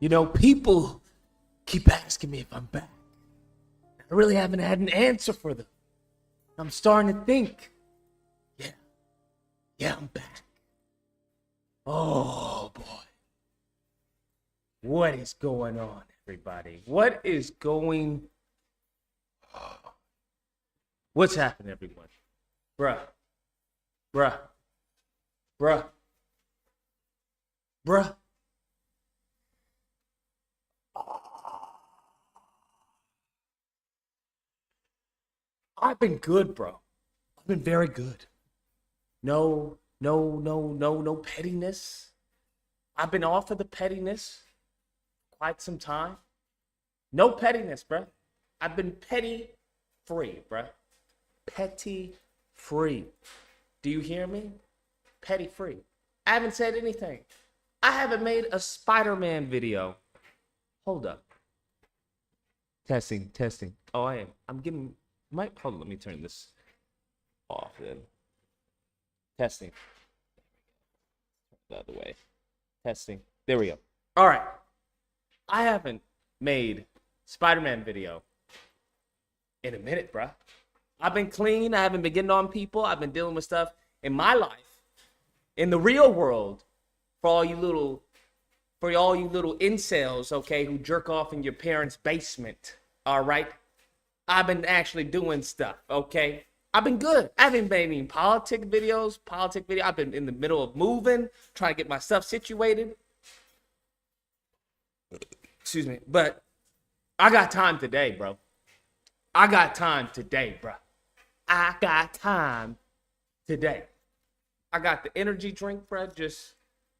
You know, people keep asking me if I'm back. I really haven't had an answer for them. I'm starting to think, yeah, I'm back. Oh boy. What is going on, everybody? What is going on? What's happening, everyone? Bruh. I've been good, bro. I've been very good. No pettiness. I've been off of the pettiness quite some time. No pettiness, bro. I've been petty free, bro. Petty free. Do you hear me? Petty free. I haven't said anything. I haven't made a Spider-Man video. Hold up. Testing. Oh, I am. I'm getting... Hold on, let me turn this off then. Testing. The other way. Testing. There we go. All right. I haven't made Spider-Man video in a minute, bruh. I've been clean. I haven't been getting on people. I've been dealing with stuff in my life, in the real world, for all you little incels, okay, who jerk off in your parents' basement. All right. I've been actually doing stuff, okay? I've been good. I haven't made any politic videos. I've been in the middle of moving, trying to get my stuff situated. Excuse me. But I got time today, bro. I got time today. I got the energy drink, bro.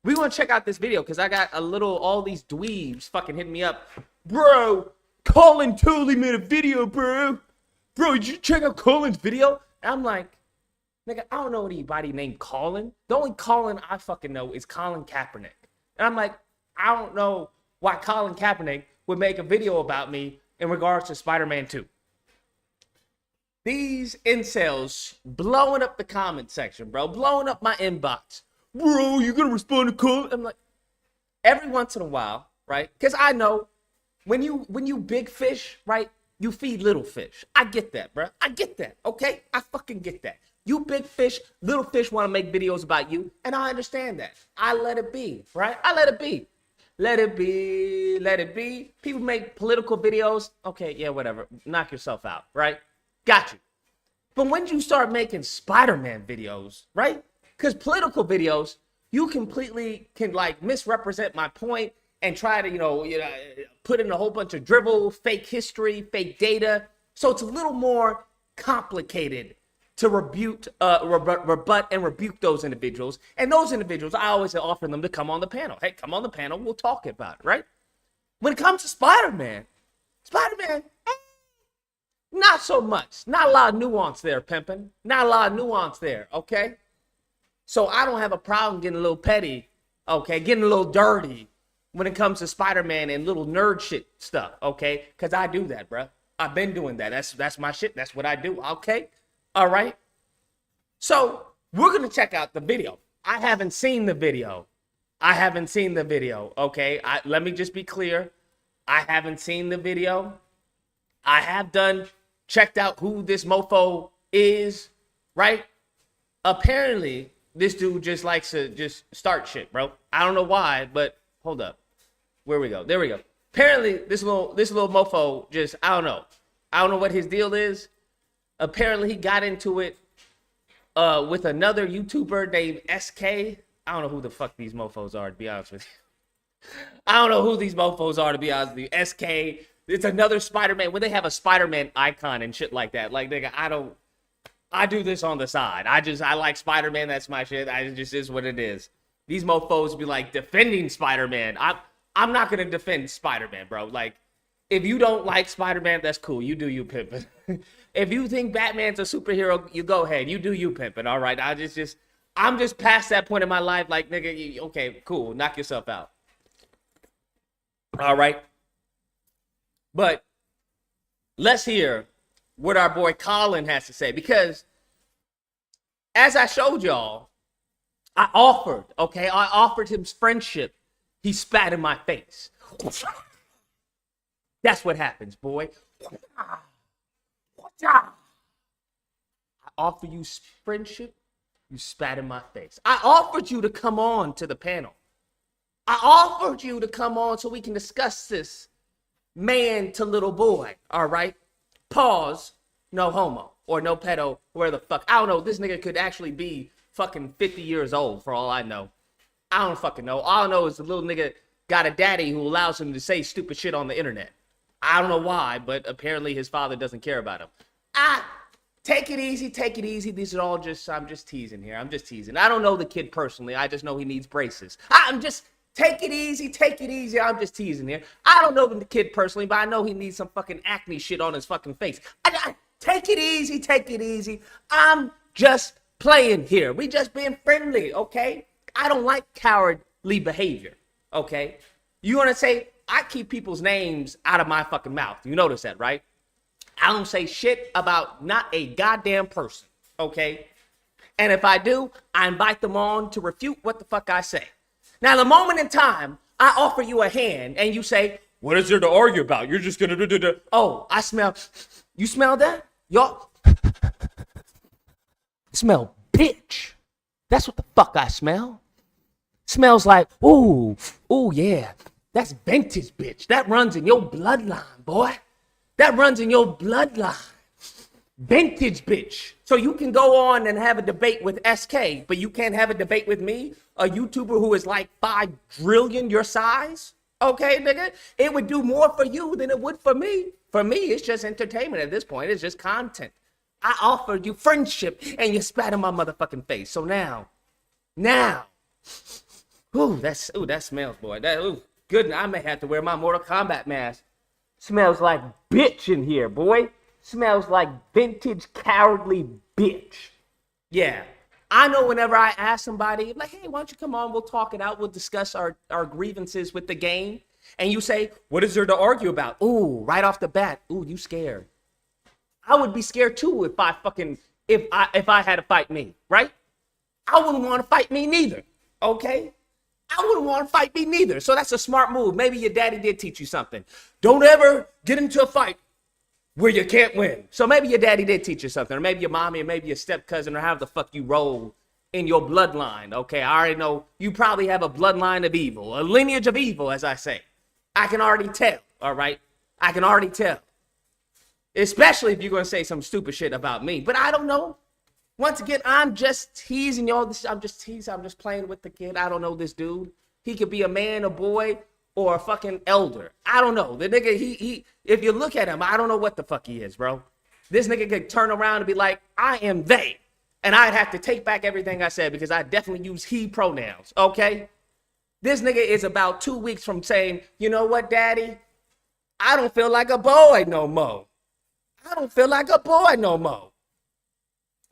We want to check out this video because I got all these dweebs fucking hitting me up. Bro, Colin totally made a video, bro. Bro, did you check out Colin's video? And I'm like, nigga, I don't know anybody named Colin. The only Colin I fucking know is Colin Kaepernick. And I'm like, I don't know why Colin Kaepernick would make a video about me in regards to Spider-Man 2. These incels blowing up the comment section, bro. Blowing up my inbox. Bro, you gonna respond to Colin? I'm like, every once in a while, right? Because I know when you big fish, right? You feed little fish. I get that, bro. I get that, okay? I fucking get that. You big fish, little fish want to make videos about you, and I understand that. I let it be, right? I let it be. Let it be. People make political videos. Okay, yeah, whatever. Knock yourself out, right? Got you. But when you start making Spider-Man videos, right? Because political videos, you completely can like misrepresent my point and try to, put in a whole bunch of drivel, fake history, fake data. So it's a little more complicated to rebut and rebuke those individuals. And those individuals, I always offer them to come on the panel. Hey, come on the panel. We'll talk about it, right? When it comes to Spider-Man, not so much. Not a lot of nuance there, pimpin'. Not a lot of nuance there, okay? So I don't have a problem getting a little petty, okay? Getting a little dirty when it comes to Spider-Man and little nerd shit stuff, okay? Because I do that, bro. I've been doing that. That's my shit. That's what I do, okay? All right? So we're going to check out the video. I haven't seen the video, okay? Let me just be clear. I haven't seen the video. I have checked out who this mofo is, right? Apparently, this dude just likes to just start shit, bro. I don't know why, but hold up. Where we go? There we go. Apparently, this little mofo just, I don't know what his deal is. Apparently, he got into it with another YouTuber named SK. I don't know who the fuck these mofos are, to be honest with you. I don't know who these mofos are, to be honest with you. SK. It's another Spider-Man. When they have a Spider-Man icon and shit like that. Like, nigga, I do this on the side. I like Spider-Man. That's my shit. It just is what it is. These mofos be like defending Spider-Man. I'm not going to defend Spider-Man, bro. Like, if you don't like Spider-Man, that's cool. You do you, pimpin'. If you think Batman's a superhero, you go ahead. You do you, pimpin'. All right. I'm just past that point in my life. Like, nigga, okay, cool. Knock yourself out. All right. But let's hear what our boy Colin has to say. Because as I showed y'all, I offered him friendship. He spat in my face. That's what happens, boy. I offer you friendship, you spat in my face. I offered you to come on to the panel. I offered you to come on so we can discuss this man to little boy, all right? Pause, no homo or no pedo, where the fuck. I don't know, this nigga could actually be fucking 50 years old for all I know. I don't fucking know. All I know is the little nigga got a daddy who allows him to say stupid shit on the internet. I don't know why, but apparently his father doesn't care about him. Take it easy, take it easy. These are all I'm just teasing here. I'm just teasing. I don't know the kid personally. I just know he needs braces. Take it easy, take it easy. I'm just teasing here. I don't know the kid personally, but I know he needs some fucking acne shit on his fucking face. Take it easy, take it easy. I'm just playing here. We just being friendly, okay? I don't like cowardly behavior, okay? You want to say, I keep people's names out of my fucking mouth. You notice that, right? I don't say shit about not a goddamn person, okay? And if I do, I invite them on to refute what the fuck I say. Now, the moment in time, I offer you a hand and you say, what is there to argue about? You're just gonna do. Oh, I smell. You smell that? Y'all smell bitch. That's what the fuck I smell. Smells like, ooh, yeah. That's vintage, bitch. That runs in your bloodline, boy. That runs in your bloodline. Vintage, bitch. So you can go on and have a debate with SK, but you can't have a debate with me, a YouTuber who is like 5 trillion your size? Okay, nigga? It would do more for you than it would for me. For me, it's just entertainment at this point. It's just content. I offered you friendship and you spat in my motherfucking face. So now, that smells, boy. Good. I may have to wear my Mortal Kombat mask. Smells like bitch in here, boy. Smells like vintage cowardly bitch. Yeah. I know whenever I ask somebody, like, hey, why don't you come on? We'll talk it out. We'll discuss our grievances with the game. And you say, what is there to argue about? Ooh, right off the bat. Ooh, you scared. I would be scared too if I had to fight me, right? I wouldn't want to fight me neither. Okay? I wouldn't want to fight me neither. So that's a smart move. Maybe your daddy did teach you something. Don't ever get into a fight where you can't win. So maybe your daddy did teach you something, or maybe your mommy, or maybe your step cousin, or however the fuck you roll in your bloodline. Okay, I already know you probably have a bloodline of evil, a lineage of evil, as I say. I can already tell, all right? I can already tell. Especially if you're going to say some stupid shit about me. But I don't know. Once again, I'm just teasing y'all. I'm just teasing. I'm just playing with the kid. I don't know this dude. He could be a man, a boy, or a fucking elder. I don't know. The nigga, he if you look at him, I don't know what the fuck he is, bro. This nigga could turn around and be like, I am they. And I'd have to take back everything I said because I definitely use he pronouns, okay? This nigga is about 2 weeks from saying, you know what, daddy? I don't feel like a boy no more. I don't feel like a boy no more.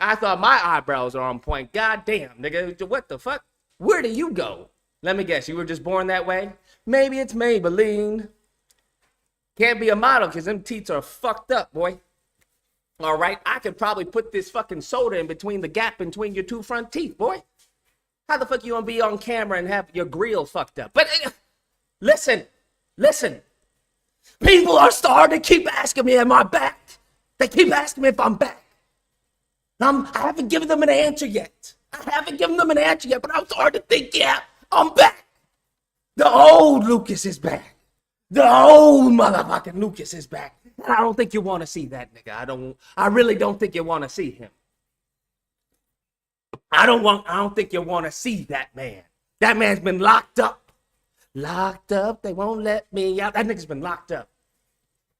I thought my eyebrows are on point. God damn, nigga, what the fuck? Where do you go? Let me guess, you were just born that way? Maybe it's Maybelline. Can't be a model because them teeth are fucked up, boy. All right, I could probably put this fucking soda in between the gap between your 2 front teeth, boy. How the fuck you gonna be on camera and have your grill fucked up? But listen. People are starting to keep asking me, am I back? They keep asking me if I'm back. I haven't given them an answer yet. But I'm starting to think, yeah, I'm back. The old Lucas is back. The old motherfucking Lucas is back. And I don't think you want to see that nigga. I really don't think you want to see him. I don't think you want to see that man. That man's been locked up. Locked up. They won't let me out. That nigga's been locked up.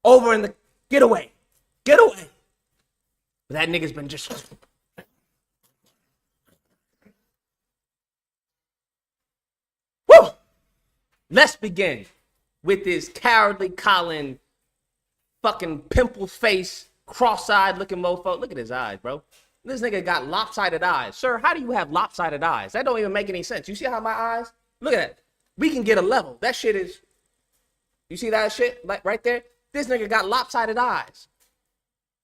Over in the get away. But that nigga's been just woo. Let's begin with this cowardly Colin, fucking pimple face, cross-eyed looking mofo. Look at his eyes, bro. This nigga got lopsided eyes. Sir, how do you have lopsided eyes? That don't even make any sense. You see how my eyes? Look at that. We can get a level. That shit is, you see that shit? Like right there? This nigga got lopsided eyes.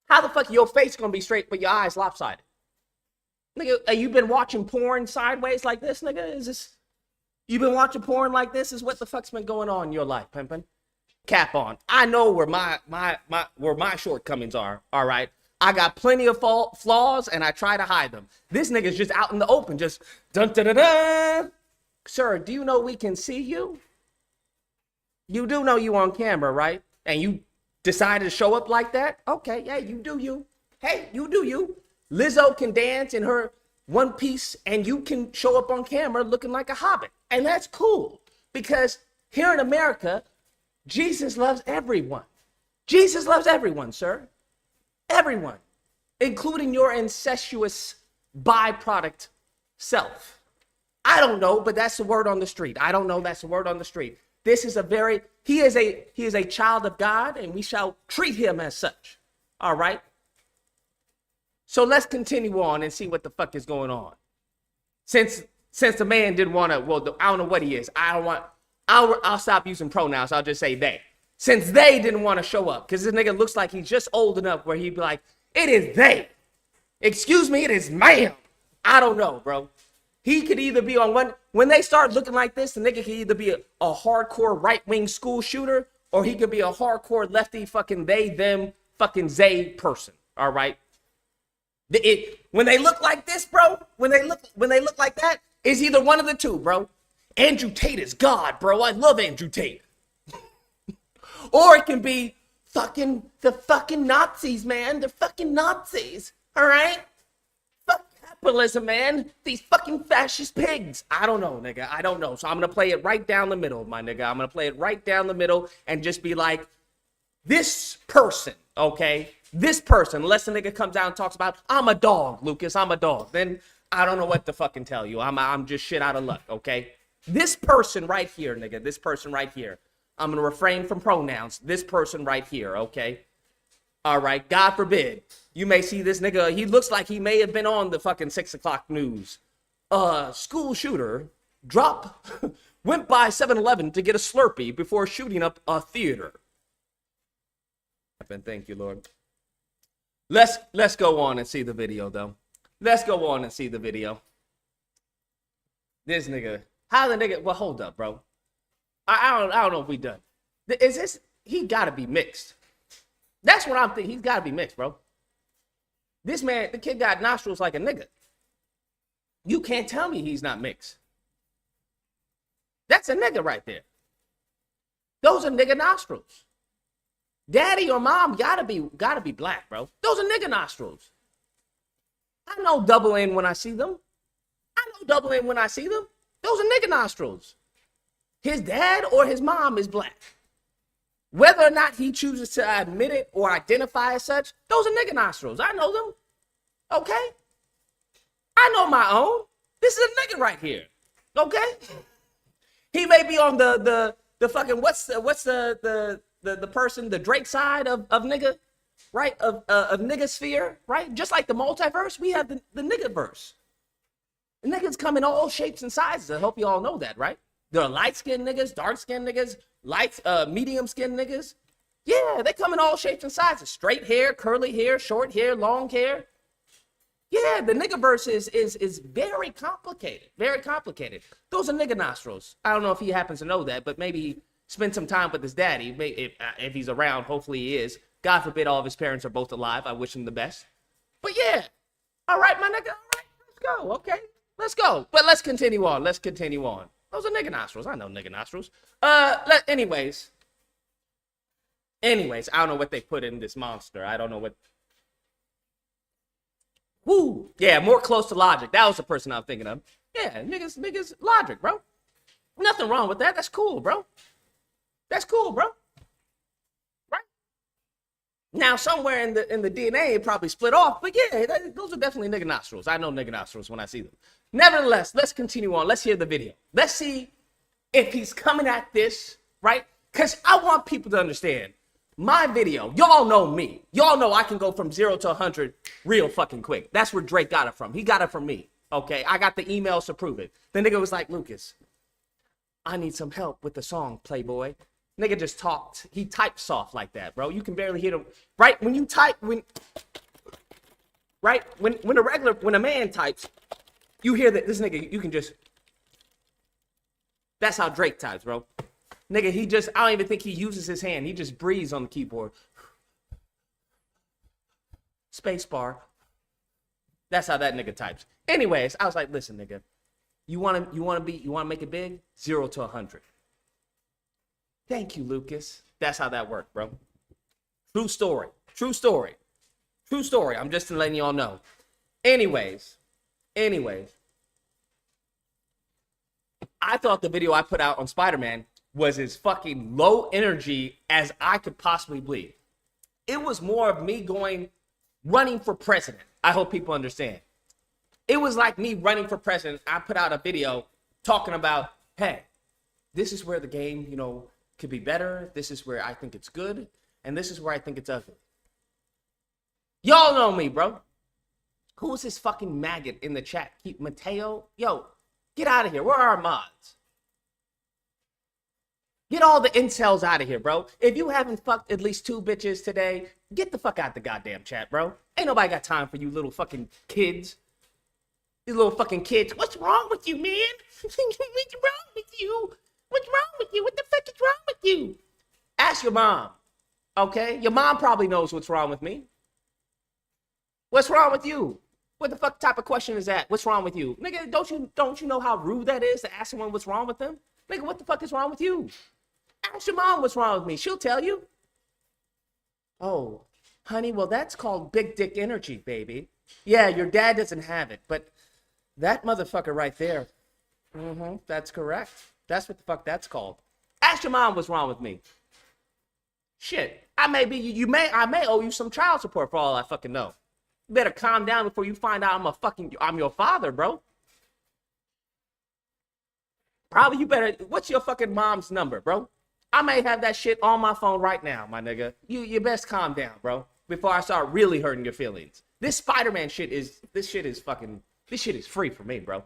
How the fuck your face gonna be straight but your eyes lopsided? Nigga, you been watching porn sideways like this, nigga? Is this? You been watching porn like this? Is what the fuck's been going on in your life, pimpin'? Cap on. I know where my shortcomings are. All right. I got plenty of flaws, and I try to hide them. This nigga's just out in the open, just dun dun dun dun. Sir, do you know we can see you? You do know you on camera, right? And you decided to show up like that? Okay, yeah, you do you. Hey, you do you. Lizzo can dance in her one piece, and you can show up on camera looking like a hobbit. And that's cool, because here in America, Jesus loves everyone. Jesus loves everyone, sir. Everyone, including your incestuous byproduct self. I don't know, but that's the word on the street. I don't know, that's the word on the street. This is he is a child of God, and we shall treat him as such. All right? So let's continue on and see what the fuck is going on. Since the man didn't want to, well, I don't know what he is. I'll stop using pronouns. I'll just say they. Since they didn't want to show up, because this nigga looks like he's just old enough where he'd be like, it is they. Excuse me, it is ma'am. I don't know, bro. He could either be on one, when they start looking like this, the nigga could either be a hardcore right-wing school shooter, or he could be a hardcore lefty fucking they, them, fucking they person, all right? When they look like this, bro, when they look like that, it's either one of the two, bro. Andrew Tate is God, bro. I love Andrew Tate. Or it can be the fucking Nazis, man. The fucking Nazis. All right? Fuck capitalism, man. These fucking fascist pigs. I don't know, nigga. I don't know. So I'm going to play it right down the middle, my nigga. I'm going to play it right down the middle and just be like, this person, okay? This person, unless the nigga comes out and talks about, I'm a dog, Lucas. I'm a dog. Then I don't know what to fucking tell you. I'm just shit out of luck, okay? This person right here, nigga. This person right here. I'm going to refrain from pronouns. This person right here, okay? All right, God forbid. You may see this nigga, he looks like he may have been on the fucking 6 o'clock news. School shooter went by 7-Eleven to get a Slurpee before shooting up a theater. Thank you, Lord. Let's go on and see the video, though. Let's go on and see the video. This nigga, how the nigga, well, hold up, bro. I don't know if we done. Is this, he gotta be mixed. That's what I'm thinking. He's gotta be mixed, bro. This man, the kid got nostrils like a nigga. You can't tell me he's not mixed. That's a nigga right there. Those are nigga nostrils. Daddy or mom gotta be black, bro. Those are nigga nostrils. I know double in when I see them. Those are nigga nostrils. His dad or his mom is black. Whether or not he chooses to admit it or identify as such, those are nigga nostrils. I know them. Okay? I know my own. This is a nigga right here. Okay? He may be on the fucking what's the person, the Drake side of nigga, right? Of nigga sphere, right? Just like the multiverse, we have the nigga verse. The niggas come in all shapes and sizes. I hope you all know that, right? There are light-skinned niggas, dark-skinned niggas, medium-skinned niggas. Yeah, they come in all shapes and sizes. Straight hair, curly hair, short hair, long hair. Yeah, the nigga verse is very complicated. Very complicated. Those are nigga nostrils. I don't know if he happens to know that, but maybe he spent some time with his daddy. If he's around, hopefully he is. God forbid all of his parents are both alive. I wish him the best. But yeah. All right, my nigga. All right, let's go. Okay, let's go. But let's continue on. Those are nigga nostrils. I know nigga nostrils. Anyways, I don't know what they put in this monster. I don't know what. Woo. Yeah, more close to Logic. That was the person I'm thinking of. Yeah, niggas Logic, bro. Nothing wrong with that. That's cool, bro. Right? Now, somewhere in the DNA, it probably split off. But yeah, those are definitely nigga nostrils. I know nigga nostrils when I see them. Nevertheless, let's continue on. Let's hear the video. Let's see if he's coming at this, right? Because I want people to understand my video. Y'all know me. Y'all know I can go from 0 to 100 real fucking quick. That's where Drake got it from. He got it from me, okay? I got the emails to prove it. The nigga was like, Lucas, I need some help with the song, Playboy. Nigga just talked. He typed soft like that, bro. You can barely hear him. Right? When you type, when a man types, you hear that this nigga, you can just, That's how Drake types, bro. Nigga, I don't even think he uses his hand. He just breathes on the keyboard. Space bar. That's how that nigga types. Anyways, I was like, listen, nigga, you wanna make it big? 0 to 100. Thank you, Lucas. That's how that worked, bro. True story. True story. True story. I'm just letting y'all know. Anyways. I thought the video I put out on Spider-Man was as fucking low energy as I could possibly be. It was more of me running for president. I hope people understand. It was like me running for president. I put out a video talking about, hey, this is where the game, could be better. This is where I think it's good. And this is where I think it's ugly. Y'all know me, bro. Who is this fucking maggot in the chat? Keep Mateo? Yo, get out of here. Where are our mods? Get all the incels out of here, bro. If you haven't fucked at least 2 bitches today, get the fuck out the goddamn chat, bro. Ain't nobody got time for you little fucking kids. These little fucking kids. What's wrong with you, man? What's wrong with you? What's wrong with you? What the fuck is wrong with you? Ask your mom, okay? Your mom probably knows what's wrong with me. What's wrong with you? What the fuck type of question is that? What's wrong with you? Nigga, don't you know how rude that is to ask someone what's wrong with them? Nigga, what the fuck is wrong with you? Ask your mom what's wrong with me. She'll tell you. Oh, honey, well, that's called big dick energy, baby. Yeah, your dad doesn't have it, but that motherfucker right there. That's correct. That's what the fuck that's called. Ask your mom what's wrong with me. Shit, I may owe you some child support for all I fucking know. You better calm down before you find out I'm your father, bro. Probably you better, what's your fucking mom's number, bro? I may have that shit on my phone right now, my nigga. You best calm down, bro, before I start really hurting your feelings. This Spider-Man shit is free for me, bro.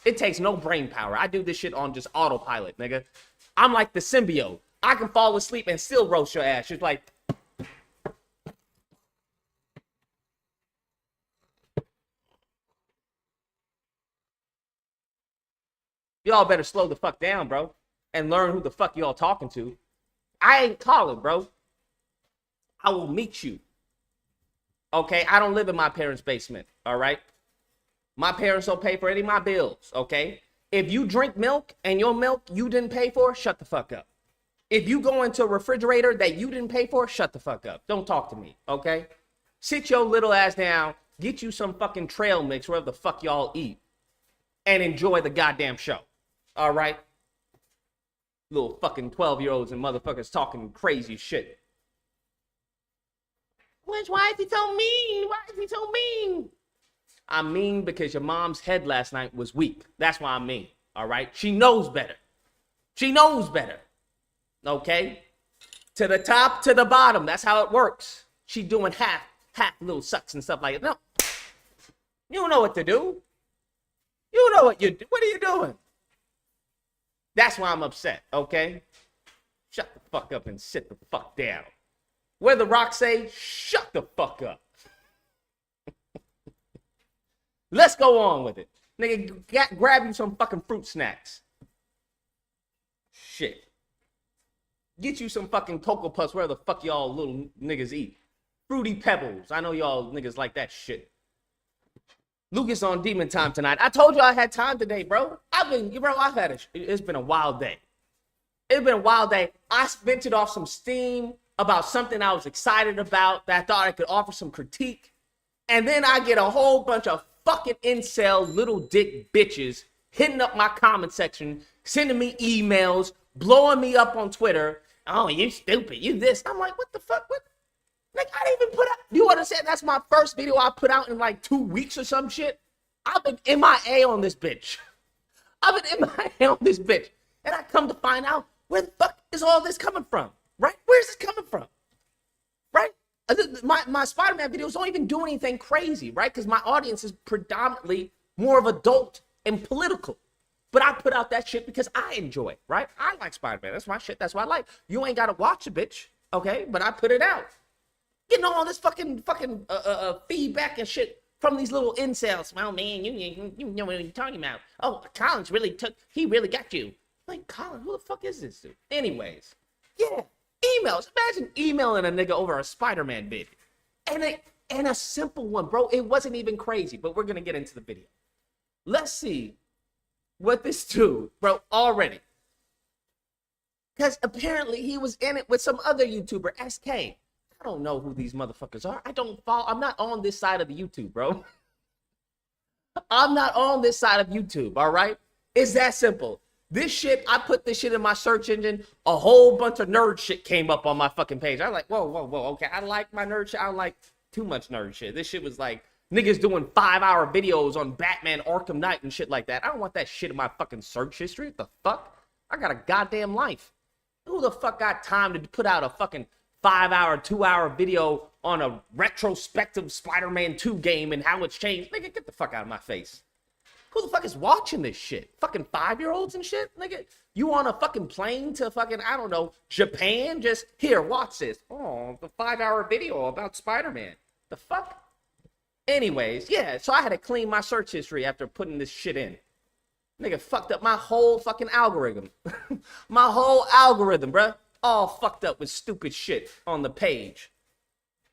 It takes no brain power. I do this shit on just autopilot, nigga. I'm like the symbiote. I can fall asleep and still roast your ass. Just like, y'all better slow the fuck down, bro, and learn who the fuck y'all talking to. I ain't Colin, bro. I will meet you. Okay? I don't live in my parents' basement, all right? My parents don't pay for any of my bills, okay? If you drink milk and your milk you didn't pay for, shut the fuck up. If you go into a refrigerator that you didn't pay for, shut the fuck up. Don't talk to me, okay? Sit your little ass down, get you some fucking trail mix, wherever the fuck y'all eat, and enjoy the goddamn show, all right? Little fucking 12-year-olds and motherfuckers talking crazy shit. Why is he so mean? Why is he so mean? I'm mean because your mom's head last night was weak. That's why I'm mean, all right? She knows better. She knows better, okay? To the top, to the bottom. That's how it works. She doing half little sucks and stuff like that. No, you don't know what to do. You know what are you doing? That's why I'm upset, okay? Shut the fuck up and sit the fuck down. Where the Rock say, shut the fuck up. Let's go on with it. Nigga, grab you some fucking fruit snacks. Shit. Get you some fucking Cocoa Puffs, where the fuck y'all little niggas eat. Fruity Pebbles. I know y'all niggas like that shit. Lucas on Demon Time tonight. I told you I had time today, bro. It's been a wild day. It's been a wild day. I vented off some steam about something I was excited about that I thought I could offer some critique. And then I get a whole bunch of fucking incel little dick bitches hitting up my comment section, sending me emails, blowing me up on Twitter. Oh, you stupid. You this. I'm like, what the fuck? What? Like, I didn't even put out. You understand? That's my first video I put out in like 2 weeks or some shit. I've been MIA on this bitch. I've been MIA on this bitch. And I come to find out, where the fuck is all this coming from? Right? Where's this coming from? Right? My Spider-Man videos don't even do anything crazy, right? Because my audience is predominantly more of adult and political. But I put out that shit because I enjoy it, right? I like Spider-Man. That's my shit. That's what I like. You ain't got to watch it, bitch. Okay? But I put it out. Getting all this fucking feedback and shit from these little incels. Well, man, you know what you're talking about. Oh, Colin's really he really got you. Like, Colin, who the fuck is this dude? Anyways, yeah, emails. Imagine emailing a nigga over a Spider-Man vid. And a simple one, bro. It wasn't even crazy, but we're going to get into the video. Let's see what this dude, bro, already. Because apparently he was in it with some other YouTuber, SK. I don't know who these motherfuckers are. I don't follow. I'm not on this side of the YouTube, bro. I'm not on this side of YouTube, all right? It's that simple. This shit, I put this shit in my search engine. A whole bunch of nerd shit came up on my fucking page. I was like, whoa. Okay, I like my nerd shit. I don't like too much nerd shit. This shit was like niggas doing 5-hour videos on Batman Arkham Knight and shit like that. I don't want that shit in my fucking search history. What the fuck? I got a goddamn life. Who the fuck got time to put out a fucking 5-hour, 2-hour video on a retrospective Spider-Man 2 game and how it's changed? Nigga, get the fuck out of my face. Who the fuck is watching this shit? Fucking 5-year-olds and shit? Nigga, you on a fucking plane to fucking, I don't know, Japan? Just, here, watch this. Oh, the 5-hour video about Spider-Man. The fuck? Anyways, yeah, so I had to clean my search history after putting this shit in. Nigga fucked up my whole fucking algorithm. My whole algorithm, bruh. All fucked up with stupid shit on the page.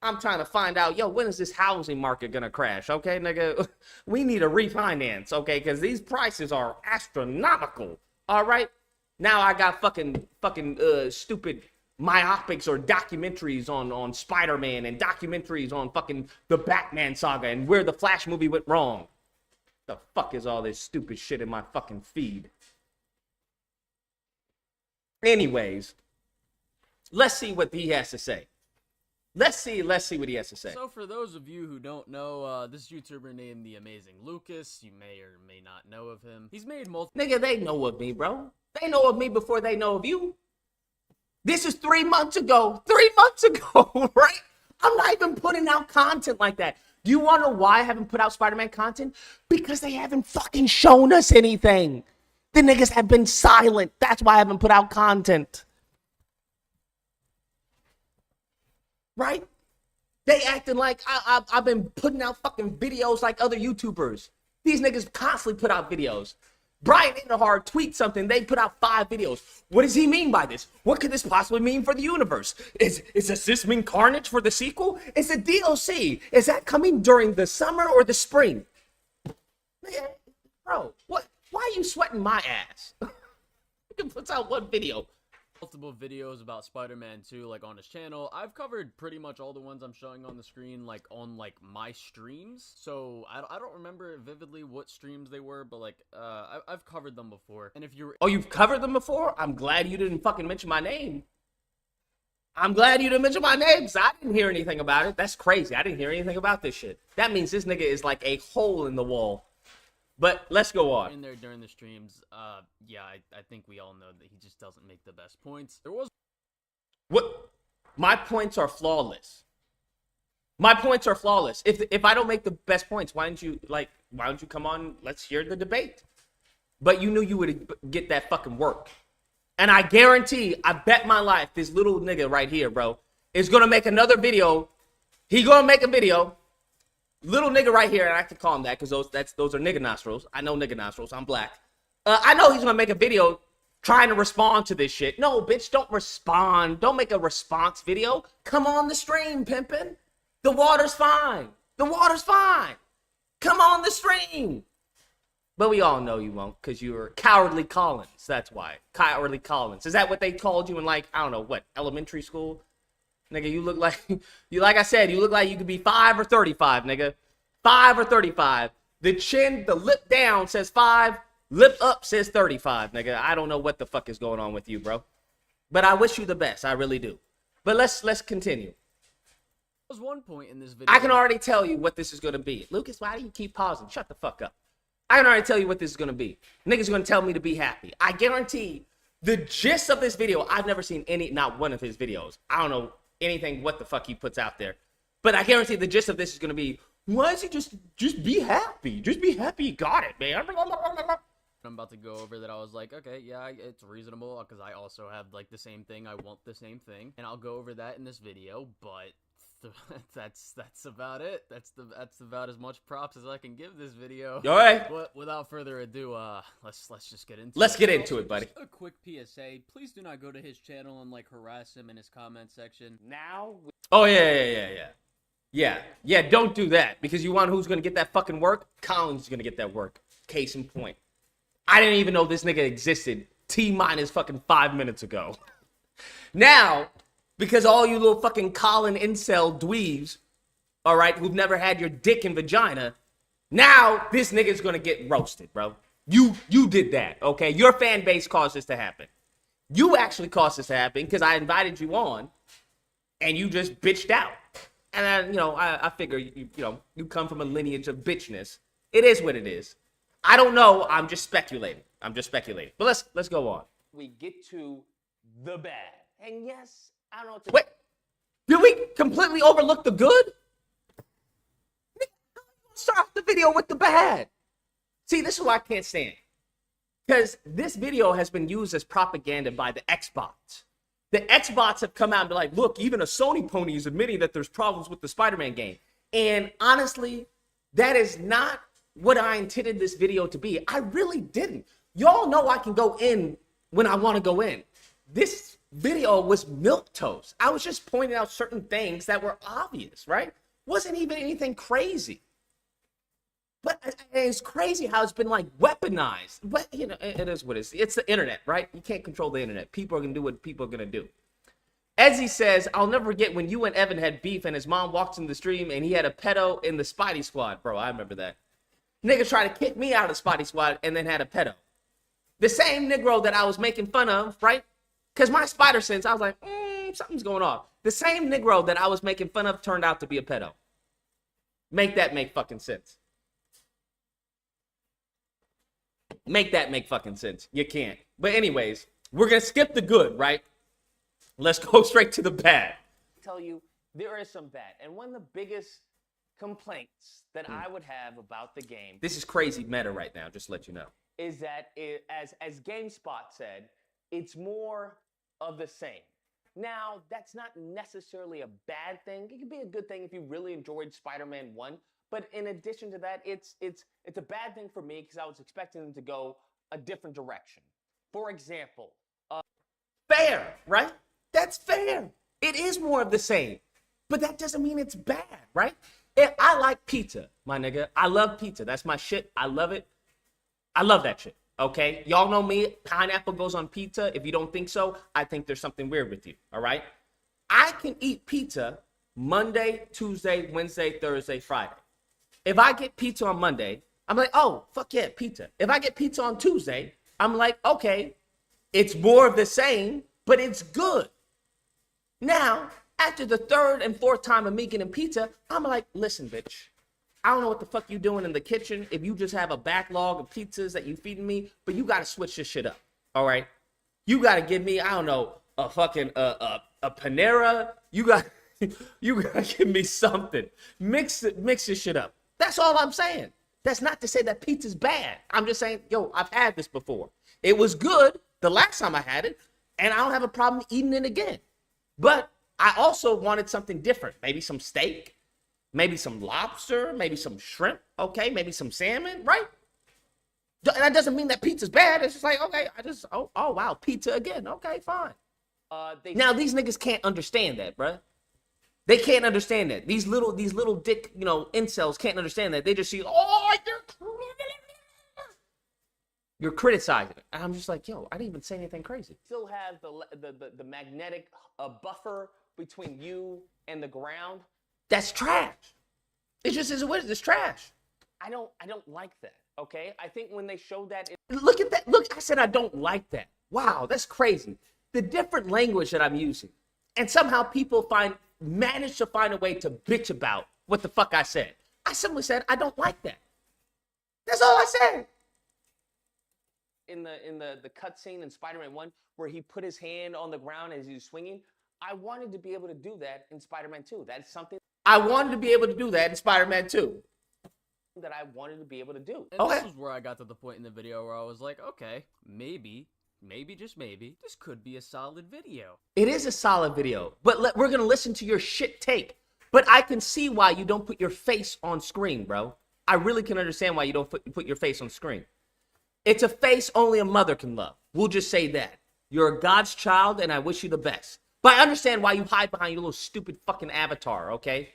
I'm trying to find out, yo, when is this housing market gonna crash, okay, nigga? We need a refinance, okay? Because these prices are astronomical, all right? Now I got fucking stupid myopics or documentaries on Spider-Man and documentaries on fucking the Batman saga and where the Flash movie went wrong. The fuck is all this stupid shit in my fucking feed? Anyways, let's see what he has to say. Let's see what he has to say. So for those of you who don't know, this YouTuber named The Amazing Lucas, you may or may not know of him. He's made multiple... Nigga, they know of me, bro. They know of me before they know of you. This is 3 months ago. 3 months ago, right? I'm not even putting out content like that. Do you want to know why I haven't put out Spider-Man content? Because they haven't fucking shown us anything. The niggas have been silent. That's why I haven't put out content. Right? They acting like I've been putting out fucking videos like other YouTubers. These niggas constantly put out videos. Brian Inderhard tweets something, they put out 5 videos. What does he mean by this? What could this possibly mean for the universe? Does this mean Carnage for the sequel? It's a DLC. Is that coming during the summer or the spring? Bro, what? Why are you sweating my ass? He puts out one video. Multiple videos about Spider-Man 2 like on his channel. I've covered pretty much all the ones I'm showing on the screen like on like my streams, so I don't remember vividly what streams they were, but like I've covered them before. And if you're... Oh, you've covered them before? I'm glad you didn't fucking mention my name. I'm glad you didn't mention my name because I didn't hear anything about it. That's crazy. I didn't hear anything about this shit. That means this nigga is like a hole in the wall. But let's go on. In there during the streams, yeah, I think we all know that he just doesn't make the best points. There was... What? My points are flawless. My points are flawless. If I don't make the best points, why don't you come on, let's hear the debate. But you knew you would get that fucking work. And I guarantee, I bet my life, this little nigga right here, bro, is gonna make another video. He gonna make a video. Little nigga right here, and I have to call him that because those are nigga nostrils. I know nigga nostrils. I'm black. I know he's gonna make a video trying to respond to this shit. No, bitch, don't respond. Don't make a response video. Come on the stream, pimpin'. The water's fine. The water's fine. Come on the stream. But we all know you won't because you're Cowardly Collins. That's why. Cowardly Collins. Is that what they called you in, like, I don't know, what, elementary school? Nigga, you look like, like I said, you look like you could be 5 or 35, nigga. 5 or 35. The chin, the lip down says 5, lip up says 35, nigga. I don't know what the fuck is going on with you, bro. But I wish you the best, I really do. But let's continue. There was one point in this video. I can already tell you what this is gonna be. Lucas, why do you keep pausing? Shut the fuck up. I can already tell you what this is gonna be. Niggas gonna tell me to be happy. I guarantee the gist of this video, I've never seen not one of his videos. I don't know anything what the fuck he puts out there, but I guarantee the gist of this is gonna be, why is he just be happy, just be happy, you got it, man. I'm about to go over that. I was like, okay, yeah, it's reasonable because I also have like the same thing. I want the same thing, and I'll go over that in this video. But that's about it. That's about as much props as I can give this video. All right. But without further ado, let's just get into it. Let's get into it, buddy. Just a quick PSA: please do not go to his channel and like harass him in his comment section. Oh yeah. Don't do that, because you want who's gonna get that fucking work? Colin's gonna get that work. Case in point. I didn't even know this nigga existed T-minus fucking 5 minutes ago. Now, because all you little fucking Colin incel dweebs, all right, who've never had your dick and vagina, now this nigga's gonna get roasted, bro. You did that, okay? Your fan base caused this to happen. You actually caused this to happen because I invited you on, and you just bitched out. And I figure you come from a lineage of bitchness. It is what it is. I don't know. I'm just speculating. But let's go on. We get to the bad. And yes, I don't know what to Wait, did we completely overlook the good? Start off the video with the bad. See, this is what I can't stand. Because this video has been used as propaganda by the Xbots. The Xbots have come out and be like, look, even a Sony pony is admitting that there's problems with the Spider-Man game. And honestly, that is not what I intended this video to be. I really didn't. Y'all know I can go in when I want to go in. This video was milquetoast. I was just pointing out certain things that were obvious, right? Wasn't even anything crazy. But it's crazy how it's been like weaponized. But it is what it is. It's the internet, right? You can't control the internet. People are gonna do what people are gonna do. Ezzy says, I'll never forget when you and Evan had beef and his mom walked in the stream and he had a pedo in the Spidey Squad. Bro, I remember that. Nigga tried to kick me out of Spidey Squad and then had a pedo. The same Negro that I was making fun of, right? Because my spider sense, I was like, something's going on. The same Negro that I was making fun of turned out to be a pedo. Make that make fucking sense. Make that make fucking sense. You can't. But anyways, we're going to skip the good, right? Let's go straight to the bad. tell you there is some bad. And one of the biggest complaints that I would have about the game, This is crazy meta right now, just to let you know. is that as GameSpot said, it's more of the same. Now, that's not necessarily a bad thing. It could be a good thing if you really enjoyed Spider-Man 1. But in addition to that, it's a bad thing for me because I was expecting them to go a different direction. For example, Fair, right? That's fair. It is more of the same. But that doesn't mean it's bad, right? I like pizza, my nigga. I love pizza. That's my shit. I love it. I love that shit. Okay? Y'all know me. Pineapple goes on pizza. If you don't think so, I think there's something weird with you. All right? I can eat pizza Monday, Tuesday, Wednesday, Thursday, Friday. If I get pizza on Monday, I'm like, oh, fuck yeah, pizza. If I get pizza on Tuesday, I'm like, okay, it's more of the same, but it's good. Now, after the third and fourth time of me getting pizza, I'm like, listen, bitch. I don't know what the fuck you doing in the kitchen if you just have a backlog of pizzas that you feeding me, but you got to switch this shit up, all right? You got to give me, I don't know, a fucking, a Panera. You got to give me something. Mix this shit up. That's all I'm saying. That's not to say that pizza's bad. I'm just saying, yo, I've had this before. It was good the last time I had it, and I don't have a problem eating it again. But I also wanted something different. Maybe some steak, maybe some lobster, maybe some shrimp, okay, maybe some salmon, right? And that doesn't mean that pizza's bad. It's just like, okay, oh wow, pizza again. Okay, fine. Now, these niggas can't understand that, bruh. They can't understand that. These little dick, incels can't understand that. They just see, oh, you're criticizing it. And I'm just like, yo, I didn't even say anything crazy. still have the magnetic buffer between you and the ground. That's trash. It just is what it is. It's trash. I don't like that. Okay, I think when they showed that, Look at that. Look, I said I don't like that. Wow, that's crazy. The different language that I'm using. And somehow people manage to find a way to bitch about what the fuck I said. I simply said I don't like that. That's all I said. in the cutscene in Spider-Man 1 where he put his hand on the ground as he was swinging, I wanted to be able to do that in Spider-Man 2. That's something I wanted to be able to do that in Spider-Man 2. that I wanted to be able to do. And Okay. this was where I got to the point in the video where I was like, okay, maybe, just maybe, this could be a solid video. It is a solid video, but we're going to listen to your shit take. But I can see why you don't put your face on screen, bro. I really can understand why you don't put your face on screen. It's a face only a mother can love. We'll just say that. You're a God's child, and I wish you the best. But I understand why you hide behind your little stupid fucking avatar, okay?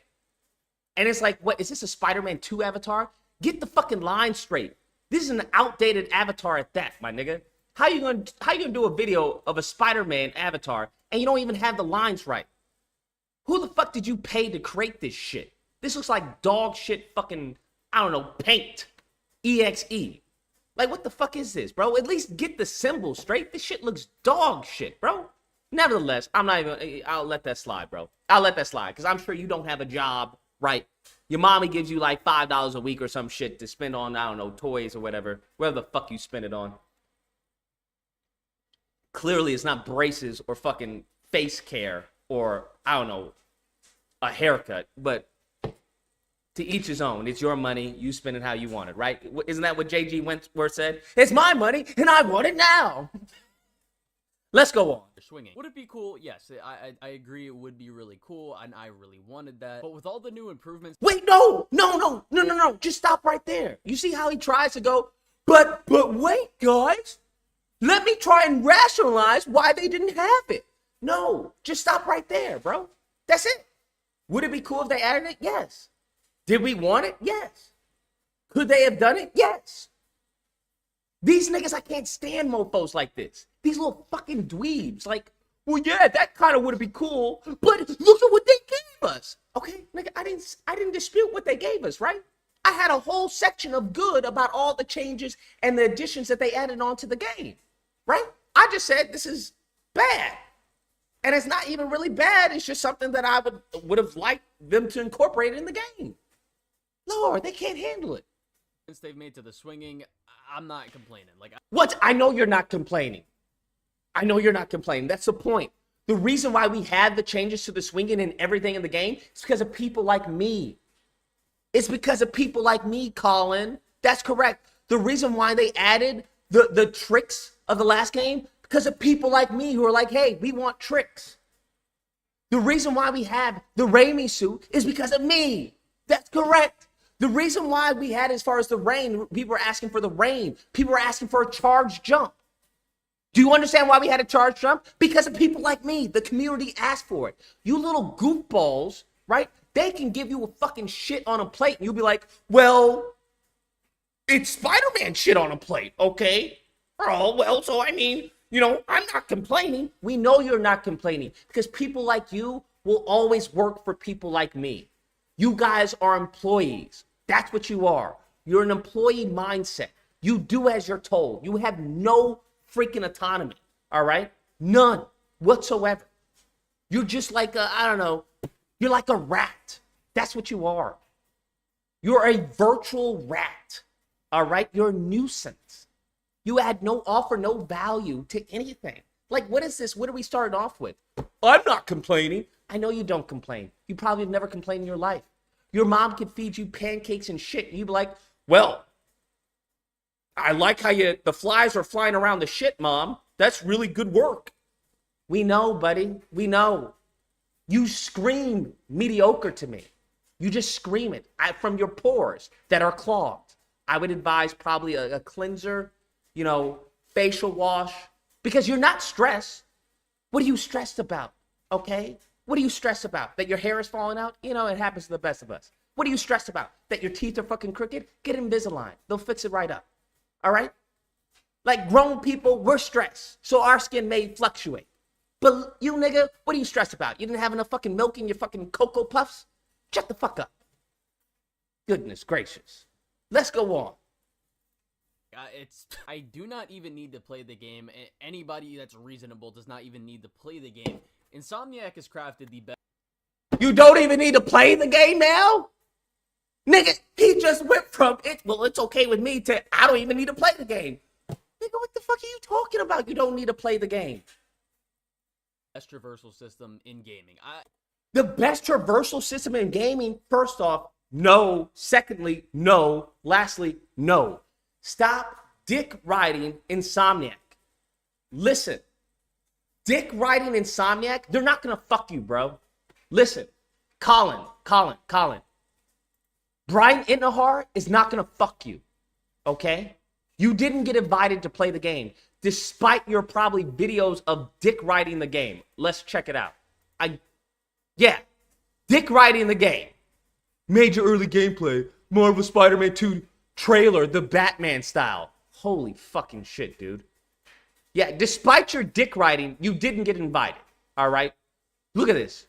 And it's like, what, is this a Spider-Man 2 avatar? Get the fucking line straight. This is an outdated avatar at that, my nigga. How you gonna do a video of a Spider-Man avatar and you don't even have the lines right? Who the fuck did you pay to create this shit? This looks like dog shit fucking, I don't know, paint. EXE. Like, what the fuck is this, bro? At least get the symbol straight. This shit looks dog shit, bro. Nevertheless, I'll let that slide, bro. I'll let that slide, because I'm sure you don't have a job, right? Your mommy gives you like $5 a week or some shit to spend on, I don't know, toys or whatever. Whatever the fuck you spend it on. Clearly, it's not braces or fucking face care or, I don't know, a haircut. But to each his own. It's your money. You spend it how you want it, right? Isn't that what J.G. Wentworth said? It's my money, and I want it now. Let's go on. Swinging. Would it be cool? Yes, I agree it would be really cool, and I really wanted that. But with all the new improvements... Wait, no. Just stop right there. You see how he tries to go, but wait, guys. Let me try and rationalize why they didn't have it. No, just stop right there, bro. That's it. Would it be cool if they added it? Yes. Did we want it? Yes. Could they have done it? Yes. These niggas, I can't stand mofos like this. These little fucking dweebs. Like, well, yeah, that kind of would be cool, but look at what they gave us. Okay, nigga, I didn't dispute what they gave us, right? I had a whole section of good about all the changes and the additions that they added on to the game, right? I just said this is bad. And it's not even really bad. It's just something that I would have liked them to incorporate in the game. Lord, they can't handle it. Since they've made to the swinging, I'm not complaining. Like, what? I know you're not complaining. I know you're not complaining. That's the point. The reason why we had the changes to the swinging and everything in the game is because of people like me. It's because of people like me, Colin. That's correct. The reason why they added the tricks of the last game, because of people like me who are like, hey, we want tricks. The reason why we have the Raimi suit is because of me. That's correct. The reason why we had, as far as the rain, people were asking for the rain. People were asking for a charge jump. Do you understand why we had a charge jump? Because of people like me. The community asked for it. You little goofballs, right? They can give you a fucking shit on a plate, and you'll be like, well, it's Spider-Man shit on a plate, okay? Oh, well, so I mean, you know, I'm not complaining. We know you're not complaining because people like you will always work for people like me. You guys are employees. That's what you are. You're an employee mindset. You do as you're told. You have no freaking autonomy, all right? None whatsoever. You're just like I don't know, you're like a rat. That's what you are. You're a virtual rat, all right? You're a nuisance. You offer no value to anything. Like, what is this? What are we starting off with? I'm not complaining. I know you don't complain. You probably have never complained in your life. Your mom could feed you pancakes and shit. And you'd be like, well, I like how the flies are flying around the shit, Mom. That's really good work. We know, buddy. We know. You scream mediocre to me. You just scream it from your pores that are clogged. I would advise probably a cleanser, you know, facial wash, because you're not stressed. What are you stressed about? Okay? What are you stressed about? That your hair is falling out? You know, it happens to the best of us. What are you stressed about? That your teeth are fucking crooked? Get Invisalign. They'll fix it right up. All right? Like grown people, we're stressed. So our skin may fluctuate. But you nigga, what are you stressed about? You didn't have enough fucking milk in your fucking Cocoa Puffs? Shut the fuck up. Goodness gracious. Let's go on. I do not even need to play the game. Anybody that's reasonable does not even need to play the game. Insomniac has crafted the best. You don't even need to play the game now? Nigga, he just went from it, well, it's okay with me, to I don't even need to play the game. Nigga, what the fuck are you talking about? You don't need to play the game. Best traversal system in gaming. The best traversal system in gaming, first off, no. Secondly, no. Lastly, no. Stop dick riding Insomniac. Listen, dick riding Insomniac, they're not gonna fuck you, bro. Listen, Colin. Brian Intihar is not going to fuck you, okay? You didn't get invited to play the game, despite your probably videos of dick riding the game. Let's check it out. Dick riding the game. Major early gameplay. Marvel Spider-Man 2 trailer, the Batman style. Holy fucking shit, dude. Yeah, despite your dick riding, you didn't get invited, all right? Look at this.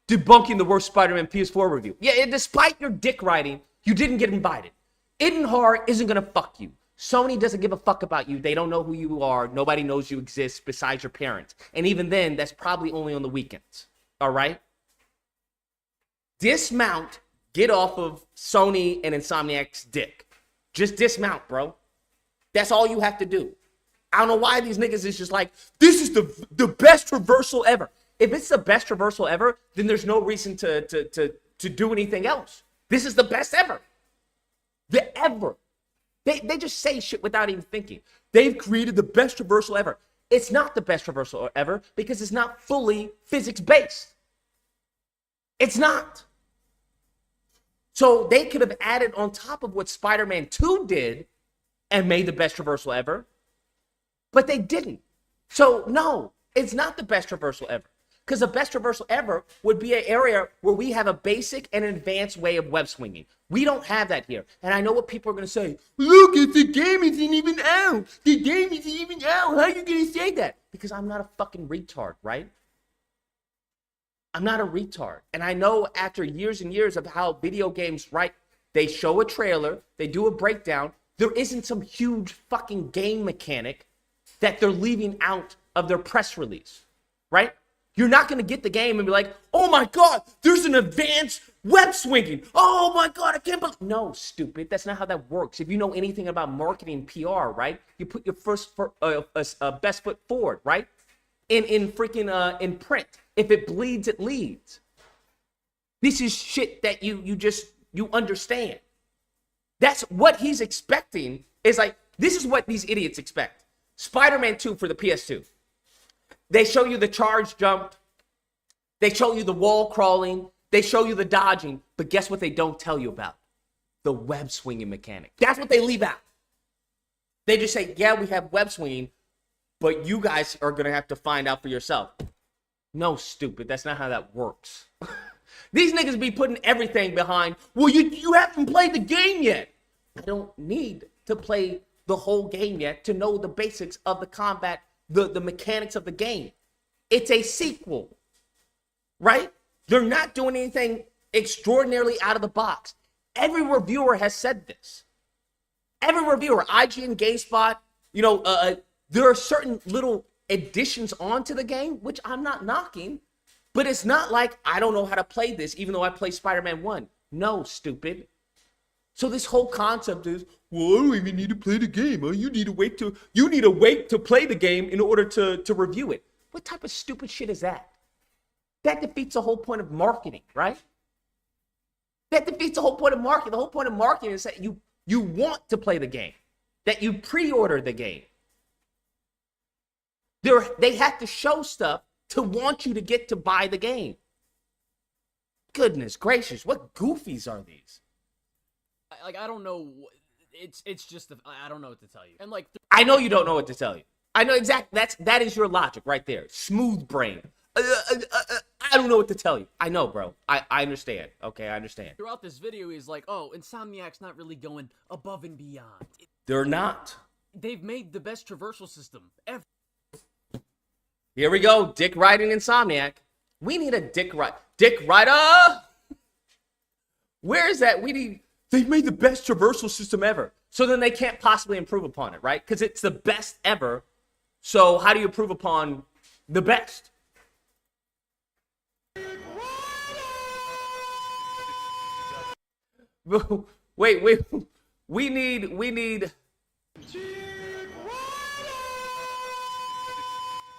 Debunking the worst Spider-Man PS4 review. Yeah, despite your dick riding, you didn't get invited. Intihar isn't going to fuck you. Sony doesn't give a fuck about you. They don't know who you are. Nobody knows you exist besides your parents. And even then, that's probably only on the weekends, all right? Dismount, get off of Sony and Insomniac's dick. Just dismount, bro. That's all you have to do. I don't know why these niggas is just like, this is the best reversal ever. If it's the best reversal ever, then there's no reason to do anything else. This is the best ever. They just say shit without even thinking. They've created the best reversal ever. It's not the best reversal ever because it's not fully physics-based. It's not. So they could have added on top of what Spider-Man 2 did and made the best reversal ever, but they didn't. So no, it's not the best reversal ever. Because the best reversal ever would be an area where we have a basic and an advanced way of web swinging. We don't have that here. And I know what people are going to say. Look, the game isn't even out. The game isn't even out. How are you going to say that? Because I'm not a fucking retard, right? I'm not a retard. And I know after years and years of how video games, right, they show a trailer, they do a breakdown, there isn't some huge fucking game mechanic that they're leaving out of their press release, right? You're not going to get the game and be like, oh my God, there's an advanced web swinging. Oh my God, I can't believe. No, stupid. That's not how that works. If you know anything about marketing PR, right? You put your best foot forward, right? In print. If it bleeds, it leads. This is shit that you understand. That's what he's expecting is like, this is what these idiots expect. Spider-Man 2 for the PS2. They show you the charge jump. They show you the wall crawling. They show you the dodging. But guess what they don't tell you about? The web swinging mechanic. That's what they leave out. They just say, yeah, we have web swinging, but you guys are going to have to find out for yourself. No, stupid. That's not how that works. These niggas be putting everything behind, well, you haven't played the game yet. I don't need to play the whole game yet to know the basics of the combat, the mechanics of the game. It's a sequel, right? They're not doing anything extraordinarily out of the box. Every reviewer has said this. Every reviewer, IGN, GameSpot, there are certain little additions onto the game, which I'm not knocking, but it's not like I don't know how to play this, even though I play Spider-Man 1. No, stupid. So this whole concept is, well, I don't even need to play the game. You need to wait to play the game in order to review it. What type of stupid shit is that? That defeats the whole point of marketing, right? That defeats the whole point of marketing. The whole point of marketing is that you want to play the game, that you pre-order the game. They have to show stuff to want you to get to buy the game. Goodness gracious, what goofies are these? I don't know. It's just I don't know what to tell you. And I know you don't know what to tell you. I know exactly. That is your logic right there. Smooth brain. I don't know what to tell you. I know, bro. I understand. Okay, I understand. Throughout this video, he's like, oh, Insomniac's not really going above and beyond. They're not. They've made the best traversal system ever. Here we go. Dick riding Insomniac. We need a Dick rider. Where is that? They've made the best traversal system ever. So then they can't possibly improve upon it, right? Because it's the best ever. So how do you improve upon the best? Wait. We need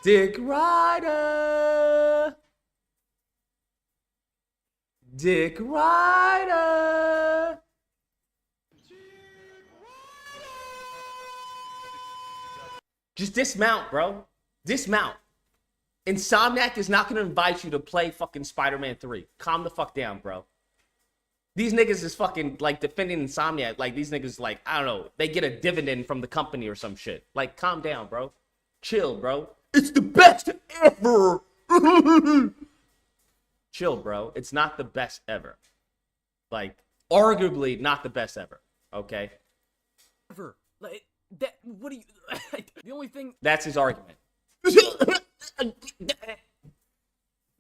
Dick Rider. Dick Rider. Just dismount, bro. Dismount. Insomniac is not going to invite you to play fucking Spider-Man 3. Calm the fuck down, bro. These niggas is fucking, like, defending Insomniac. Like, these niggas, like, I don't know. They get a dividend from the company or some shit. Like, calm down, bro. Chill, bro. It's the best ever. Chill, bro. It's not the best ever. Like, arguably not the best ever. Okay? Ever. Like, that, what do you... the only thing... That's his argument.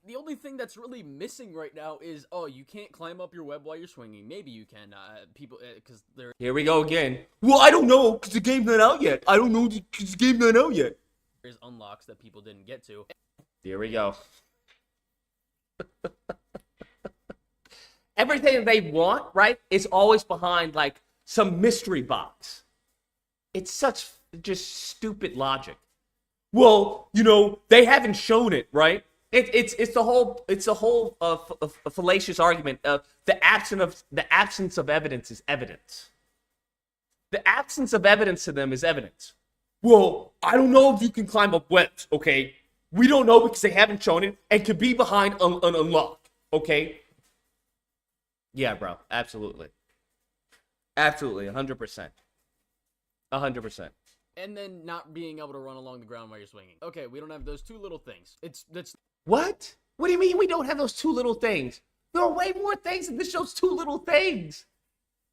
The only thing that's really missing right now is, oh, you can't climb up your web while you're swinging. Maybe you can, people, because they're... Here we go again. Well, I don't know, because the game's not out yet. I don't know, because the game's not out yet. There's unlocks that people didn't get to. Here we go. Everything that they want, right, is always behind, like, some mystery box. It's such just stupid logic. Well, you know, they haven't shown it, right? It's the whole fallacious argument of the absence of evidence is evidence. The absence of evidence to them is evidence. Well, I don't know if you can climb up webs, okay? We don't know because they haven't shown it and could be behind an unlock, okay? Yeah, bro, absolutely. Absolutely, 100%. 100%. And then not being able to run along the ground while you're swinging. Okay, we don't have those two little things. That's... What? What do you mean we don't have those two little things? There are way more things than this show's two little things.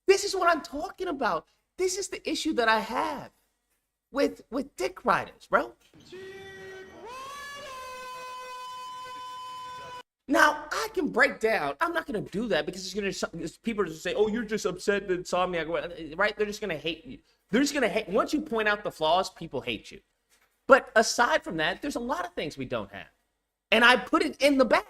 This is what I'm talking about. This is the issue that I have with dick riders, bro. Now, I can break down. I'm not going to do that because people are just say, oh, you're just upset that Insomniac, right? They're just going to hate you. They're just going to hate. Once you point out the flaws, people hate you. But aside from that, there's a lot of things we don't have. And I put it in the bag.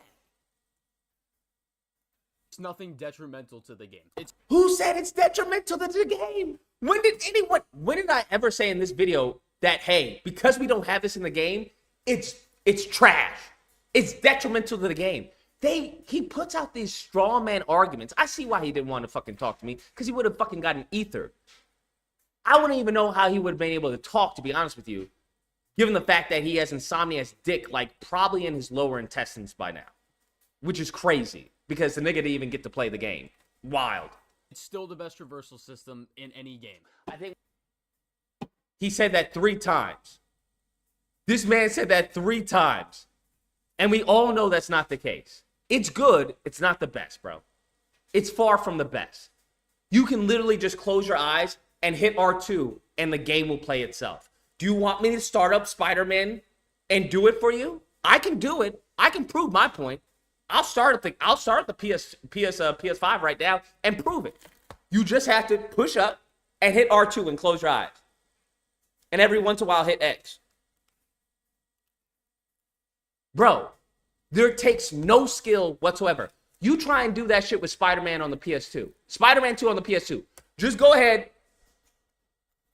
It's nothing detrimental to the game. Who said it's detrimental to the game? When did I ever say in this video that, hey, because we don't have this in the game, it's trash. It's detrimental to the game. He puts out these straw man arguments. I see why he didn't want to fucking talk to me, because he would have fucking gotten ether. I wouldn't even know how he would have been able to talk, to be honest with you, given the fact that he has Insomniac's dick, like, probably in his lower intestines by now. Which is crazy, because the nigga didn't even get to play the game. Wild. It's still the best reversal system in any game. I think he said that 3 times. This man said that 3 times. And we all know that's not the case. It's good. It's not the best, bro. It's far from the best. You can literally just close your eyes and hit R2, and the game will play itself. Do you want me to start up Spider-Man and do it for you? I can do it. I can prove my point. I'll start at the PS5 right now and prove it. You just have to push up and hit R2 and close your eyes. And every once in a while hit X. Bro, there takes no skill whatsoever. You try and do that shit with Spider-Man on the PS2. Spider-Man 2 on the PS2. Just go ahead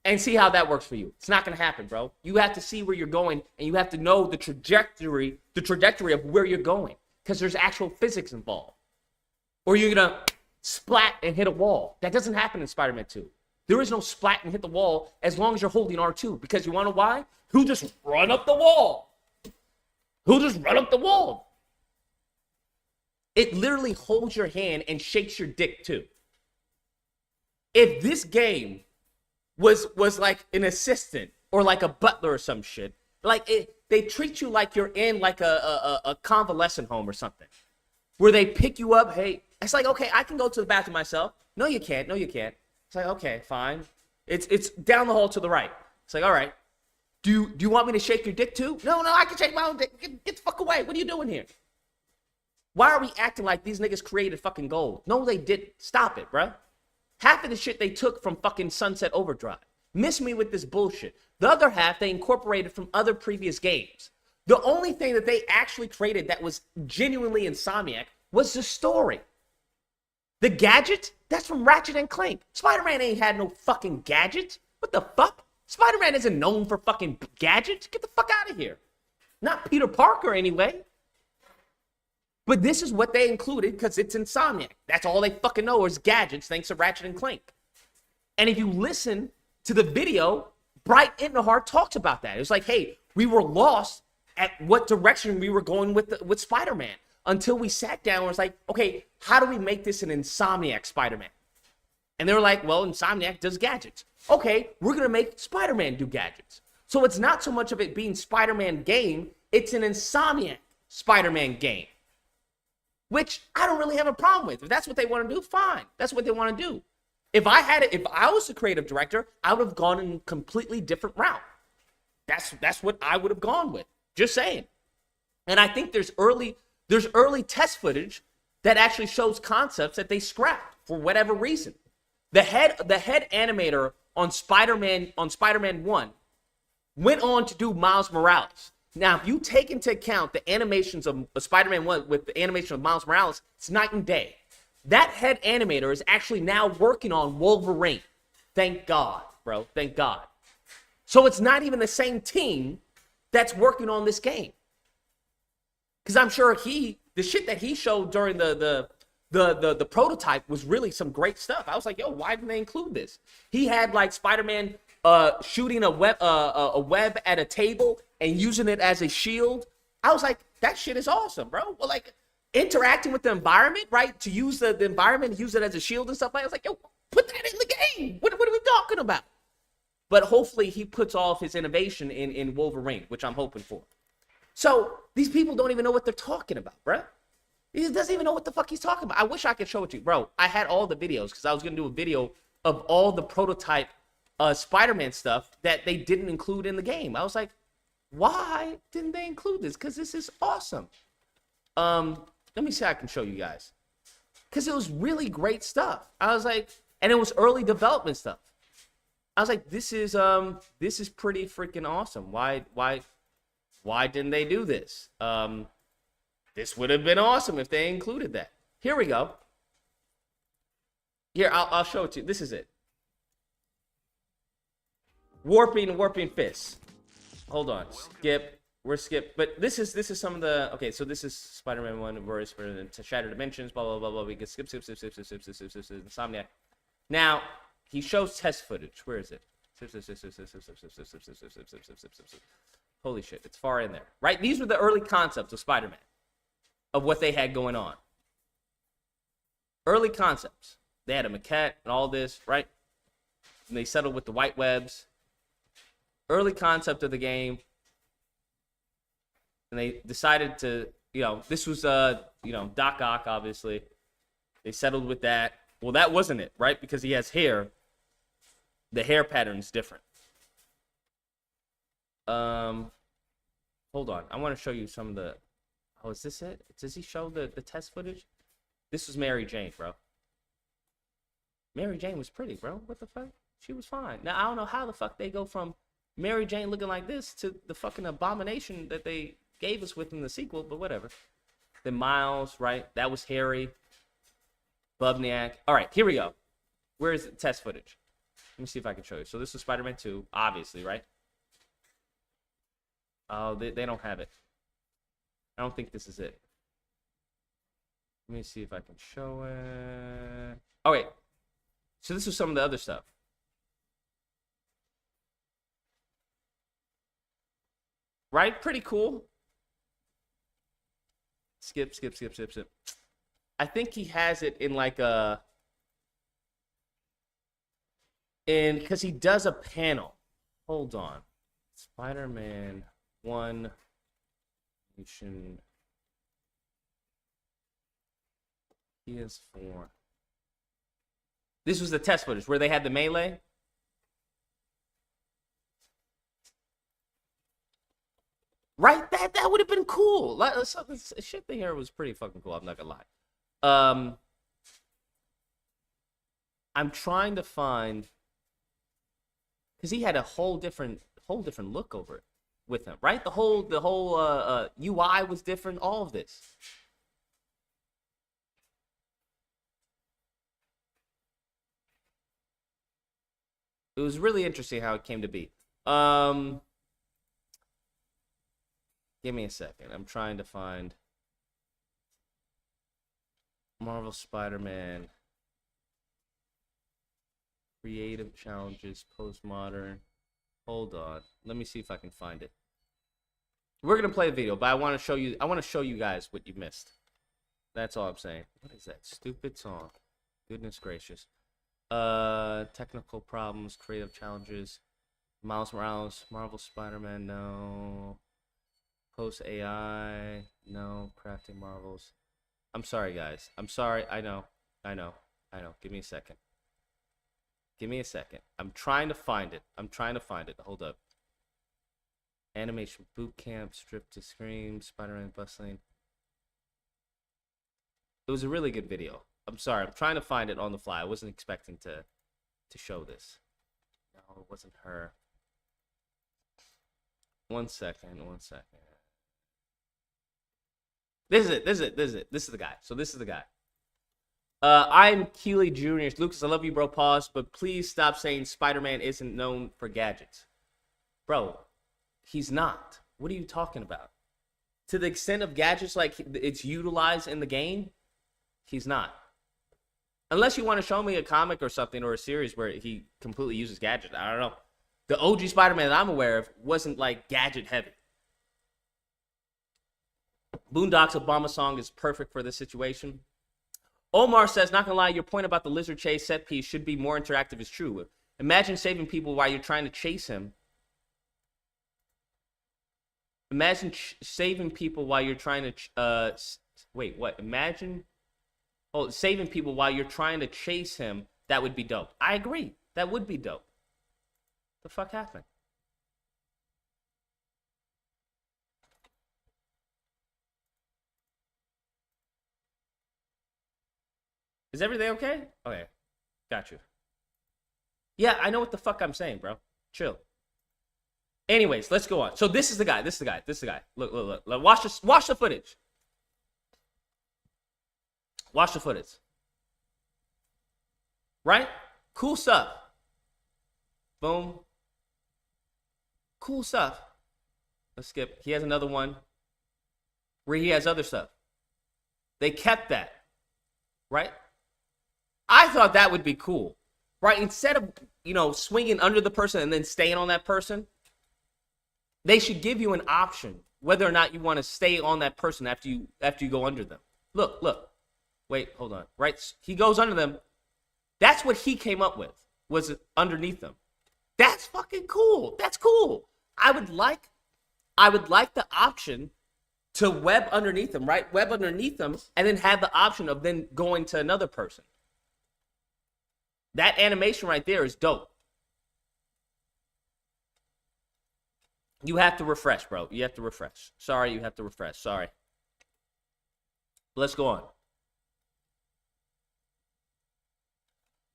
and see how that works for you. It's not going to happen, bro. You have to see where you're going, and you have to know the trajectory of where you're going, because there's actual physics involved. Or you're going to splat and hit a wall. That doesn't happen in Spider-Man 2. There is no splat and hit the wall as long as you're holding R2, because you want to know why? He'll just run up the wall. He'll just run up the wall. It literally holds your hand and shakes your dick too. If this game was like an assistant or like a butler or some shit, like they treat you like you're in like a convalescent home or something, where they pick you up. Hey, it's like, okay, I can go to the bathroom myself. No, you can't. No, you can't. It's like, okay, fine. It's down the hall to the right. It's like, all right. Do you want me to shake your dick too? No, I can shake my own dick. Get the fuck away. What are you doing here? Why are we acting like these niggas created fucking gold? No, they didn't. Stop it, bruh. Half of the shit they took from fucking Sunset Overdrive. Miss me with this bullshit. The other half they incorporated from other previous games. The only thing that they actually created that was genuinely Insomniac was the story. The gadget? That's from Ratchet and Clank. Spider-Man ain't had no fucking gadgets. What the fuck? Spider-Man isn't known for fucking gadgets. Get the fuck out of here. Not Peter Parker, anyway. But this is what they included because it's Insomniac. That's all they fucking know is gadgets, thanks to Ratchet and Clank. And if you listen to the video, Bright Indenhart talks about that. It was like, hey, we were lost at what direction we were going with Spider-Man until we sat down and was like, okay, how do we make this an Insomniac Spider-Man? And they were like, well, Insomniac does gadgets. Okay, we're going to make Spider-Man do gadgets. So it's not so much of it being Spider-Man game, it's an Insomniac Spider-Man game. Which I don't really have a problem with. If that's what they want to do, fine. That's what they want to do. If I was the creative director, I would have gone in a completely different route. That's what I would have gone with. Just saying. And I think there's early test footage that actually shows concepts that they scrapped for whatever reason. The head animator on Spider-Man 1 went on to do Miles Morales. Now, if you take into account the animations of Spider-Man 1 with the animation of Miles Morales, it's night and day. That head animator is actually now working on Wolverine. Thank God, bro. Thank God. So it's not even the same team that's working on this game. Because I'm sure the shit that he showed during the prototype was really some great stuff. I was like, yo, why didn't they include this? He had like Spider-Man shooting a web at a table and using it as a shield. I was like, that shit is awesome, bro. Well, like interacting with the environment, right? To use the environment, use it as a shield and stuff like that. I was like, yo, put that in the game. What are we talking about? But hopefully he puts all of his innovation in Wolverine, which I'm hoping for. So these people don't even know what they're talking about, bro. He doesn't even know what the fuck he's talking about. I wish I could show it to you. Bro, I had all the videos because I was going to do a video of all the prototype Spider-Man stuff that they didn't include in the game. I was like, why didn't they include this? Because this is awesome. Let me see if I can show you guys. Because it was really great stuff. I was like, and it was early development stuff. I was like, this is pretty freaking awesome. Why didn't they do this? This would have been awesome if they included that. Here we go. Here, I'll show it to you. This is it. Warping fists. Hold on. Skip. We're skip. But this is some of the. Okay, so this is Spider-Man 1 verse for the Shattered Dimensions. Blah blah blah blah. We can skip. Insomniac. Now he shows test footage. Where is it? Holy shit! It's far in there. Right. These were the early concepts of Spider-Man, of what they had going on. Early concepts. They had a maquette and all this, right? And they settled with the white webs. Early concept of the game. And they decided to, this was, Doc Ock, obviously. They settled with that. Well, that wasn't it, right? Because he has hair. The hair pattern's different. Hold on. I want to show you some of the... Oh, is this it? Does he show the test footage? This was Mary Jane, bro. Mary Jane was pretty, bro. What the fuck? She was fine. Now, I don't know how the fuck they go from Mary Jane looking like this to the fucking abomination that they gave us with in the sequel, but whatever. Then Miles, right? That was Harry. Bubniak. All right, here we go. Where is the test footage? Let me see if I can show you. So this is Spider-Man 2, obviously, right? Oh, they don't have it. I don't think this is it. Let me see if I can show it. Oh, wait. So this is some of the other stuff. Right? Pretty cool. Skip. I think he has it in like a... because he does a panel. Hold on. Spider-Man 1... PS4. This was the test footage where they had the melee. Right? That would have been cool. Shit thing here was pretty fucking cool. I'm not gonna lie. I'm trying to find, because he had a whole different look over it with him, right? The whole UI was different. All of this. It was really interesting how it came to be. Give me a second. I'm trying to find Marvel Spider-Man creative challenges, postmodern. Hold on. Let me see if I can find it. We're gonna play the video, but I want to show you. I want to show you guys what you missed. That's all I'm saying. What is that stupid song? Goodness gracious. Technical problems, creative challenges. Miles Morales, Marvel Spider-Man, no. Post AI, no. Crafting Marvels. I'm sorry, guys. I'm sorry. I know. Give me a second. I'm trying to find it. Hold up. Animation boot camp, strip to scream, Spider-Man bustling. It was a really good video. I'm sorry. I'm trying to find it on the fly. I wasn't expecting to show this. No, it wasn't her. One second. This is it. This is the guy. So this is the guy. I'm Keely Jr. Lucas, I love you, bro. Pause. But please stop saying Spider-Man isn't known for gadgets. Bro, he's not. What are you talking about? To the extent of gadgets like it's utilized in the game, he's not. Unless you want to show me a comic or something or a series where he completely uses gadgets. I don't know. The OG Spider-Man that I'm aware of wasn't like gadget heavy. Boondocks Obama song is perfect for this situation. Omar says, not gonna lie, your point about the lizard chase set piece should be more interactive is true. Imagine saving people while you're trying to chase him. Imagine saving people while you're trying to... wait, what? Imagine... Oh, saving people while you're trying to chase him. That would be dope. I agree. That would be dope. The fuck happened? Is everything okay? Okay. Got you. Yeah, I know what the fuck I'm saying, bro. Chill. Anyways, let's go on. So this is the guy. Look. Watch the footage. Watch the footage. Right? Cool stuff. Boom. Cool stuff. Let's skip. He has another one where he has other stuff. They kept that. Right? I thought that would be cool. Right? Instead of, swinging under the person and then staying on that person, they should give you an option whether or not you want to stay on that person after you go under them. Look. Wait, hold on. Right? He goes under them. That's what he came up with, was underneath them. That's fucking cool. That's cool. I would like the option to web underneath them, right? Web underneath them, and then have the option of then going to another person. That animation right there is dope. You have to refresh, bro. You have to refresh. Sorry, you have to refresh. Sorry. Let's go on.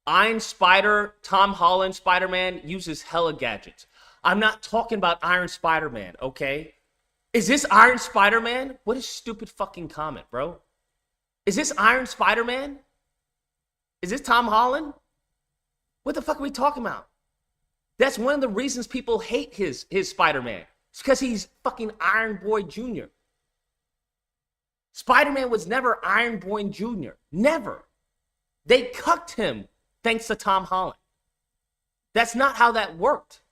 Iron Spider, Tom Holland, Spider-Man uses hella gadgets. I'm not talking about Iron Spider-Man, okay? Is this Iron Spider-Man? What a stupid fucking comment, bro. Is this Iron Spider-Man? Is this Tom Holland? What the fuck are we talking about? That's one of the reasons people hate his Spider-Man. It's because he's fucking Iron Boy Jr. Spider-Man was never Iron Boy Jr. Never. They cucked him thanks to Tom Holland. That's not how that worked.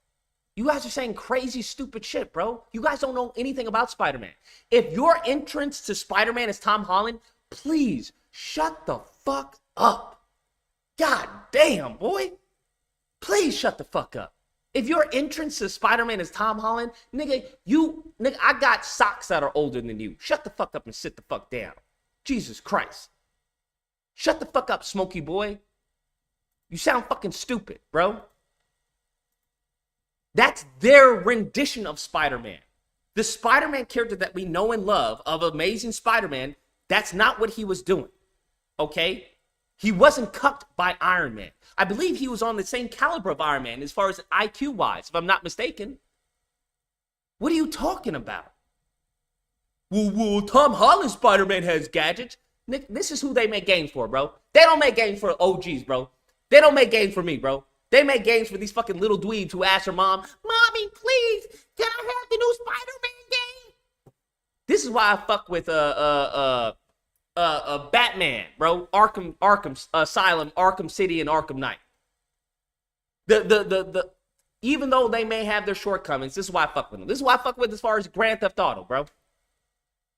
You guys are saying crazy, stupid shit, bro. You guys don't know anything about Spider-Man. If your entrance to Spider-Man is Tom Holland, please shut the fuck up. God damn, boy. Please shut the fuck up. If your entrance to Spider-Man is Tom Holland, nigga, I got socks that are older than you. Shut the fuck up and sit the fuck down. Jesus Christ. Shut the fuck up, Smokey boy. You sound fucking stupid, bro. That's their rendition of Spider-Man. The Spider-Man character that we know and love of Amazing Spider-Man, that's not what he was doing. Okay? He wasn't cucked by Iron Man. I believe he was on the same caliber of Iron Man as far as IQ-wise, if I'm not mistaken. What are you talking about? Well, Tom Holland Spider-Man has gadgets. Nick, this is who they make games for, bro. They don't make games for OGs, bro. They don't make games for me, bro. They make games for these fucking little dweebs who ask their mom, Mommy, please, can I have the new Spider-Man game? This is why I fuck with Batman, bro. Arkham Asylum, Arkham City, and Arkham Knight. Even though they may have their shortcomings, this is why I fuck with them. This is why I fuck with as far as Grand Theft Auto, bro.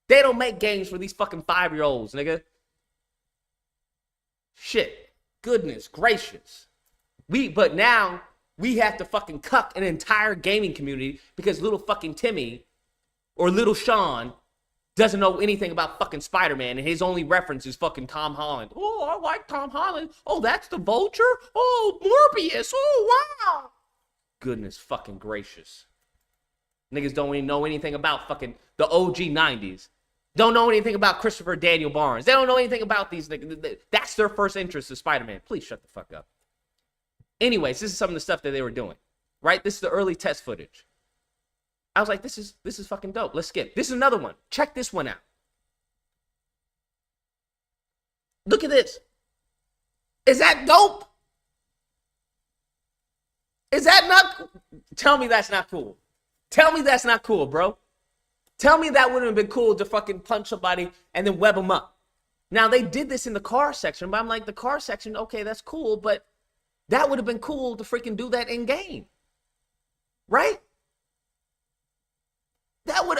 They don't make games for these fucking 5-year-olds, nigga. Shit. Goodness gracious. But now we have to fucking cuck an entire gaming community because little fucking Timmy or little Sean doesn't know anything about fucking Spider-Man, and his only reference is fucking Tom Holland. Oh, I like Tom Holland. Oh, that's the Vulture? Oh, Morbius. Oh, wow. Goodness fucking gracious. Niggas don't even know anything about fucking the OG 90s. Don't know anything about Christopher Daniel Barnes. They don't know anything about these niggas. That's their first interest in Spider-Man. Please shut the fuck up. Anyways, this is some of the stuff that they were doing. Right? This is the early test footage. I was like, this is fucking dope. Let's skip. This is another one. Check this one out. Look at this. Is that dope? Is that not? Tell me that's not cool. Tell me that's not cool, bro. Tell me that wouldn't have been cool to fucking punch somebody and then web them up. Now, they did this in the car section, but I'm like, the car section, okay, that's cool, but that would have been cool to freaking do that in game. Right?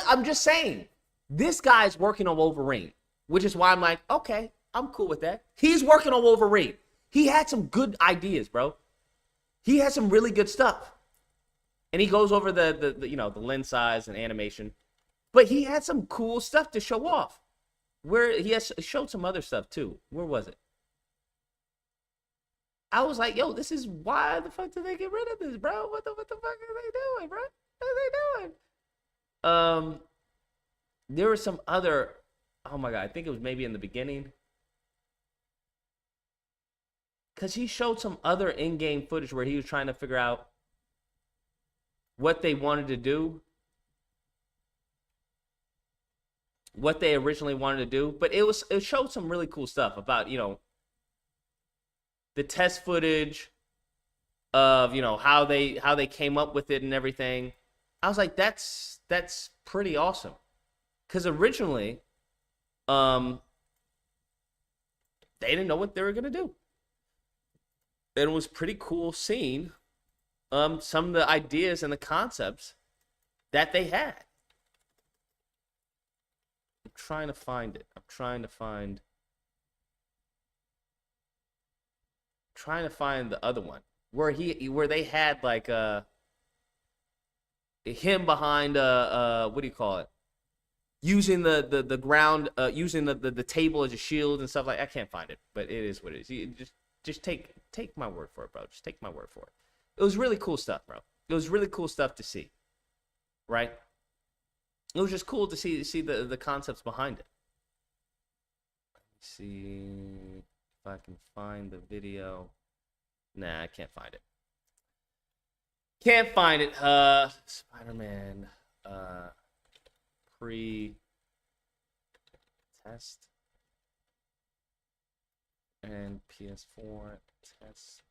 I'm just saying, this guy's working on Wolverine, which is why I'm like, okay, I'm cool with that. He's working on Wolverine. He had some good ideas, bro. He had some really good stuff. And he goes over the lens size and animation. But he had some cool stuff to show off. Where he has showed some other stuff too. Where was it? I was like, yo, this is why the fuck did they get rid of this, bro? What the fuck are they doing, bro? What are they doing? There was some other, oh my god, I think it was maybe in the beginning. Because he showed some other in-game footage where he was trying to figure out what they wanted to do. What they originally wanted to do. But it showed some really cool stuff about, the test footage of, how they came up with it and everything. I was like, that's pretty awesome. Because originally, they didn't know what they were going to do. And it was pretty cool seeing some of the ideas and the concepts that they had. I'm trying to find it. I'm trying to find the other one where they had like him behind what do you call it? Using the ground, using the table as a shield and stuff like. I can't find it, but it is what it is. You just take my word for it, bro. Just take my word for it. It was really cool stuff, bro. It was really cool stuff to see, right? It was just cool to see the concepts behind it. Let me see if I can find the video. Nah, I can't find it. Can't find it. Spider-Man pre-test and PS4 test.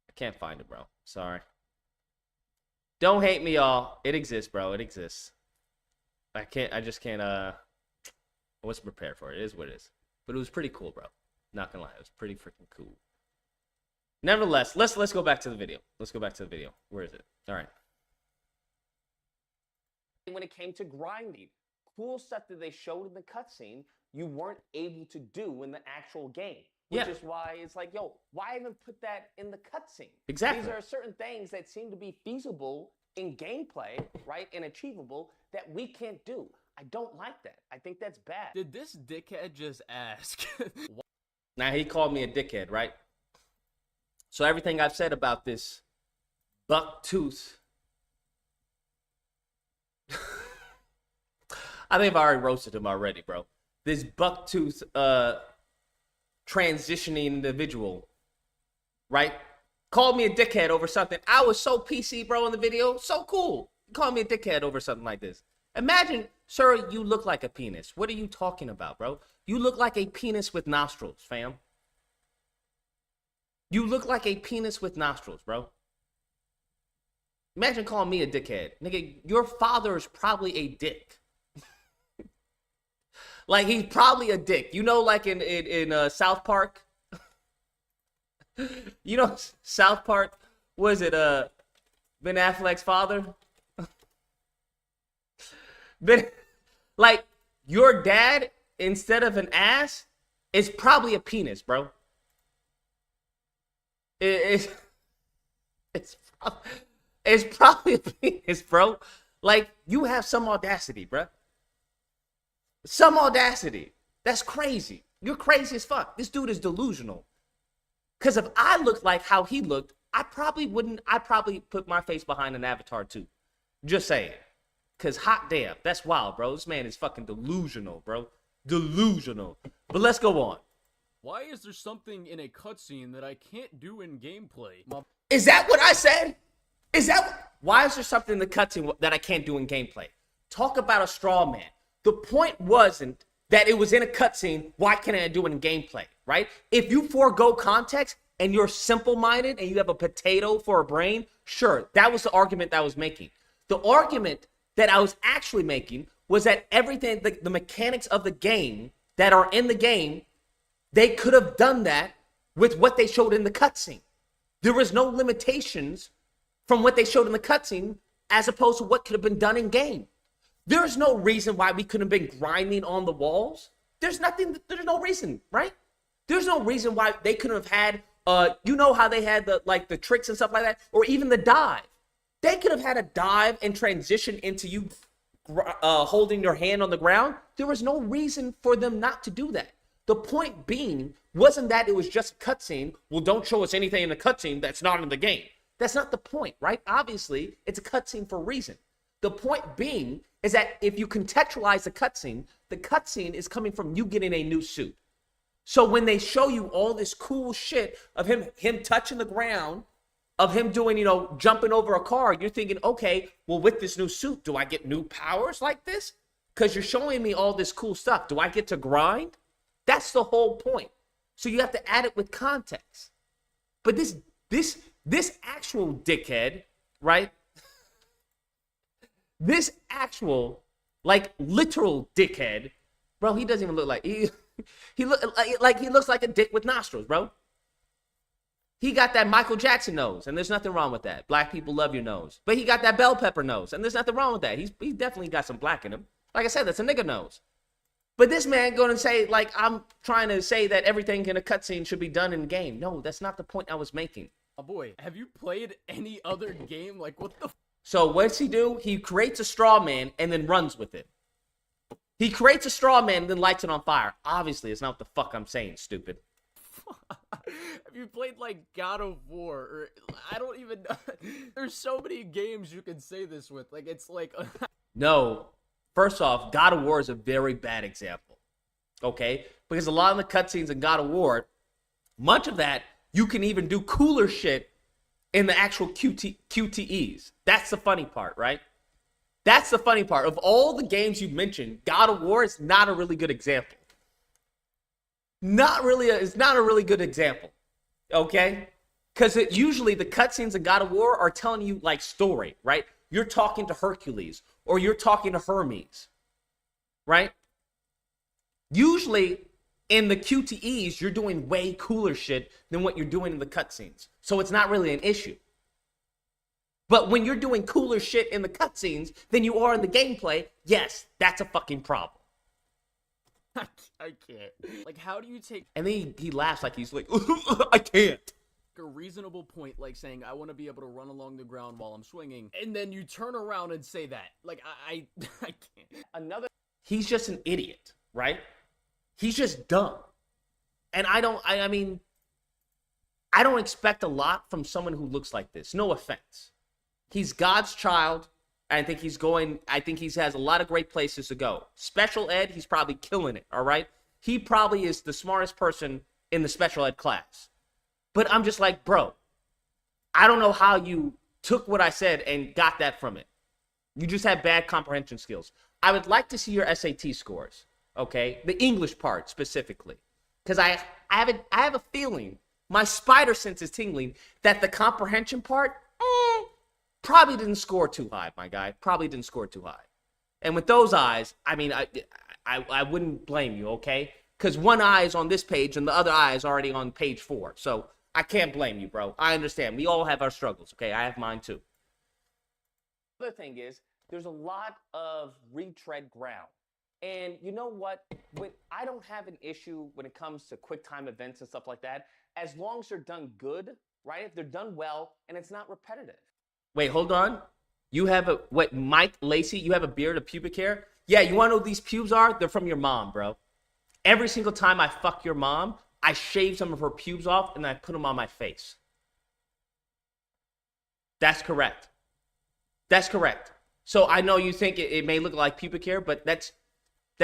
I can't find it, bro. Sorry. Don't hate me, y'all. It exists, bro. It exists. I just can't, I wasn't prepared for it. It is what it is. But it was pretty cool, bro. Not gonna lie. It was pretty freaking cool. Nevertheless, let's go back to the video. Let's go back to the video. Where is it? All right. When it came to grinding, cool stuff that they showed in the cutscene, you weren't able to do in the actual game. Which is why it's like, yo, why even put that in the cutscene? Exactly. These are certain things that seem to be feasible in gameplay, right, and achievable that we can't do. I don't like that. I think that's bad. Did this dickhead just ask? Now, he called me a dickhead, right? So everything I've said about this buck-tooth, I think I've already roasted him already, bro. This buck-tooth transitioning individual, right? Called me a dickhead over something. I was so PC, bro, in the video. So cool. Called me a dickhead over something like this. Imagine, sir, you look like a penis. What are you talking about, bro? You look like a penis with nostrils, fam. You look like a penis with nostrils, bro. Imagine calling me a dickhead. Nigga, your father is probably a dick. Like, he's probably a dick. You know, like in South Park? You know, South Park, was it Ben Affleck's father? Ben, like, your dad, instead of an ass, is probably a penis, bro. It's it's probably a penis, bro. Like, you have some audacity, bro. Some audacity. That's crazy. You're crazy as fuck. This dude is delusional. Because if I looked like how he looked, I probably wouldn't. I'd probably put my face behind an avatar too. Just saying. Because hot damn, that's wild, bro. This man is fucking delusional, bro. Delusional. But let's go on. Why is there something in a cutscene that I can't do in gameplay? Is that what I said? Is that why is there something in the cutscene that I can't do in gameplay? Talk about a straw man. The point wasn't that it was in a cutscene. Why can't I do it in gameplay? Right? If you forego context and you're simple-minded and you have a potato for a brain, sure, that was the argument that I was making. The argument that I was actually making was that everything, the mechanics of the game that are in the game, they could have done that with what they showed in the cutscene. There was no limitations from what they showed in the cutscene as opposed to what could have been done in game. There's no reason why we couldn't have been grinding on the walls. There's no reason, right? There's no reason why they couldn't have had, you know how they had the tricks and stuff like that, or even the dive. They could have had a dive and transition into you holding your hand on the ground. There was no reason for them not to do that. The point being wasn't that it was just a cutscene. Well, don't show us anything in the cutscene that's not in the game. That's not the point, right? Obviously, it's a cutscene for a reason. The point being is that if you contextualize the cutscene is coming from you getting a new suit. So when they show you all this cool shit of him touching the ground, of him doing, jumping over a car, you're thinking, okay, well, with this new suit, do I get new powers like this? Because you're showing me all this cool stuff. Do I get to grind? That's the whole point. So you have to add it with context. But this actual dickhead, right? This actual, literal dickhead, bro, he doesn't even look like he looks like a dick with nostrils, bro. He got that Michael Jackson nose, and there's nothing wrong with that. Black people love your nose. But he got that bell pepper nose, and there's nothing wrong with that. He's definitely got some black in him. Like I said, that's a nigga nose. But this man going to say, I'm trying to say that everything in a cutscene should be done in the game. No, that's not the point I was making. Oh boy, have you played any other game? Like, what the So what's he do? He creates a straw man and then runs with it. He creates a straw man and then lights it on fire. Obviously, it's not what the fuck I'm saying, stupid. Have you played God of War? Or I don't even know. There's so many games you can say this with. It's like No. First off, God of War is a very bad example. Okay? Because a lot of the cutscenes in God of War, much of that, you can even do cooler shit in the actual QTEs. That's the funny part, right? That's the funny part. Of all the games you mentioned, God of War is not a really good example. It's not a really good example. Okay? Because usually the cutscenes in God of War are telling you story, right? You're talking to Hercules or you're talking to Hermes, right? Usually in the QTEs, you're doing way cooler shit than what you're doing in the cutscenes. So it's not really an issue. But when you're doing cooler shit in the cutscenes than you are in the gameplay, yes, that's a fucking problem. I can't. How do you take And then he laughs like he's like, I can't. a reasonable point, saying I want to be able to run along the ground while I'm swinging, and then you turn around and say that? I can't. He's just an idiot, right? He's just dumb. And I don't expect a lot from someone who looks like this. No offense. He's God's child. I think he has a lot of great places to go. Special ed, he's probably killing it, all right? He probably is the smartest person in the special ed class. But I'm just like, bro, I don't know how you took what I said and got that from it. You just have bad comprehension skills. I would like to see your SAT scores, okay? The English part specifically. Because I have a feeling, my spider sense is tingling, that the comprehension part, probably didn't score too high, my guy. Probably didn't score too high. And with those eyes, I wouldn't blame you, okay? Because one eye is on this page and the other eye is already on page 4. So I can't blame you, bro. I understand. We all have our struggles, okay? I have mine too. The other thing is, there's a lot of retread ground. And you know what? I don't have an issue when it comes to quick time events and stuff like that, as long as they're done good, right? If they're done well and it's not repetitive. Wait, hold on. You have Mike Lacey, you have a beard, a pubic hair? Yeah, you want to know what these pubes are? They're from your mom, bro. Every single time I fuck your mom, I shave some of her pubes off and I put them on my face. That's correct. That's correct. So I know you think it may look like pubic hair, but that's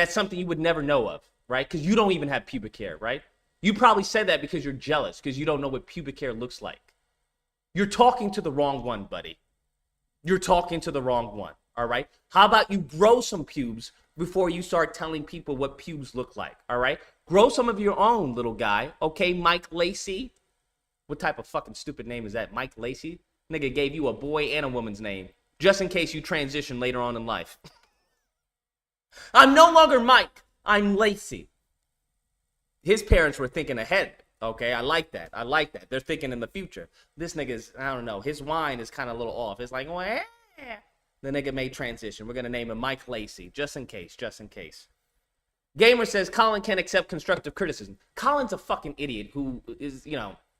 something you would never know of, right? Because you don't even have pubic hair, right? You probably said that because you're jealous, because you don't know what pubic hair looks like. You're talking to the wrong one, buddy. You're talking to the wrong one, all right? How about you grow some pubes before you start telling people what pubes look like, all right? Grow some of your own, little guy, okay, Mike Lacey? What type of fucking stupid name is that, Mike Lacey? Nigga gave you a boy and a woman's name, just in case you transition later on in life. I'm no longer Mike, I'm Lacey. His parents were thinking ahead, okay? I like that. I like that. They're thinking in the future. This nigga's, I don't know, his wine is kind of a little off. It's like, well, the nigga made transition. We're going to name him Mike Lacey, just in case, just in case. Gamer says Colin can't accept constructive criticism. Colin's a fucking idiot who is,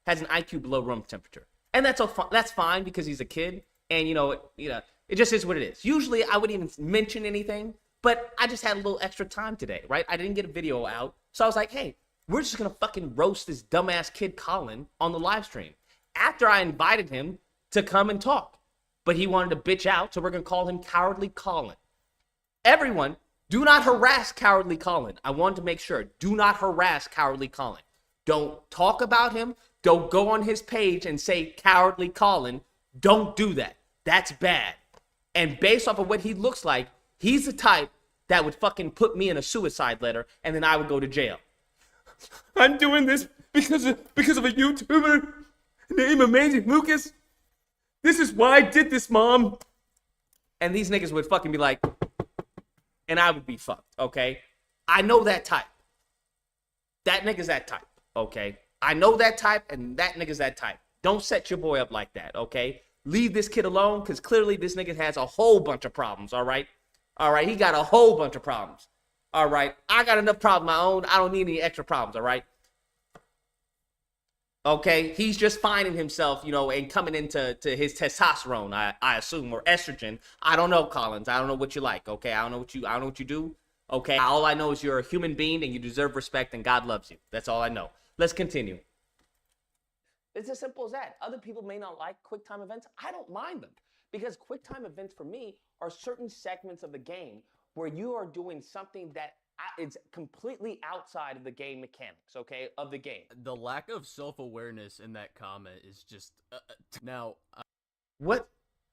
has an IQ below room temperature. And that's fine because he's a kid. And, it just is what it is. Usually I wouldn't even mention anything, but I just had a little extra time today, right? I didn't get a video out. So I was like, hey, we're just going to fucking roast this dumbass kid Colin on the live stream. After I invited him to come and talk. But he wanted to bitch out, so we're going to call him Cowardly Colin. Everyone, do not harass Cowardly Colin. I want to make sure. Do not harass Cowardly Colin. Don't talk about him. Don't go on his page and say Cowardly Colin. Don't do that. That's bad. And based off of what he looks like, he's the type that would fucking put me in a suicide letter, and then I would go to jail. I'm doing this because of a YouTuber named Amazing Lucas. This is why I did this, Mom. And these niggas would fucking be like, and I would be fucked, okay? I know that type. That nigga's that type, okay? I know that type, and that nigga's that type. Don't set your boy up like that, okay? Leave this kid alone, because clearly this nigga has a whole bunch of problems, all right? All right, he got a whole bunch of problems. All right, I got enough problems of my own. I don't need any extra problems, all right? Okay, he's just finding himself, and coming into his testosterone, I assume, or estrogen. I don't know, Collins. I don't know what you like, okay? I don't know what you do, okay? All I know is you're a human being and you deserve respect and God loves you. That's all I know. Let's continue. It's as simple as that. Other people may not like quick time events. I don't mind them because quick time events for me are certain segments of the game where you are doing something that it's completely outside of the game mechanics, okay, of the game. The lack of self-awareness in that comment is just now. What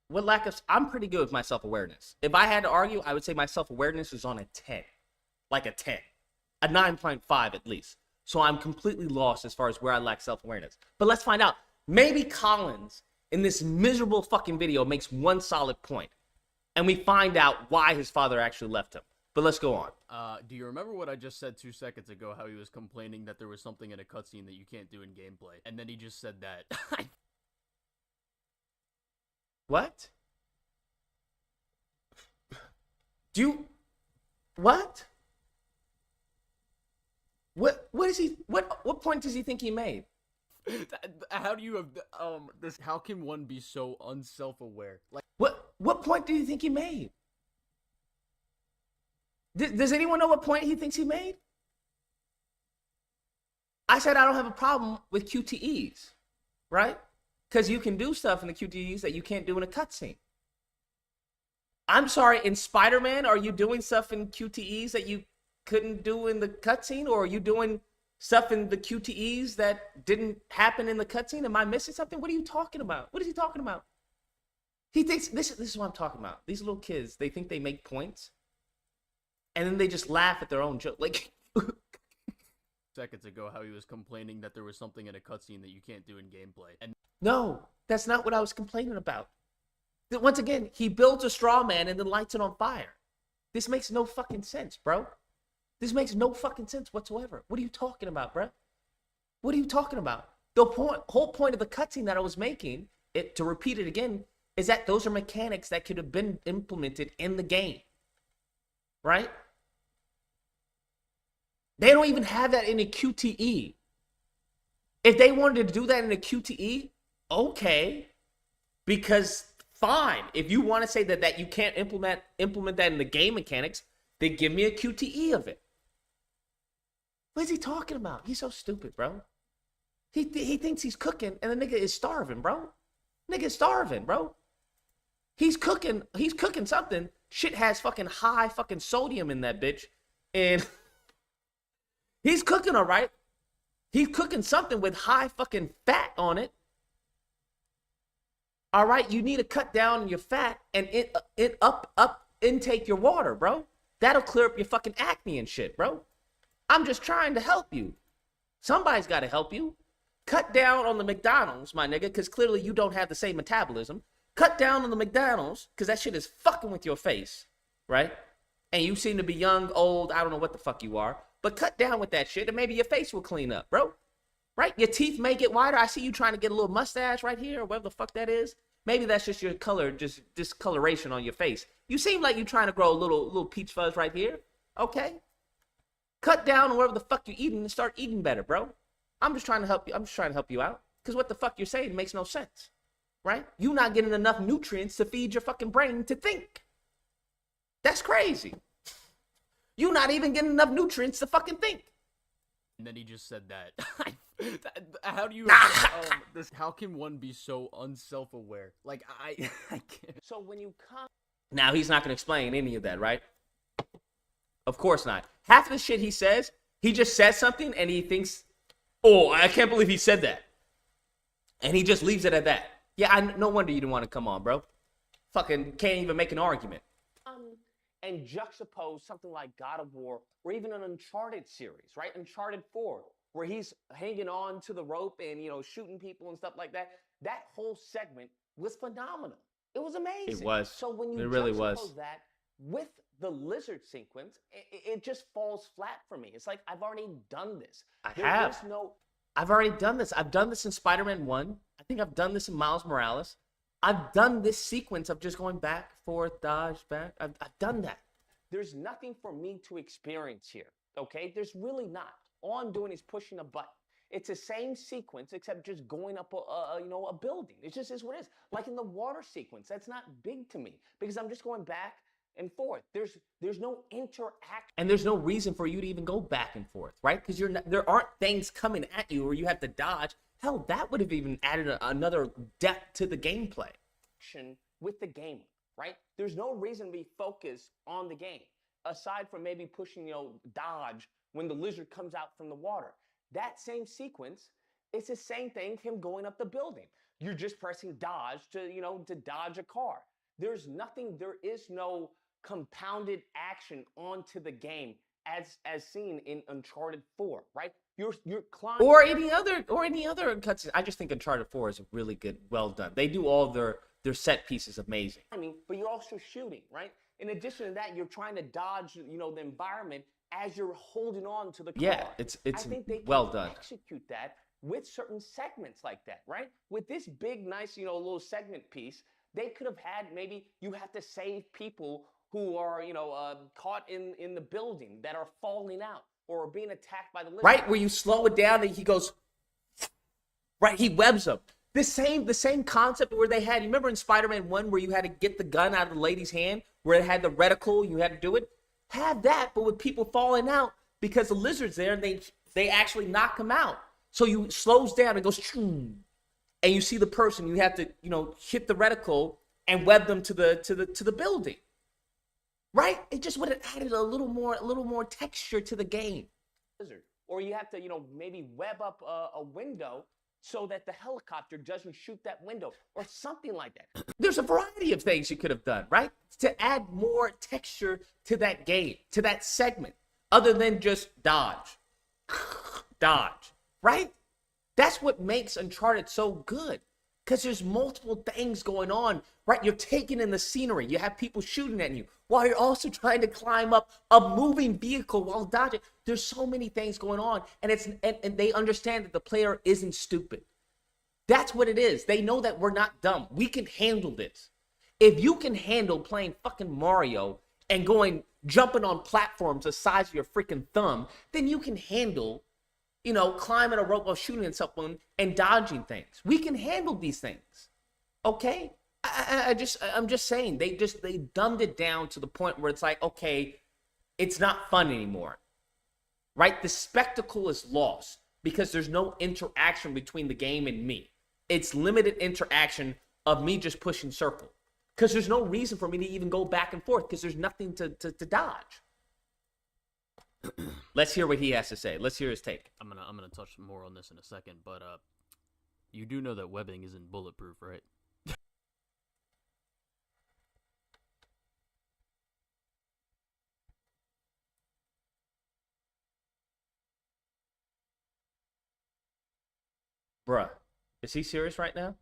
lack of? I'm pretty good with my self-awareness. If I had to argue, I would say my self-awareness is on a 10, like a 10, a 9.5 at least. So I'm completely lost as far as where I lack self-awareness. But let's find out. Maybe Collins in this miserable fucking video makes one solid point, and we find out why his father actually left him. But let's go on. Do you remember what I just said 2 seconds ago, how he was complaining that there was something in a cutscene that you can't do in gameplay? And then he just said that. What? What? What point does he think he made? How do you have, how can one be so unself-aware? Like, what point do you think he made? Does anyone know what point he thinks he made? I said I don't have a problem with QTEs, right? Because you can do stuff in the QTEs that you can't do in a cutscene. I'm sorry, in Spider-Man, are you doing stuff in QTEs that you couldn't do in the cutscene? Or are you doing stuff in the QTEs that didn't happen in the cutscene? Am I missing something? What are you talking about? What is he talking about? He thinks, this is what I'm talking about. These little kids, they think they make points. And then they just laugh at their own joke. Like, seconds ago, how he was complaining that there was something in a cutscene that you can't do in gameplay. And no, that's not what I was complaining about. Once again, he builds a straw man and then lights it on fire. This makes no fucking sense, bro. This makes no fucking sense whatsoever. What are you talking about, bro? What are you talking about? The whole point of the cutscene that I was making, to repeat it again, is that those are mechanics that could have been implemented in the game. Right? They don't even have that in a QTE. If they wanted to do that in a QTE, okay. Because fine, if you want to say that you can't implement that in the game mechanics, then give me a QTE of it. What is he talking about? He's so stupid, bro. He thinks he's cooking, and the nigga is starving, bro. Nigga is starving, bro. He's cooking something. Shit has fucking high fucking sodium in that bitch. And he's cooking, all right. He's cooking something with high fucking fat on it. All right, you need to cut down your fat and intake your water, bro. That'll clear up your fucking acne and shit, bro. I'm just trying to help you. Somebody's got to help you. Cut down on the McDonald's, my nigga, because clearly you don't have the same metabolism. Cut down on the McDonald's, because that shit is fucking with your face, right? And you seem to be young, old, I don't know what the fuck you are. But cut down with that shit and maybe your face will clean up, bro. Right? Your teeth may get whiter. I see you trying to get a little mustache right here or whatever the fuck that is. Maybe that's just your color, just discoloration on your face. You seem like you're trying to grow a little peach fuzz right here. Okay? Cut down on whatever the fuck you're eating and start eating better, bro. I'm just trying to help you. I'm just trying to help you out. Because what the fuck you're saying makes no sense. Right? You're not getting enough nutrients to feed your fucking brain to think. That's crazy. You're not even getting enough nutrients to fucking think. And then he just said that. How do you how can one be so unself-aware? Like I can't. So when you come, now he's not going to explain any of that, right? Of course not. Half of the shit he says, he just says something and he thinks, oh, I can't believe he said that. And he just leaves it at that. Yeah, no wonder you didn't want to come on, bro. Fucking can't even make an argument. and juxtapose something like God of War or even an Uncharted series, right? Uncharted 4, where he's hanging on to the rope and, you know, shooting people and stuff like that. That whole segment was phenomenal. It was amazing. It was. So when you it really juxtapose was. that with the lizard sequence, it just falls flat for me. It's like, I've already done this. I've already done this. I've done this in Spider-Man 1. I think I've done this in Miles Morales. I've done this sequence of just going back, forth, dodge, back. I've done that. There's nothing for me to experience here, okay? There's really not. All I'm doing is pushing a button. It's the same sequence, except just going up a building. It just is what it is. Like in the water sequence, that's not big to me because I'm just going back and forth. There's no interaction. And there's no reason for you to even go back and forth, right? Because there aren't things coming at you where you have to dodge. Hell, that would have even added another depth to the gameplay. With the game, right? There's no reason to be focused on the game, aside from maybe pushing, dodge when the lizard comes out from the water. That same sequence, it's the same thing, him going up the building. You're just pressing dodge to dodge a car. There is no compounded action onto the game as seen in Uncharted 4, right? You're climbing. Or any other cutscene. I just think Uncharted 4 is really good, well done. They do all their set pieces amazing. But you're also shooting, right? In addition to that, you're trying to dodge, the environment as you're holding on to the car. Yeah, it's I think they well can done. Execute that with certain segments like that, right? With this big, nice, little segment piece, they could have had maybe you have to save people who are, caught in the building that are falling out or are being attacked by the lizard. Right, where you slow it down and he goes, right, he webs them. The same concept where they had, you remember in Spider-Man 1 where you had to get the gun out of the lady's hand, where it had the reticle, you had to do it? Have that, but with people falling out because the lizard's there and they actually knock them out. So you slows down and goes, and you see the person, you have to, hit the reticle and web them to the building. Right? It just would have added a little more texture to the game. Or you have to, maybe web up a window so that the helicopter doesn't shoot that window or something like that. There's a variety of things you could have done, right? To add more texture to that game, to that segment, other than just dodge, right? That's what makes Uncharted so good. Because there's multiple things going on, right? You're taking in the scenery. You have people shooting at you while you're also trying to climb up a moving vehicle while dodging. There's so many things going on, and they understand that the player isn't stupid. That's what it is. They know that we're not dumb. We can handle this. If you can handle playing fucking Mario and jumping on platforms the size of your freaking thumb, then you can handle, climbing a rope while shooting at someone and dodging things. We can handle these things. Okay? I'm just saying, they dumbed it down to the point where it's like, okay, it's not fun anymore. Right? The spectacle is lost because there's no interaction between the game and me. It's limited interaction of me just pushing circle. Because there's no reason for me to even go back and forth because there's nothing to dodge. Let's hear what he has to say. Let's hear his take. I'm gonna touch more on this in a second, but you do know that webbing isn't bulletproof, right? Bruh, is he serious right now?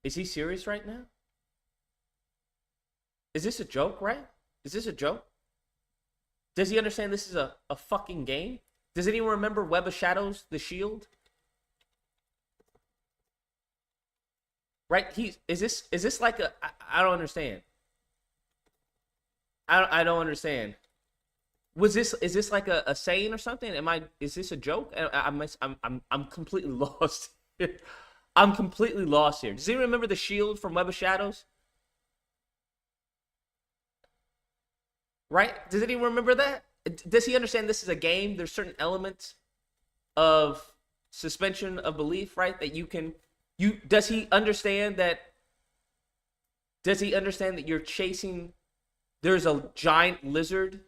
Is he serious right now? Is this a joke, right? Is this a joke? Does he understand this is a fucking game? Does anyone remember Web of Shadows, The Shield? Right? Is this like I don't understand. I don't understand. Is this like a saying or something? Is this a joke? I'm completely lost. I'm completely lost here. Does anyone remember The Shield from Web of Shadows? Right? Does anyone remember that? Does he understand this is a game? There's certain elements of suspension of belief, right? That does he understand that you're chasing, there's a giant lizard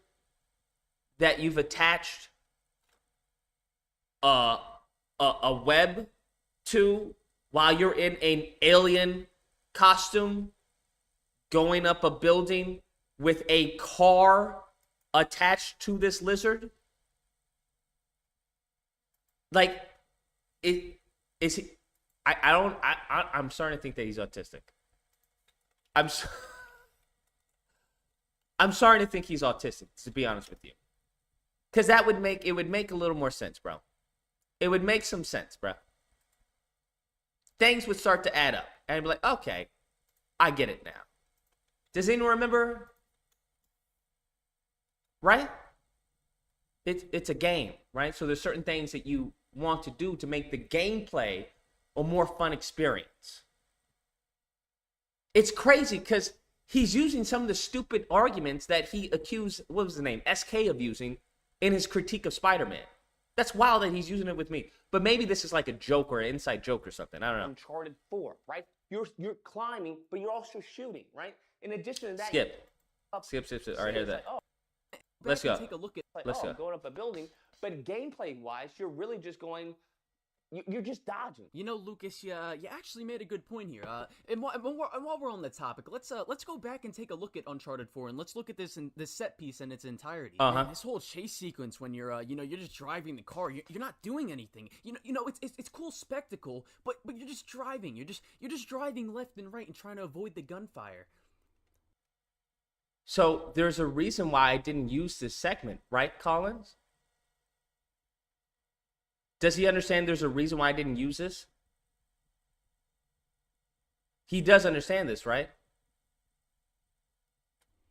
that you've attached a web to while you're in an alien costume going up a building with a car attached to this lizard? Like, is he? I'm starting to think that he's autistic. I'm starting to think he's autistic, to be honest with you, because it would make a little more sense, bro. It would make some sense, bro. Things would start to add up, and I'd be like, okay, I get it now. Does anyone remember? Right? It's a game, right? So there's certain things that you want to do to make the gameplay a more fun experience. It's crazy because he's using some of the stupid arguments that he accused, what was the name, SK of using in his critique of Spider-Man. That's wild that he's using it with me. But maybe this is like a joke or an inside joke or something. I don't know. Uncharted 4, right? You're climbing, but you're also shooting, right? In addition to that, Skip. All right, hear that. Let's go. Take a look at. Let's go. Going up a building, but gameplay-wise, you're really just going. You're just dodging. You know, Lucas, you actually made a good point here. And while we're on the topic, let's go back and take a look at Uncharted 4, and let's look at this set piece in its entirety. Man, this whole chase sequence when you're you're just driving the car, you're not doing anything. It's cool spectacle, but you're just driving. You're just driving left and right and trying to avoid the gunfire. So there's a reason why I didn't use this segment, right, Collins? Does he understand there's a reason why I didn't use this? He does understand this, right?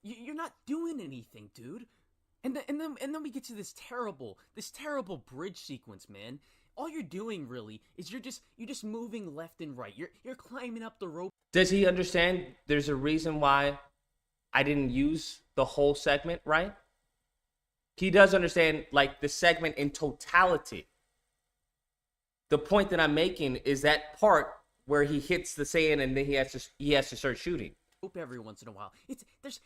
You're not doing anything, dude. And then we get to this terrible bridge sequence, man. All you're doing really is you're just moving left and right. You're climbing up the rope. Does he understand there's a reason why I didn't use the whole segment, right? He does understand, like, the segment in totality. The point that I'm making is that part where he hits the sand and then he has to start shooting. Every once in a while, there's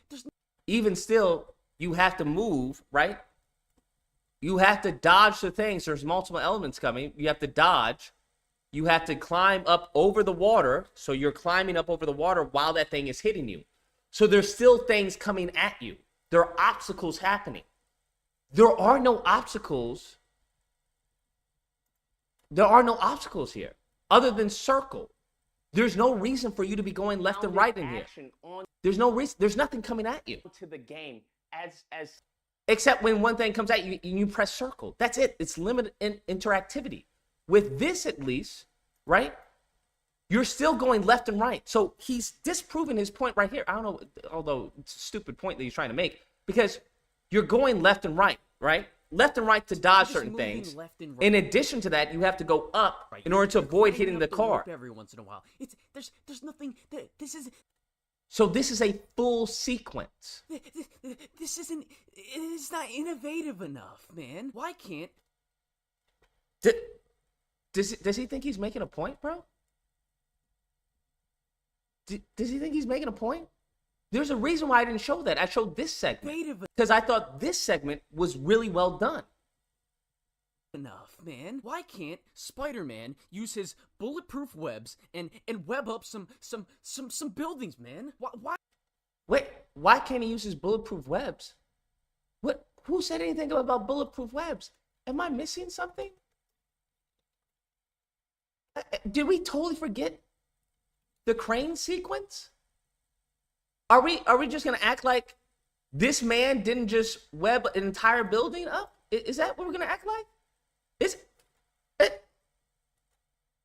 even still, you have to move, right? You have to dodge the things. There's multiple elements coming. You have to dodge. You have to climb up over the water. So you're climbing up over the water while that thing is hitting you. So there's still things coming at you. There are obstacles happening. There are no obstacles. There are no obstacles here other than circle. There's no reason for you to be going left and right in here. There's no reason. There's nothing coming at you. To the game as Except when one thing comes at you and you press circle. That's it. It's limited in interactivity. With this, at least, right? You're still going left and right. So he's disproving his point right here. I don't know, although it's a stupid point that he's trying to make, because you're going left and right, right? Left and right to dodge certain things. Right. In addition to that, you have to go up in order to avoid hitting the car. Every once in a while, there's nothing. This is. So this is a full sequence. This isn't. It's not innovative enough, man. Why can't? Does he think he's making a point, bro? Does he think he's making a point? There's a reason why I didn't show that. I showed this segment because I thought this segment was really well done. Enough, man. Why can't Spider-Man use his bulletproof webs and web up some buildings, man? Why? Wait, why can't he use his bulletproof webs? What? Who said anything about bulletproof webs? Am I missing something? Did we totally forget the crane sequence? Are we just gonna act like this man didn't just web an entire building up? Is that what we're gonna act like?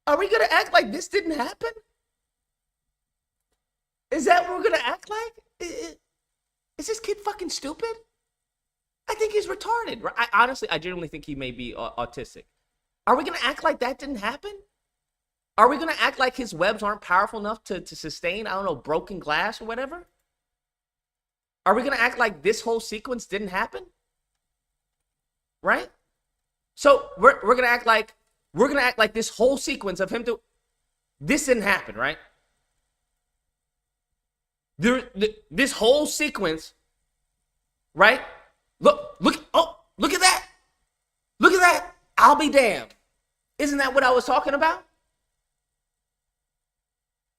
Are we gonna act like this didn't happen? Is that what we're gonna act like? Is this kid fucking stupid? I think he's retarded. I genuinely think he may be autistic. Are we gonna act like that didn't happen? Are we gonna act like his webs aren't powerful enough to sustain, I don't know, broken glass or whatever? Are we gonna act like this whole sequence didn't happen? Right? So we're gonna act like this whole sequence of him this didn't happen, right? This whole sequence, right? Look at that. Look at that. I'll be damned. Isn't that what I was talking about?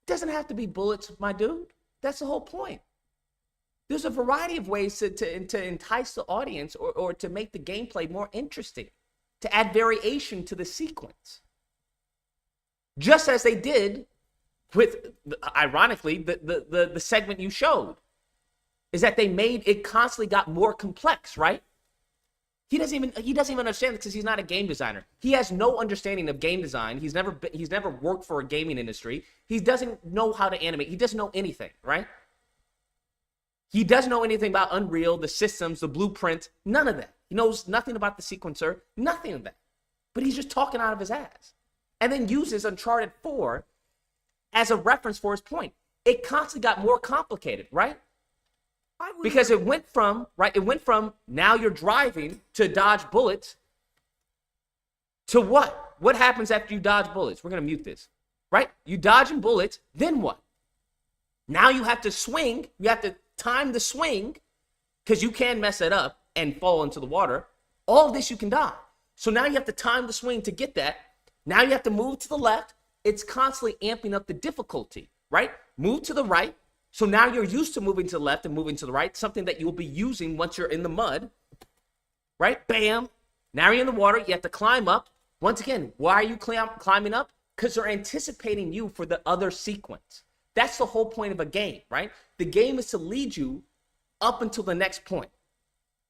It doesn't have to be bullets, my dude. That's the whole point. There's a variety of ways to entice the audience or to make the gameplay more interesting, to add variation to the sequence. Just as they did with, ironically, the segment you showed, is that they made it constantly got more complex, right? He doesn't even understand it because he's not a game designer. He has no understanding of game design. He's never worked for a gaming industry. He doesn't know how to animate. He doesn't know anything, right? He doesn't know anything about Unreal, the systems, the blueprint, none of that. He knows nothing about the sequencer, nothing of that. But he's just talking out of his ass. And then uses Uncharted 4 as a reference for his point. It constantly got more complicated, right? Because it went from now you're driving to dodge bullets to what? What happens after you dodge bullets? We're going to mute this, right? You dodging bullets, then what? Now you have to swing. You have to time the swing because you can mess it up and fall into the water. All of this you can dodge. So now you have to time the swing to get that. Now you have to move to the left. It's constantly amping up the difficulty, right? Move to the right. So now you're used to moving to the left and moving to the right, something that you'll be using once you're in the mud, right? Bam. Now you're in the water. You have to climb up. Once again, why are you climbing up? Because they're anticipating you for the other sequence. That's the whole point of a game, right? The game is to lead you up until the next point.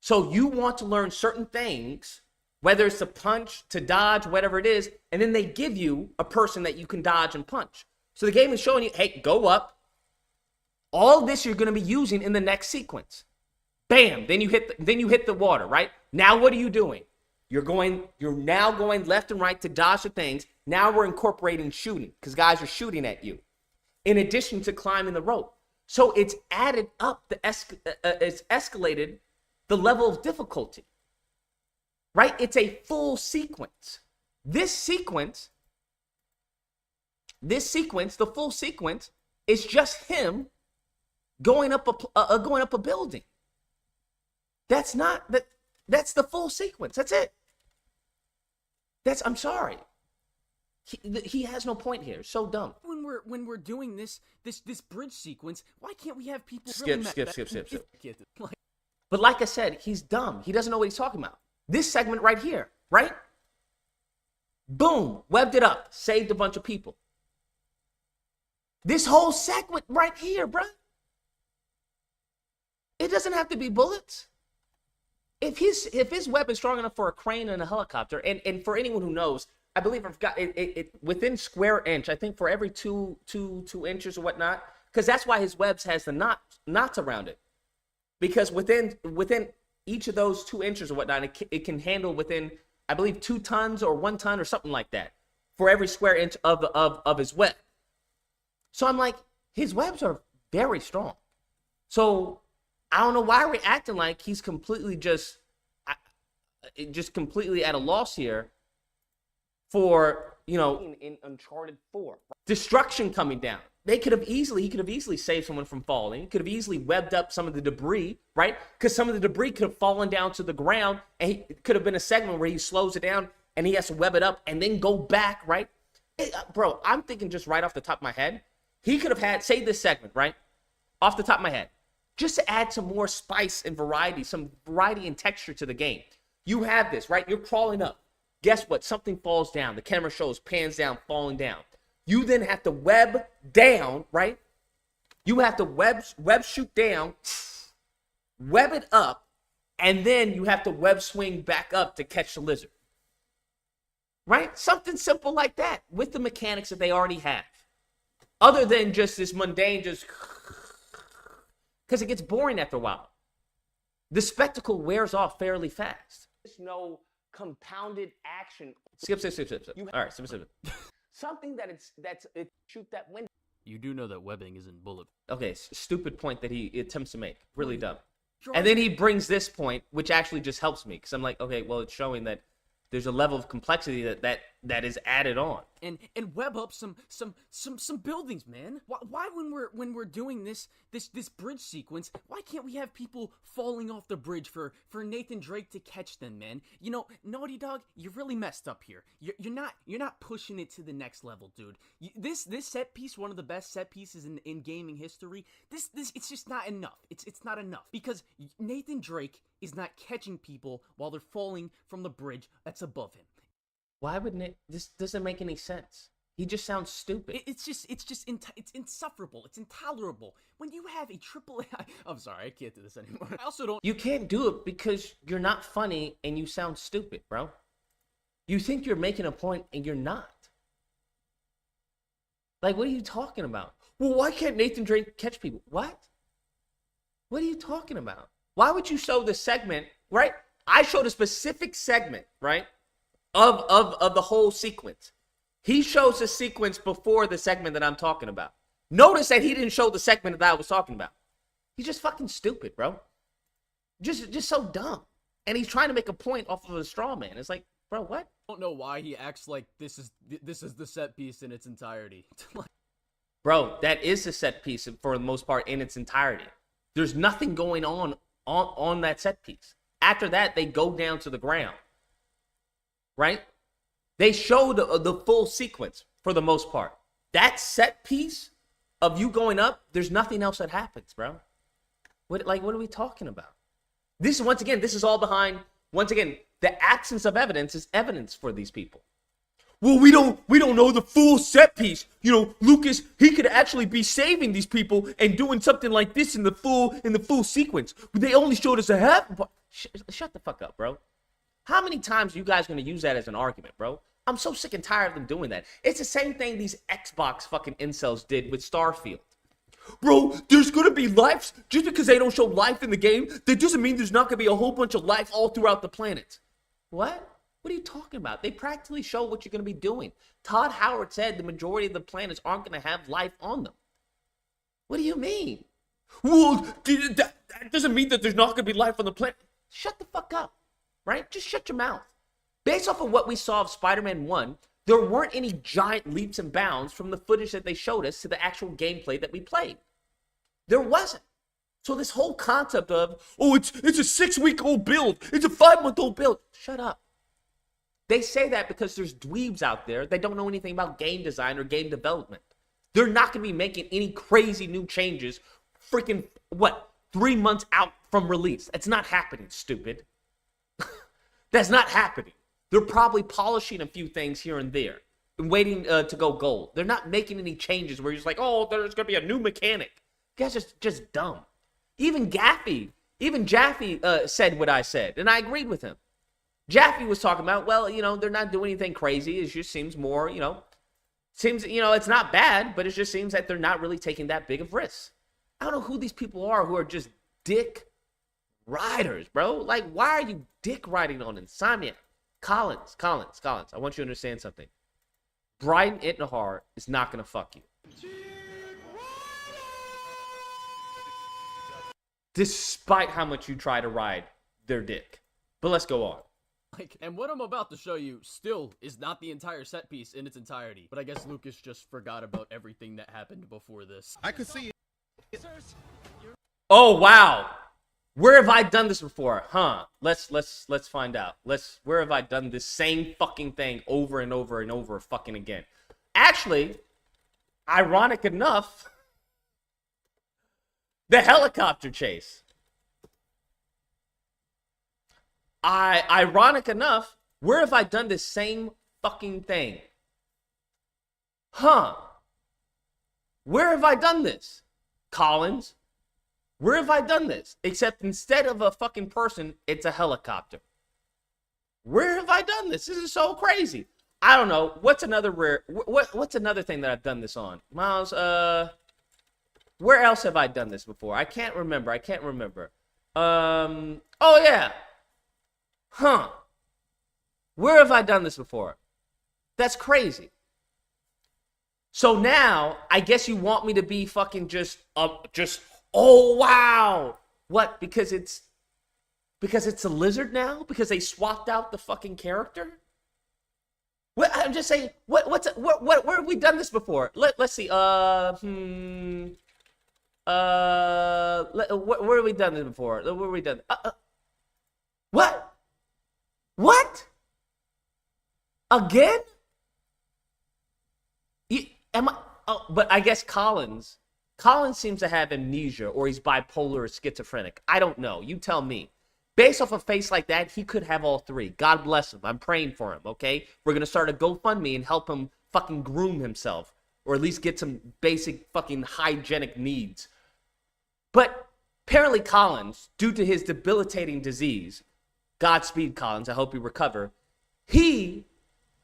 So you want to learn certain things, whether it's to punch, to dodge, whatever it is, and then they give you a person that you can dodge and punch. So the game is showing you, hey, go up. All this you're going to be using in the next sequence. Bam, then you hit the water, right? Now what are you doing? You're now going left and right to dodge the things. Now we're incorporating shooting because guys are shooting at you. In addition to climbing the rope. So it's added up, it's escalated the level of difficulty, right? It's a full sequence. This sequence, the full sequence is just him going up a building. That's the full sequence. That's it. I'm sorry. He has no point here. So dumb. When we're doing this bridge sequence, why can't we have people skip. But like I said, he's dumb. He doesn't know what he's talking about. This segment right here, right? Boom, webbed it up, saved a bunch of people. This whole segment right here, bruh. It doesn't have to be bullets. If his web is strong enough for a crane and a helicopter, and for anyone who knows, I believe I've got it within square inch. I think for every two inches or whatnot, because that's why his webs has the knots around it. Because within each of those 2 inches or whatnot, it can handle within, I believe, 2 tons or 1 ton or something like that for every square inch of his web. So I'm like, his webs are very strong. So I don't know why we're acting like he's completely just completely at a loss here for, in Uncharted 4. destruction coming down. He could have easily saved someone from falling. He could have easily webbed up some of the debris, right? Because some of the debris could have fallen down to the ground, and it could have been a segment where he slows it down and he has to web it up and then go back, right? Bro, I'm thinking just right off the top of my head, he could have had, say this segment, right? Off the top of my head, just to add some more spice and variety, some variety and texture to the game. You have this, right? You're crawling up. Guess what? Something falls down. The camera shows, pans down, falling down. You then have to web down, right? You have to web shoot down, web it up, and then you have to web swing back up to catch the lizard. Right? Something simple like that with the mechanics that they already have. Other than just this mundane, just because it gets boring after a while. The spectacle wears off fairly fast. There's no compounded action. Skip. All right, skip. Something that's shoot that window. You do know that webbing isn't bullet. Okay, stupid point that he attempts to make. Really dumb. And then he brings this point, which actually just helps me, because I'm like, okay, well, it's showing that there's a level of complexity that is added on. And web up some buildings, man. Why when we're doing this bridge sequence, why can't we have people falling off the bridge for Nathan Drake to catch them, man? Naughty Dog, you really messed up here. You're not pushing it to the next level, dude. This set piece, one of the best set pieces in gaming history. This it's just not enough. It's not enough because Nathan Drake is not catching people while they're falling from the bridge that's above him. Why wouldn't it? This doesn't make any sense. He just sounds stupid. It's insufferable. It's intolerable. When you have a triple A, I'm sorry, I can't do this anymore. I also don't. You can't do it because you're not funny and you sound stupid, bro. You think you're making a point and you're not. Like, what are you talking about? Well, why can't Nathan Drake catch people? What? What are you talking about? Why would you show the segment, right? I showed a specific segment, right? Of the whole sequence. He shows the sequence before the segment that I'm talking about. Notice that he didn't show the segment that I was talking about. He's just fucking stupid, bro. Just so dumb. And he's trying to make a point off of a straw man. It's like, bro, what? I don't know why he acts like this is the set piece in its entirety. Bro, that is the set piece for the most part in its entirety. There's nothing going on that set piece. After that, they go down to the ground. Right? They show the full sequence for the most part. That set piece of you going up, there's nothing else that happens, bro. What are we talking about? This is all behind, once again, the absence of evidence is evidence for these people. Well, we don't know the full set piece. Lucas, he could actually be saving these people and doing something like this in the full sequence. But they only showed us a half. Shut the fuck up, bro. How many times are you guys going to use that as an argument, bro? I'm so sick and tired of them doing that. It's the same thing these Xbox fucking incels did with Starfield. Bro, there's going to be life. Just because they don't show life in the game, that doesn't mean there's not going to be a whole bunch of life all throughout the planet. What? What are you talking about? They practically show what you're going to be doing. Todd Howard said the majority of the planets aren't going to have life on them. What do you mean? Well, that doesn't mean that there's not going to be life on the planet. Shut the fuck up. Right? Just shut your mouth. Based off of what we saw of Spider-Man 1, there weren't any giant leaps and bounds from the footage that they showed us to the actual gameplay that we played. There wasn't. So this whole concept of, it's a 6-week-old build, it's a 5-month-old build. Shut up. They say that because there's dweebs out there that don't know anything about game design or game development. They're not going to be making any crazy new changes freaking, 3 months out from release. That's not happening, stupid. That's not happening. They're probably polishing a few things here and there. waiting to go gold. They're not making any changes where you're just like, oh, there's gonna be a new mechanic. You guys are just dumb. Even Jaffe said what I said, and I agreed with him. Jaffe was talking about, well, you know, they're not doing anything crazy. It just seems more, you know, it's not bad, but it just seems that they're not really taking that big of risks. I don't know who these people are who are just dick riders, bro. Like, why are you dick riding on Insomniac? Collins, I want you to understand something. Brian Itnahar is not going to fuck you. Despite how much you try to ride their dick. But let's go on. And what I'm about to show you still is not the entire set piece in its entirety. But I guess Lucas just forgot about everything that happened before this. I could see it. Oh, wow. Where have I done this before? Huh. Let's find out. Where have I done this same fucking thing over and over and over fucking again? Actually, ironic enough, the helicopter chase. Ironic enough, where have I done this same fucking thing? Huh. Where have I done this? Collins. Where have I done this? Except instead of a fucking person, it's a helicopter. Where have I done this? This is so crazy. I don't know. What's another what's another thing that I've done this on? Miles, where else have I done this before? I can't remember. Oh yeah. Huh. Where have I done this before? That's crazy. So now, I guess you want me to be fucking just oh wow. What? Because it's a lizard now? Because they swapped out the fucking character? What, I'm just saying, where have we done this before? Let's see. Where have we done this before? Where have we done? What? What? Again? But I guess Collins seems to have amnesia, or he's bipolar or schizophrenic. I don't know. You tell me. Based off a face like that, he could have all three. God bless him. I'm praying for him, okay? We're going to start a GoFundMe and help him fucking groom himself, or at least get some basic fucking hygienic needs. But apparently Collins, due to his debilitating disease, Godspeed Collins, I hope you recover, he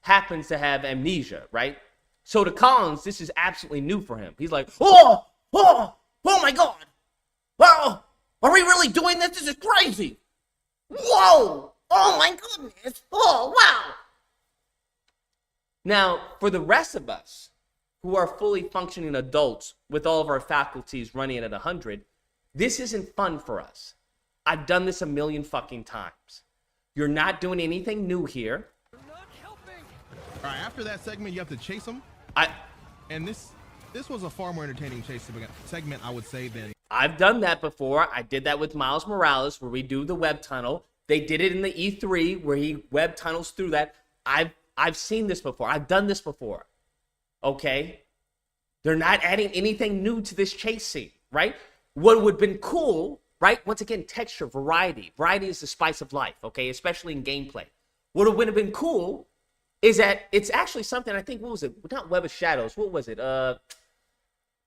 happens to have amnesia, right? So to Collins, this is absolutely new for him. He's like, oh my God. Wow, are we really doing this? This is crazy. Whoa, oh my goodness. Oh, wow. Now, for the rest of us who are fully functioning adults with all of our faculties running at 100, this isn't fun for us. I've done this a million fucking times. You're not doing anything new here. You're not helping. All right, after that segment, you have to chase them. And this was a far more entertaining chase segment, I would say, than... I've done that before. I did that with Miles Morales, where we do the web tunnel. They did it in the E3, where he web tunnels through that. I've seen this before. I've done this before. Okay? They're not adding anything new to this chase scene, right? What would have been cool, right? Once again, texture, variety. Variety is the spice of life, okay? Especially in gameplay. What would have been cool is that it's actually something, I think, what was it? Not Web of Shadows. What was it?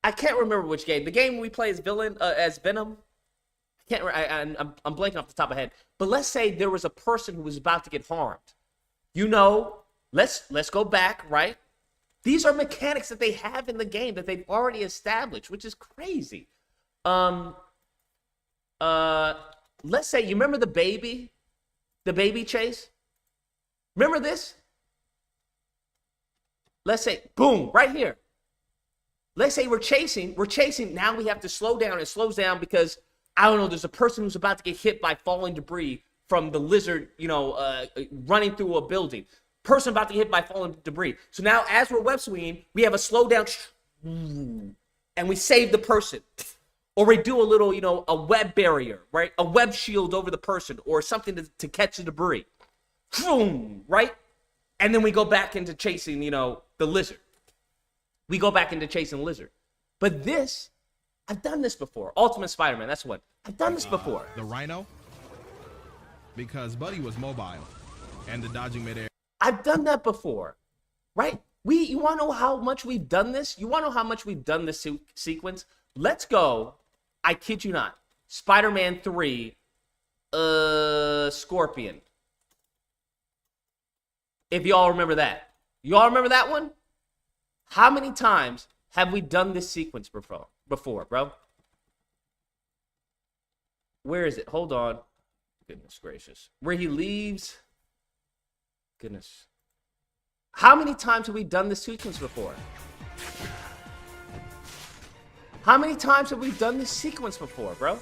I can't remember which game. The game we play as Venom. I'm blanking off the top of my head. But let's say there was a person who was about to get harmed. You know, let's go back, right? These are mechanics that they have in the game that they've already established, which is crazy. Let's say, you remember the baby chase? Remember this? Let's say, boom, right here. Let's say we're chasing. Now we have to slow down. It slows down because, I don't know, there's a person who's about to get hit by falling debris from the lizard, running through a building. Person about to get hit by falling debris. So now as we're web swinging, we have a slow down, and we save the person. Or we do a little, a web barrier, right? A web shield over the person, or something to catch the debris. Boom, right? And then we go back into chasing, the lizard. We go back into chasing the lizard. But this, I've done this before. Ultimate Spider-Man, that's what. I've done this before. The Rhino, because Buddy was mobile, and the dodging midair. I've done that before, right? You want to know how much we've done this? You want to know how much we've done this sequence? Let's go. I kid you not. Spider-Man 3, Scorpion. If y'all remember that. Y'all remember that one? How many times have we done this sequence before, bro? Where is it? Hold on. Goodness gracious. Where he leaves. Goodness. How many times have we done this sequence before? How many times have we done this sequence before, bro?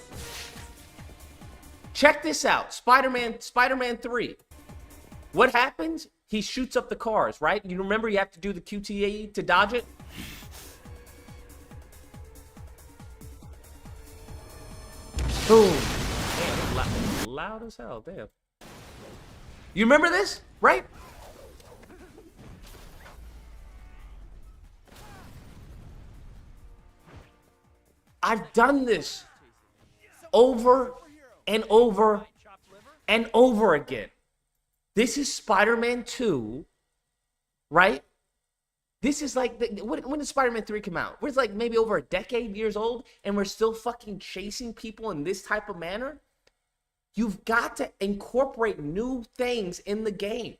Check this out. Spider-Man 3. What happens? He shoots up the cars, right? You remember you have to do the QTE to dodge it? Boom. Damn, loud as hell. Damn. You remember this, right? I've done this over and over and over again. This is Spider-Man 2, right? This is like, when did Spider-Man 3 come out? We're like maybe over a decade years old, and we're still fucking chasing people in this type of manner? You've got to incorporate new things in the game.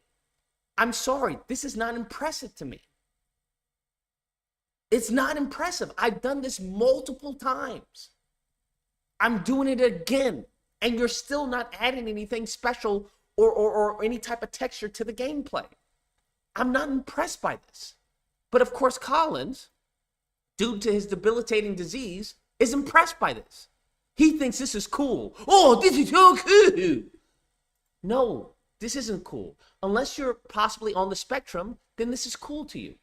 I'm sorry, this is not impressive to me. It's not impressive. I've done this multiple times. I'm doing it again, and you're still not adding anything special or any type of texture to the gameplay. I'm not impressed by this. But of course, Collins, due to his debilitating disease, is impressed by this. He thinks this is cool. Oh, this is so cool. No, this isn't cool. Unless you're possibly on the spectrum, then this is cool to you.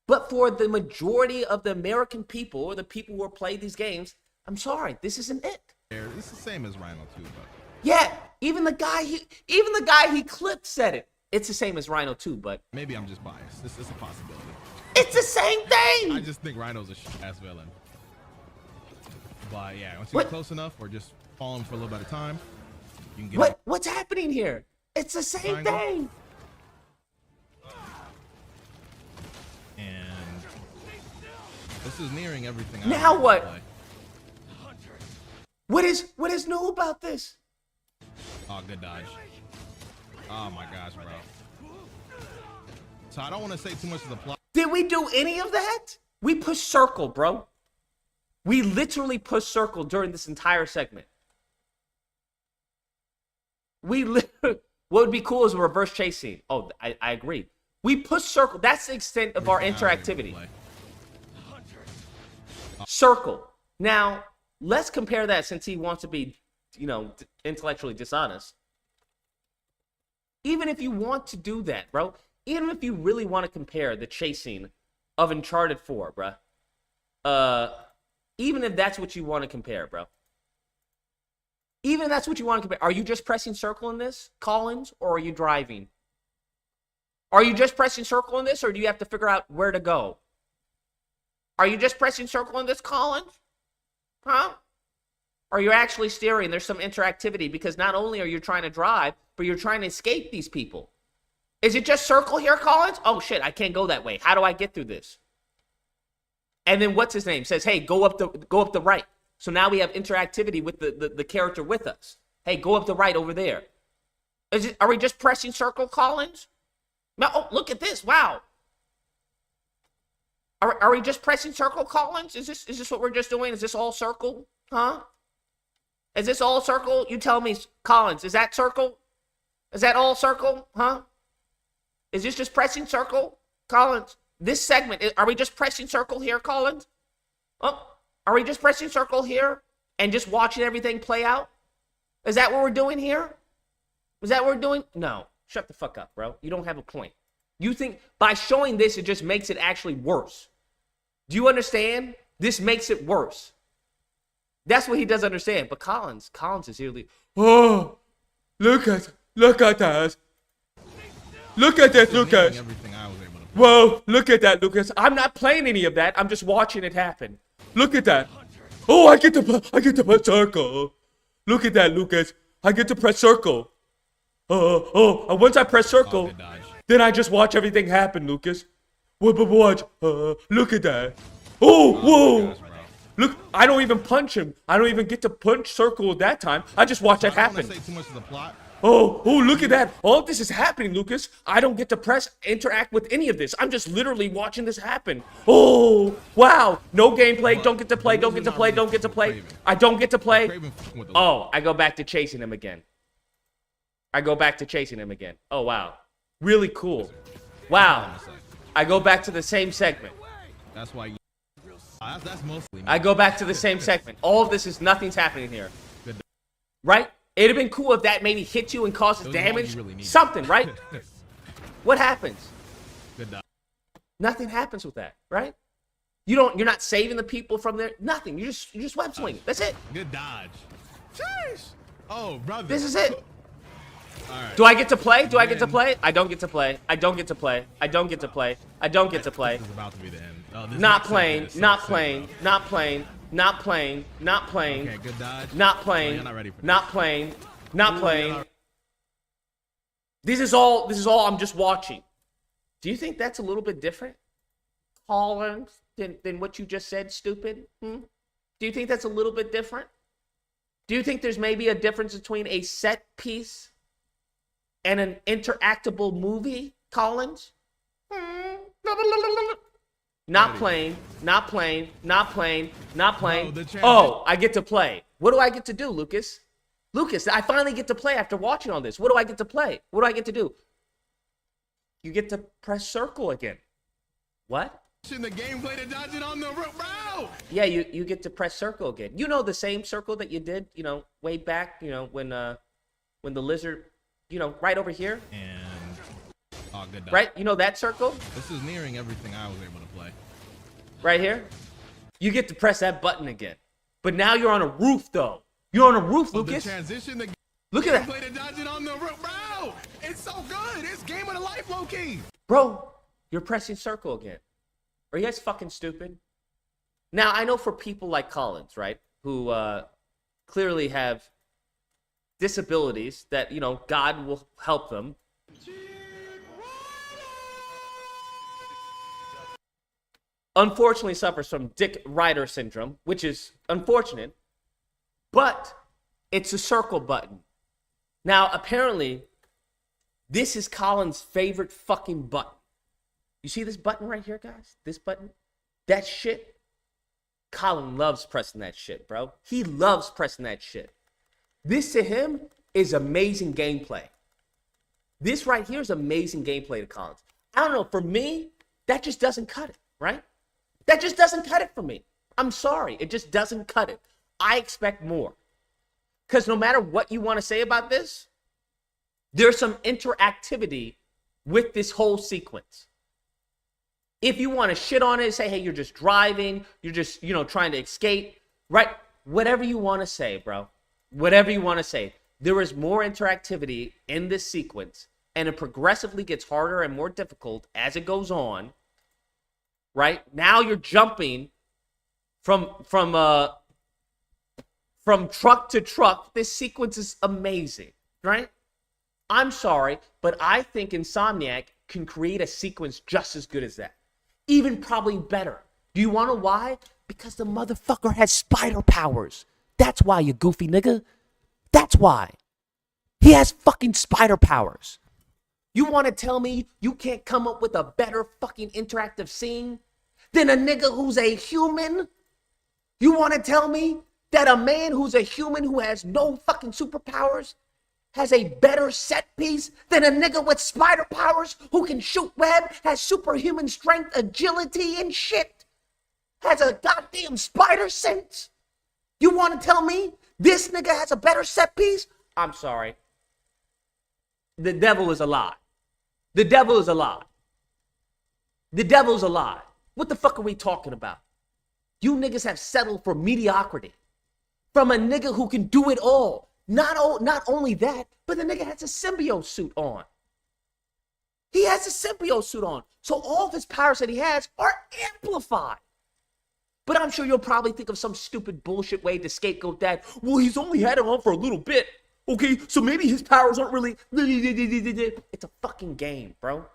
But for the majority of the American people, or the people who play these games, I'm sorry, this isn't it. It's the same as Rhino 2, but yeah, even the guy he clipped said it. It's the same as Rhino 2, but maybe I'm just biased. This is a possibility. It's the same thing. I just think Rhino's a ass villain. But yeah, once you get close enough, or just follow him for a little bit of time, you can get. What's happening here? It's the same thing. And this is nearing everything. Now what? What is new about this? Oh, good dodge. Oh my gosh, bro. So I don't want to say too much of the plot. Did we do any of that? We pushed circle, bro. We literally pushed circle during this entire segment. What would be cool is a reverse chase scene. Oh, I agree. We pushed circle. That's the extent of our interactivity. Circle. Now, let's compare that, since he wants to be, intellectually dishonest. Even if you want to do that, bro, even if you really want to compare the chasing of Uncharted 4, bro, even if that's what you want to compare, bro, even if that's what you want to compare, are you just pressing circle in this, Collins, or are you driving? Are you just pressing circle in this, or do you have to figure out where to go? Are you just pressing circle in this, Collins? Huh? Are you actually steering? There's some interactivity, because not only are you trying to drive, but you're trying to escape these people. Is it just circle here, Collins? Oh shit, I can't go that way. How do I get through this? And then what's his name says, hey, go up the right. So now we have interactivity with the character with us. Hey, go up the right over there. Are we just pressing circle, Collins? No, oh, look at this. Wow. Are we just pressing circle, Collins? Is this what we're just doing? Is this all circle? Huh? Is this all circle? You tell me, Collins, is that circle? Is that all circle? Huh? Is this just pressing circle, Collins? This segment, are we just pressing circle here, Collins? Oh, are we just pressing circle here and just watching everything play out? Is that what we're doing here? Is that what we're doing? No. Shut the fuck up, bro. You don't have a point. You think by showing this, it just makes it actually worse. Do you understand? This makes it worse. That's what he doesn't understand. But Collins is really, oh, look at that. Look at this, Lucas. Whoa, look at that, Lucas. I'm not playing any of that. I'm just watching it happen. Look at that. Oh, I get to press circle. Look at that, Lucas. I get to press circle. Once I press circle, then I just watch everything happen, Lucas. Watch. Look at that. Oh, whoa. Look, I don't even punch him. I don't even get to punch circle at that time. I just watch that happen. I don't want to say too much of the plot. Oh, look at that. All of this is happening, Lucas. I don't get to interact with any of this. I'm just literally watching this happen. Oh, wow. No gameplay. Don't get to play. Don't get to play. Don't get to play. I don't get to play. Oh, I go back to chasing him again. Oh, wow. Really cool. Wow. I go back to the same segment. That's why you... That's mostly... I go back to the same segment. All of this is nothing's happening here. Right? It'd have been cool if that maybe hits you and causes damage. Really Something, right? What happens? Good dodge. Nothing happens with that, right? You're not saving the people from there. Nothing. You just web swing. That's it. Good dodge. Jeez. Oh, brother. This is it. All right. Do I get to play? Do I get to play? I don't get to play. I don't get to play. I don't get to play. I don't get to play. This is about to be the end. Oh, not playing. Not playing. Not playing. Not playing. Not playing. Okay, good dodge. Not playing. Not ready for not playing. Not playing. This is all I'm just watching. Do you think that's a little bit different, Colin, than what you just said, stupid? Do you think that's a little bit different? Do you think there's maybe a difference between a set piece and an interactable movie, Collins? Not playing, not playing, not playing, not playing. Oh, I get to play. What do I get to do, Lucas? Lucas, I finally get to play after watching all this. What do I get to play? What do I get to do? You get to press circle again. What? In the gameplay to dodge it on the route. Yeah, you get to press circle again. You know the same circle that you did, way back, when the lizard, right over here. And good dodge. Right? You know that circle? This is nearing everything I was able to play. Right here? You get to press that button again. But now you're on a roof, though. You're on a roof, Lucas. The transition, look at that. Play to dodge it on the route. It's so good. It's game of the life, low-key. Bro, you're pressing circle again. Are you guys fucking stupid? Now, I know for people like Collins, right, who clearly have disabilities that, God will help them. Unfortunately suffers from Dick Rider syndrome, which is unfortunate, but it's a circle button. Now, apparently, this is Colin's favorite fucking button. You see this button right here, guys? This button? That shit? Colin loves pressing that shit, bro. He loves pressing that shit. This to him is amazing gameplay. This right here is amazing gameplay to Collins. I don't know, for me, that just doesn't cut it, right? That just doesn't cut it for me. I'm sorry. It just doesn't cut it. I expect more. Because no matter what you want to say about this, there's some interactivity with this whole sequence. If you want to shit on it, say, hey, you're just driving, you're just, trying to escape, right? Whatever you want to say, bro. Whatever you want to say. There is more interactivity in this sequence, and it progressively gets harder and more difficult as it goes on. Right? Now you're jumping from truck to truck. This sequence is amazing, right? I'm sorry, but I think Insomniac can create a sequence just as good as that. Even probably better. Do you want to know why? Because the motherfucker has spider powers. That's why, you goofy nigga. That's why. He has fucking spider powers. You want to tell me you can't come up with a better fucking interactive scene than a nigga who's a human? You want to tell me that a man who's a human who has no fucking superpowers has a better set piece than a nigga with spider powers who can shoot web, has superhuman strength, agility, and shit? Has a goddamn spider sense? You want to tell me this nigga has a better set piece? I'm sorry. The devil is a lie. The devil is a lie. The devil's a lie. What the fuck are we talking about? You niggas have settled for mediocrity from a nigga who can do it all. Not only that, but the nigga has a symbiote suit on. He has a symbiote suit on. So all of his powers that he has are amplified. But I'm sure you'll probably think of some stupid bullshit way to scapegoat that. Well, he's only had it on for a little bit. Okay, so maybe his powers aren't really... It's a fucking game, bro.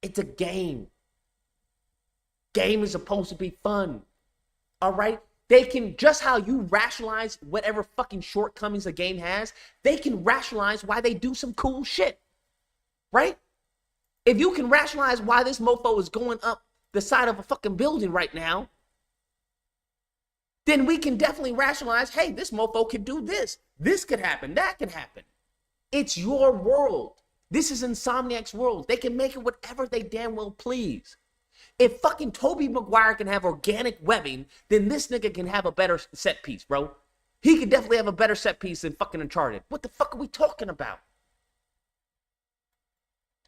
It's a game. Game is supposed to be fun. All right? They can, just how you rationalize whatever fucking shortcomings a game has, they can rationalize why they do some cool shit. Right? If you can rationalize why this mofo is going up the side of a fucking building right now, then we can definitely rationalize, hey, this mofo could do this. This could happen. That could happen. It's your world. This is Insomniac's world. They can make it whatever they damn well please. If fucking Tobey Maguire can have organic webbing, then this nigga can have a better set piece, bro. He could definitely have a better set piece than fucking Uncharted. What the fuck are we talking about?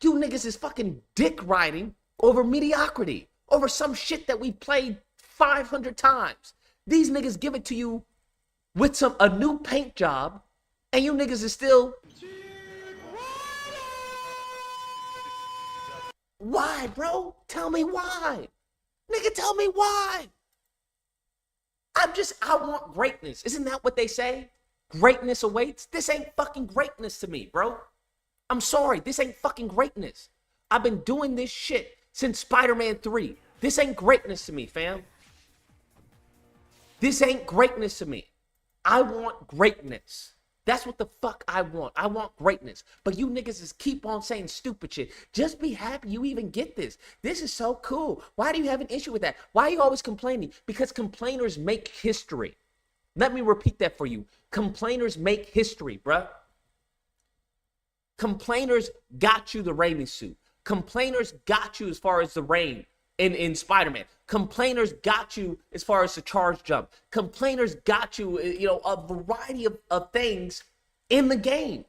You niggas is fucking dick riding over mediocrity, over some shit that we played 500 times. These niggas give it to you with a new paint job, and you niggas is still... Why, bro? Tell me why. Nigga, tell me why. I want greatness. Isn't that what they say? Greatness awaits? This ain't fucking greatness to me, bro. I'm sorry. This ain't fucking greatness. I've been doing this shit since Spider-Man 3. This ain't greatness to me, fam. This ain't greatness to me. I want greatness. That's what the fuck I want. I want greatness. But you niggas just keep on saying stupid shit. Just be happy you even get this. This is so cool. Why do you have an issue with that? Why are you always complaining? Because complainers make history. Let me repeat that for you. Complainers make history, bruh. Complainers got you the Raimi suit. Complainers got you as far as the rain in Spider-Man. Complainers got you as far as the charge jump. Complainers got you, a variety of things in the game.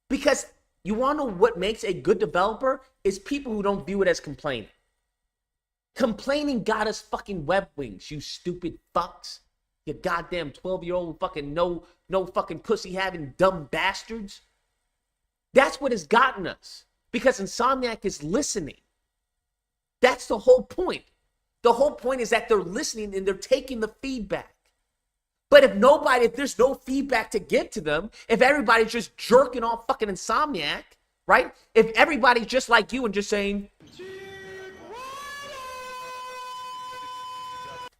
Because you want to know what makes a good developer is people who don't view it as complaining. Complaining got us fucking web wings, you stupid fucks. You goddamn 12-year-old fucking no fucking pussy having dumb bastards. That's what has gotten us. Because Insomniac is listening. That's the whole point. The whole point is that they're listening and they're taking the feedback. But if there's no feedback to give to them, if everybody's just jerking off fucking Insomniac, right? If everybody's just like you and just saying,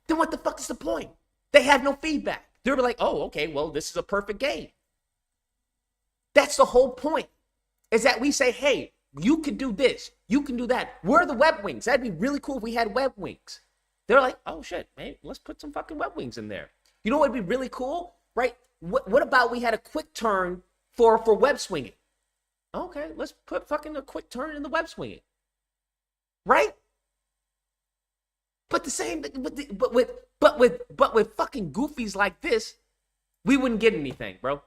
then what the fuck is the point? They have no feedback. They're like, oh, okay, well, this is a perfect game. That's the whole point, is that we say, hey, you can do this. You can do that. Where are the web wings? That'd be really cool if we had web wings. They're like, oh, shit, man, let's put some fucking web wings in there. You know what would be really cool, right? What about we had a quick turn for web swinging? Okay, let's put fucking a quick turn in the web swinging. Right? But with fucking goofies like this, we wouldn't get anything, bro.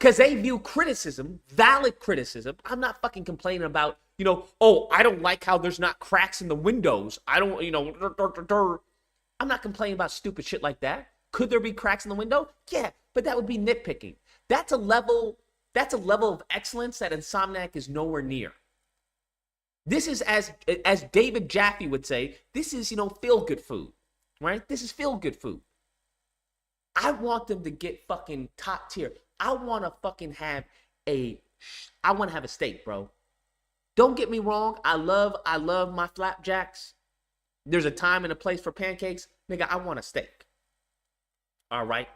Because they view criticism, valid criticism. I'm not fucking complaining about, oh, I don't like how there's not cracks in the windows. I don't, I'm not complaining about stupid shit like that. Could there be cracks in the window? Yeah, but that would be nitpicking. That's a level of excellence that Insomniac is nowhere near. This is, as David Jaffe would say, this is, feel-good food, right? This is feel-good food. I want them to get fucking top tier. I want to fucking have a steak, bro. Don't get me wrong. I love my flapjacks. There's a time and a place for pancakes. Nigga, I want a steak. All right?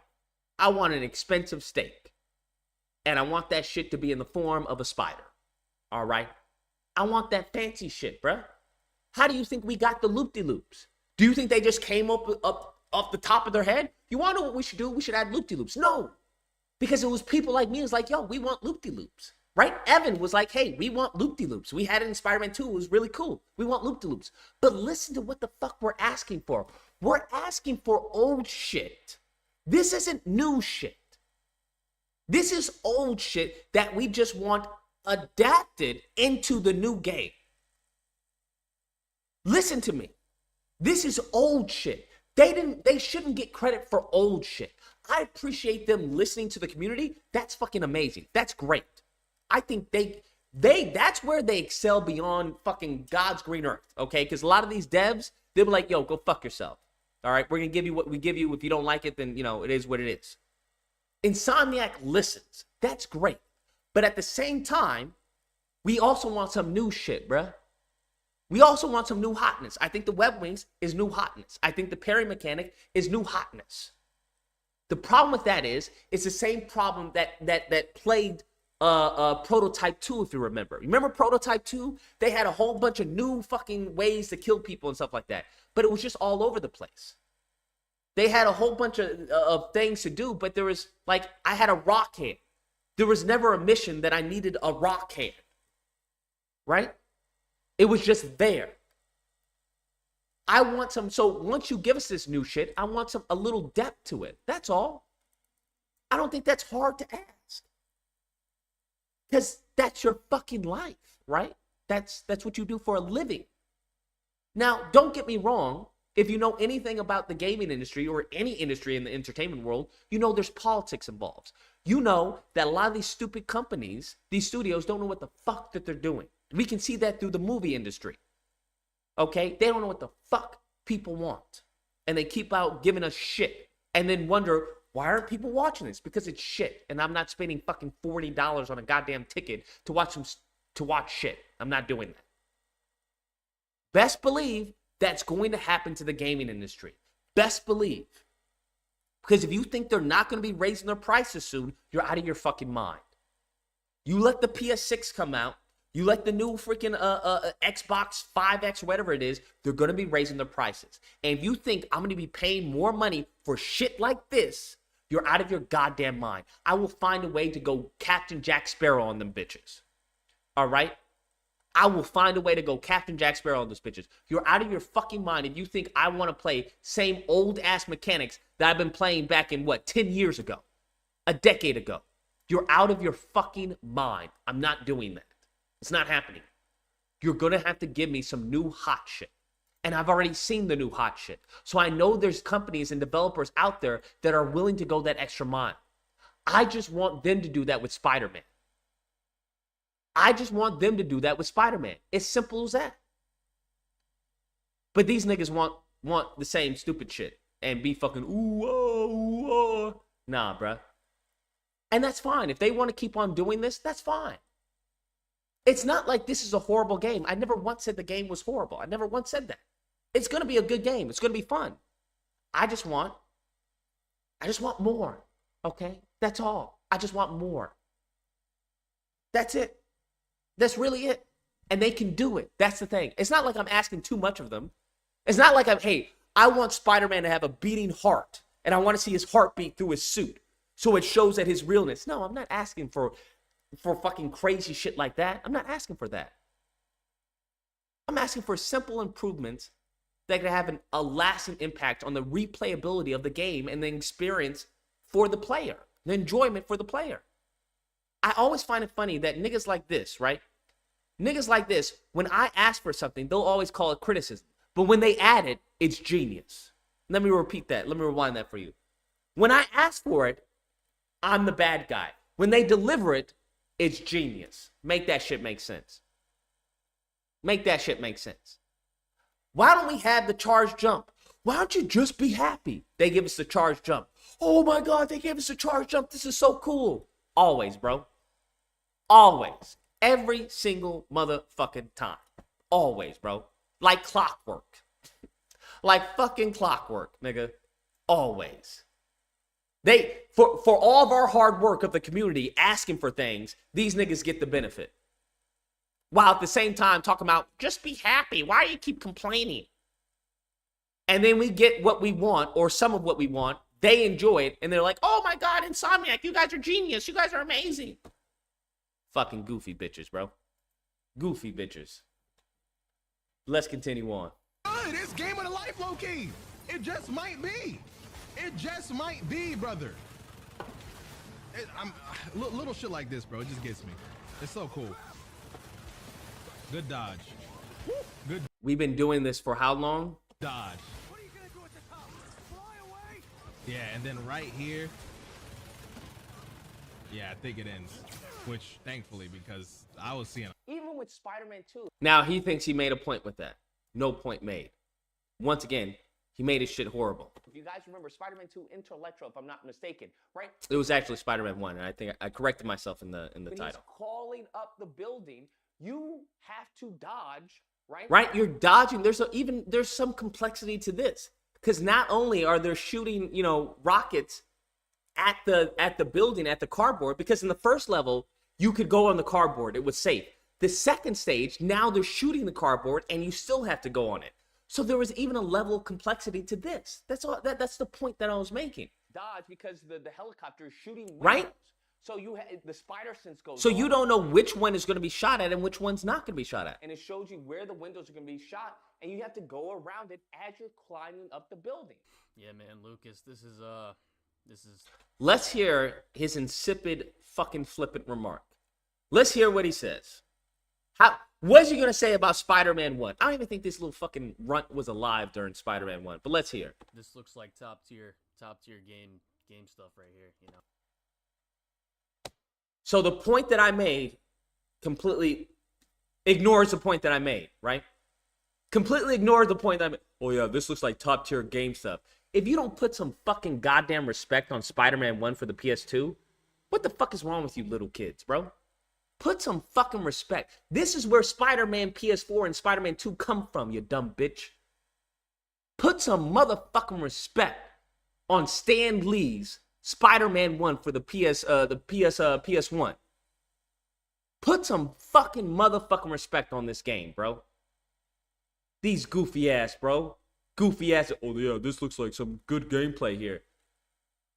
I want an expensive steak. And I want that shit to be in the form of a spider. All right? I want that fancy shit, bro. How do you think we got the loop-de-loops? Do you think they just came up off the top of their head? You want to know what we should do? We should add loop-de-loops. No. Because it was people like me who's like, yo, we want loop-de-loops, right? Evan was like, hey, we want loop-de-loops. We had it in Spider-Man 2. It was really cool. We want loop-de-loops. But listen to what the fuck we're asking for. We're asking for old shit. This isn't new shit. This is old shit that we just want adapted into the new game. Listen to me. This is old shit. They shouldn't get credit for old shit. I appreciate them listening to the community. That's fucking amazing. That's great. I think that's where they excel beyond fucking God's green earth, okay? Because a lot of these devs, they'll be like, yo, go fuck yourself. All right, we're going to give you what we give you. If you don't like it, then, it is what it is. Insomniac listens. That's great. But at the same time, we also want some new shit, bruh. We also want some new hotness. I think the web wings is new hotness. I think the parry mechanic is new hotness. The problem with that is, it's the same problem that plagued Prototype 2, if you remember. Remember Prototype 2? They had a whole bunch of new fucking ways to kill people and stuff like that. But it was just all over the place. They had a whole bunch of things to do, but there was, like, I had a rock hand. There was never a mission that I needed a rock hand. Right? It was just there. I want some, so once you give us this new shit, I want a little depth to it. That's all. I don't think that's hard to ask. Because that's your fucking life, right? That's what you do for a living. Now, don't get me wrong. If you know anything about the gaming industry or any industry in the entertainment world, you know there's politics involved. You know that a lot of these stupid companies, these studios, don't know what the fuck that they're doing. We can see that through the movie industry. Okay? They don't know what the fuck people want. And they keep out giving us shit. And then wonder, why aren't people watching this? Because it's shit. And I'm not spending fucking $40 on a goddamn ticket to watch shit. I'm not doing that. Best believe that's going to happen to the gaming industry. Best believe. Because if you think they're not going to be raising their prices soon, you're out of your fucking mind. You let the PS6 come out. You let the new freaking Xbox 5X, whatever it is, they're going to be raising their prices. And if you think I'm going to be paying more money for shit like this, you're out of your goddamn mind. I will find a way to go Captain Jack Sparrow on them bitches. All right? I will find a way to go Captain Jack Sparrow on those bitches. You're out of your fucking mind if you think I want to play same old-ass mechanics that I've been playing back in, 10 years ago? A decade ago. You're out of your fucking mind. I'm not doing that. It's not happening. You're going to have to give me some new hot shit. And I've already seen the new hot shit. So I know there's companies and developers out there that are willing to go that extra mile. I just want them to do that with Spider-Man. I just want them to do that with Spider-Man. It's simple as that. But these niggas want the same stupid shit and be fucking ooh, oh, ooh, oh. Nah, bruh. And that's fine. If they want to keep on doing this, that's fine. It's not like this is a horrible game. I never once said the game was horrible. I never once said that. It's going to be a good game. It's going to be fun. I just want more. Okay? That's all. I just want more. That's it. That's really it. And they can do it. That's the thing. It's not like I'm asking too much of them. It's not like I want Spider-Man to have a beating heart. And I want to see his heart beat through his suit. So it shows that his realness. No, I'm not asking for fucking crazy shit like that. I'm not asking for that. I'm asking for simple improvements that can have a lasting impact on the replayability of the game and the experience for the player, the enjoyment for the player. I always find it funny that niggas like this, right? Niggas like this, when I ask for something, they'll always call it criticism. But when they add it, it's genius. Let me repeat that. Let me rewind that for you. When I ask for it, I'm the bad guy. When they deliver it, it's genius. Make that shit make sense. Make that shit make sense. Why don't we have the charge jump? Why don't you just be happy? They give us the charge jump. Oh my God, they gave us a charge jump. This is so cool. Always, bro. Always. Every single motherfucking time. Always, bro. Like clockwork. Like fucking clockwork, nigga. Always. For all of our hard work of the community asking for things, these niggas get the benefit. While at the same time talking about, just be happy. Why do you keep complaining? And then we get what we want, or some of what we want. They enjoy it, and they're like, oh my God, Insomniac, you guys are genius. You guys are amazing. Fucking goofy bitches, bro. Goofy bitches. Let's continue on. It's game of the life, low-key. It just might be. It just might be, brother. Little shit like this, bro. It just gets me. It's so cool. Good dodge. Good. We've been doing this for how long? Dodge. What are you gonna do at the top? Fly away? Yeah, and then right here. Yeah, I think it ends. Which, thankfully, because I was seeing. Even with Spider-Man 2. Now, he thinks he made a point with that. No point made. Once again, he made his shit horrible. If you guys remember Spider-Man 2 Intellectual, if I'm not mistaken, right? It was actually Spider-Man 1, and I think I corrected myself in the when title. he's crawling up the building, you have to dodge right? You're dodging. There's some complexity to this, because not only are they shooting, you know, rockets at the building, at the cardboard, because in the first level you could go on the cardboard, it was safe. The second stage, now they're shooting the cardboard and you still have to go on it. So there was even a level of complexity to this. That's all. That's the point that I was making. Dodge, because the helicopter is shooting windows. Right? So the spider sense goes So on, you don't know which one is going to be shot at and which one's not going to be shot at. and it shows you where the windows are going to be shot, and you have to go around it as you're climbing up the building. Yeah, man, Lucas, this is Let's hear his insipid fucking flippant remark. Let's hear what he says. What's he going to say about Spider-Man 1? I don't even think this little fucking runt was alive during Spider-Man 1, but let's hear. This looks like top tier game stuff right here, you know. So the point that I made completely ignores the point that I made, right? Completely ignores the point that I made. Oh yeah, this looks like top tier game stuff. If you don't put some fucking goddamn respect on Spider-Man 1 for the PS2, what the fuck is wrong with you little kids, bro? Put some fucking respect. This is where Spider-Man PS4 and Spider-Man 2 come from, you dumb bitch. Put some motherfucking respect on Stan Lee's Spider-Man 1 for the PS1. Put some fucking motherfucking respect on this game, bro. These goofy ass, bro. Goofy ass. Oh yeah, this looks like some good gameplay here.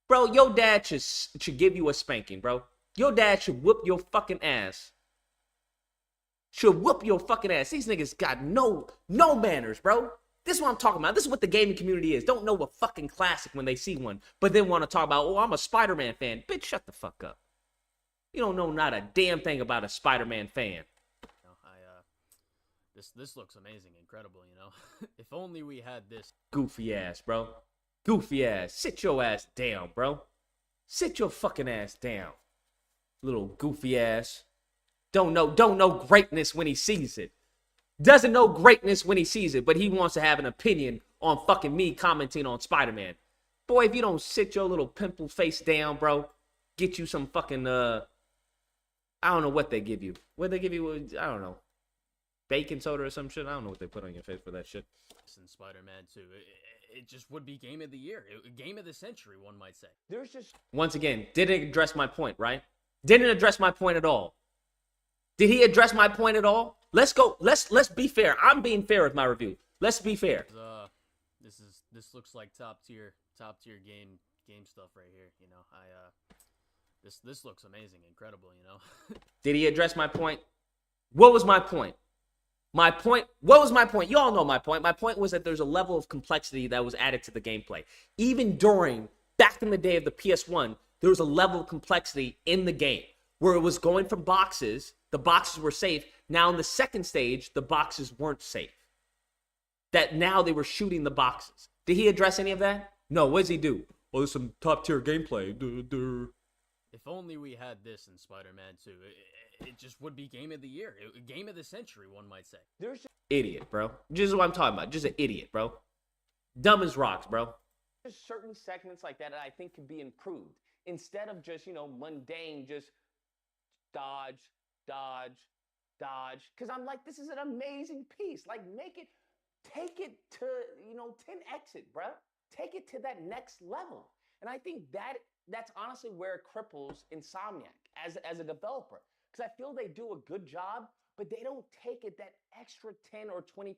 Bro, your dad should give you a spanking, bro. Your dad should whoop your fucking ass. Should whoop your fucking ass. These niggas got no manners, bro. This is what I'm talking about. This is what the gaming community is. Don't know a fucking classic when they see one, but then want to talk about, oh, I'm a Spider-Man fan. Bitch, shut the fuck up. You don't know not a damn thing about a Spider-Man fan. This looks amazing, incredible, you know. If only we had this. Goofy ass, bro. Goofy ass. Sit your ass down, bro. Sit your fucking ass down. Little goofy ass. Don't know greatness when he sees it. Doesn't know greatness when he sees it, but he wants to have an opinion on fucking me commenting on Spider-Man. Boy, if you don't sit your little pimple face down, bro, get you some fucking, I don't know what they give you. What they give you, I don't know. Baking soda or some shit? I don't know what they put on your face for that shit. In Spider-Man 2, it just would be game of the year. Game of the century, one might say. There's just... Once again, didn't address my point, right? Didn't address my point at all. Did he address my point at all? Let's go. Let's be fair. I'm being fair with my review. Let's be fair. This looks like top tier game stuff right here. You know, this looks amazing, incredible. You know. Did he address my point? What was my point? What was my point? You all know my point. My point was that there's a level of complexity that was added to the gameplay. Even back in the day of the PS1, there was a level of complexity in the game where it was going from boxes. The boxes were safe. Now in the second stage, the boxes weren't safe. That now they were shooting the boxes. Did he address any of that? No. What does he do? Well, there's some top tier gameplay. If only we had this in Spider-Man 2, it just would be game of the year. Game of the century, one might say. There's just... Idiot, bro. Just what I'm talking about. Just an idiot, bro. Dumb as rocks, bro. There's certain segments like that I think can be improved. Instead of just, you know, mundane, just dodge. Because I'm like, this is an amazing piece. Like, take it to, you know, 10x it, bruh. Take it to that next level. And I think that's honestly where it cripples Insomniac as a developer. Because I feel they do a good job, but they don't take it that extra 10 or 20%.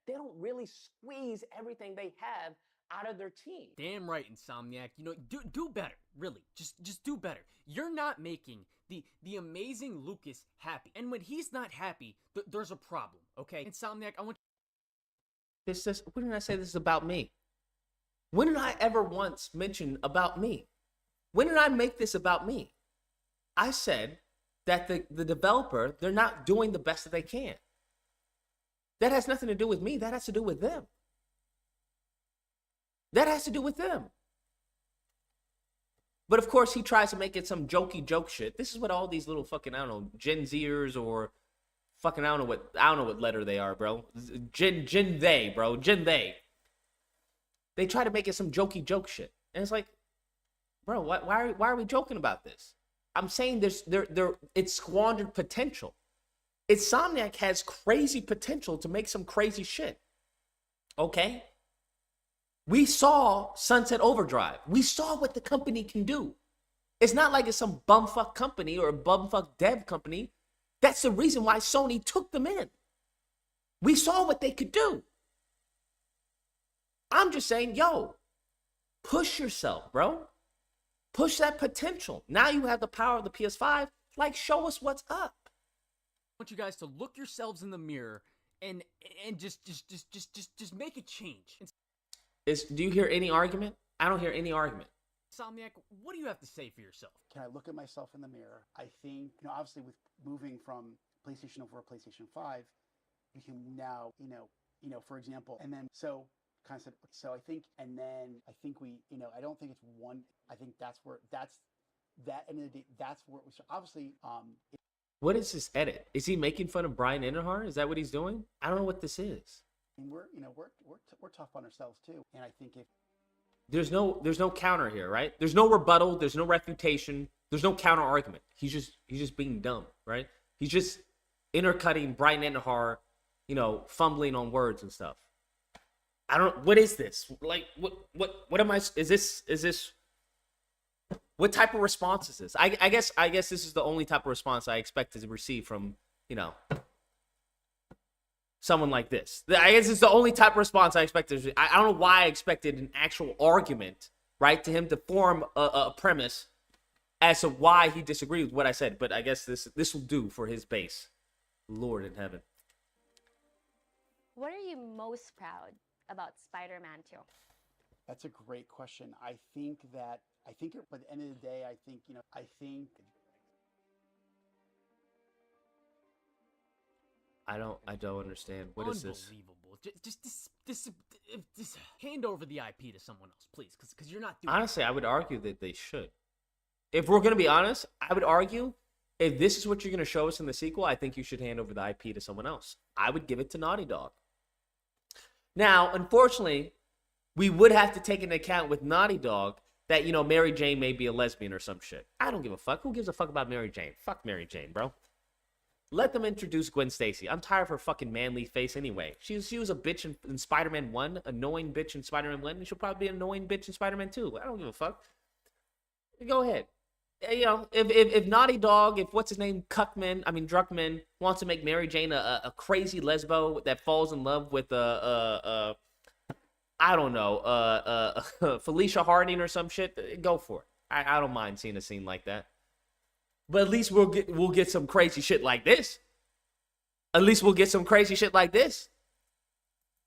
They don't really squeeze everything they have out of their team. Damn right, Insomniac. You know, do better. Really, just do better. You're not making the amazing Lucas happy, and when he's not happy, there's a problem. Okay, Insomniac, I want. When did I say this is about me? When did I ever once mention about me? When did I make this about me? I said that the developer, they're not doing the best that they can. That has nothing to do with me. That has to do with them. That has to do with them. But of course, he tries to make it some jokey joke shit. This is what all these little fucking, I don't know, Gen Zers or fucking, I don't know what letter they are, bro. Gen they, bro. Gen they. They try to make it some jokey joke shit. And it's like, bro, why are we joking about this? I'm saying it's squandered potential. Insomniac has crazy potential to make some crazy shit. Okay? We saw Sunset Overdrive. We saw what the company can do. It's not like it's some bumfuck company or a bumfuck dev company. That's the reason why Sony took them in. We saw what they could do. I'm just saying, yo, push yourself, bro. Push that potential. Now you have the power of the PS5. Like, show us what's up. I want you guys to look yourselves in the mirror and just make a change. Do you hear any argument? I don't hear any argument. Insomniac, what do you have to say for yourself? Can I look at myself in the mirror? I think, obviously with moving from PlayStation 4 to PlayStation 5, you can now, for example, and then so kind of said, so I think, and then I think we, I don't think it's one. I think that's where that's end of the day. That's where it was obviously. What is this edit? Is he making fun of Brian Innerhart? Is that what he's doing? I don't know what this is. And we're tough on ourselves too, and I think if there's no counter here, right? There's no rebuttal. There's no refutation. There's no counter argument. He's just being dumb, right? He's just intercutting Brian Innerhart, fumbling on words and stuff. I don't. What is this? Like, what am I? Is this? What type of response is this? I guess this is the only type of response I expected to receive from, someone like this. I guess it's the only type of response I expected. I don't know why I expected an actual argument, right, to him to form a premise as to why he disagreed with what I said. But I guess this will do for his base. Lord in heaven. What are you most proud about Spider-Man 2? That's a great question. I think by the end of the day, I think I don't understand. What is this? Unbelievable. Just hand over the IP to someone else, please, because you're not doing. Honestly, I would argue that they should. If we're gonna be honest, I would argue if this is what you're gonna show us in the sequel, I think you should hand over the IP to someone else. I would give it to Naughty Dog. Now, unfortunately, we would have to take into account with Naughty Dog that, Mary Jane may be a lesbian or some shit. I don't give a fuck. Who gives a fuck about Mary Jane? Fuck Mary Jane, bro. Let them introduce Gwen Stacy. I'm tired of her fucking manly face anyway. She was a bitch in Spider-Man 1, annoying bitch in Spider-Man 1, and she'll probably be an annoying bitch in Spider-Man 2. I don't give a fuck. Go ahead. If Naughty Dog, if what's his name, Druckmann wants to make Mary Jane a crazy lesbo that falls in love with Felicia Harding or some shit, go for it. I don't mind seeing a scene like that. But at least we'll get some crazy shit like this. At least we'll get some crazy shit like this.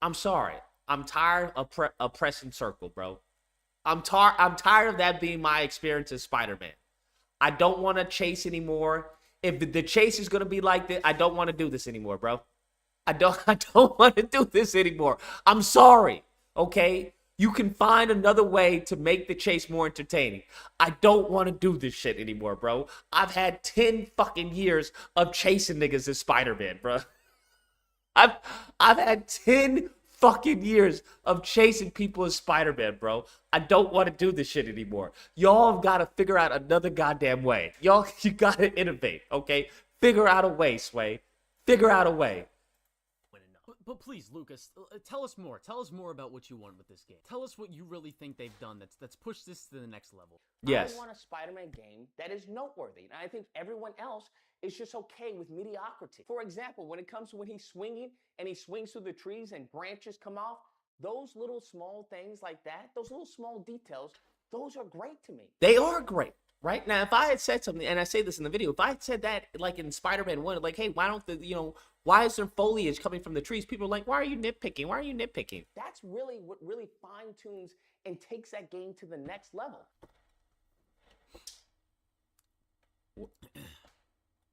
I'm sorry. I'm tired of pressing circle, bro. I'm tired of that being my experience as Spider-Man. I don't want to chase anymore. If the chase is gonna be like this, I don't want to do this anymore, bro. I don't want to do this anymore. I'm sorry. Okay? You can find another way to make the chase more entertaining. I don't want to do this shit anymore, bro. I've had 10 fucking years of chasing niggas as Spider-Man, bro. I've had 10 fucking years of chasing people as Spider-Man, bro. I don't want to do this shit anymore. Y'all have got to figure out another goddamn way. You got to innovate, okay? Figure out a way, Sway. Figure out a way. But please, Lucas, tell us more. Tell us more about what you want with this game. Tell us what you really think they've done that's pushed this to the next level. Yes. I want a Spider-Man game that is noteworthy. And I think everyone else is just okay with mediocrity. For example, when it comes to when he's swinging and he swings through the trees and branches come off, those little small things like that, those little small details, those are great to me. They are great. Right now, if I had said something, and I say this in the video, if I had said that like in Spider-Man 1, like, hey, why don't why is there foliage coming from the trees? People are like, why are you nitpicking? Why are you nitpicking? That's really what really fine tunes and takes that game to the next level.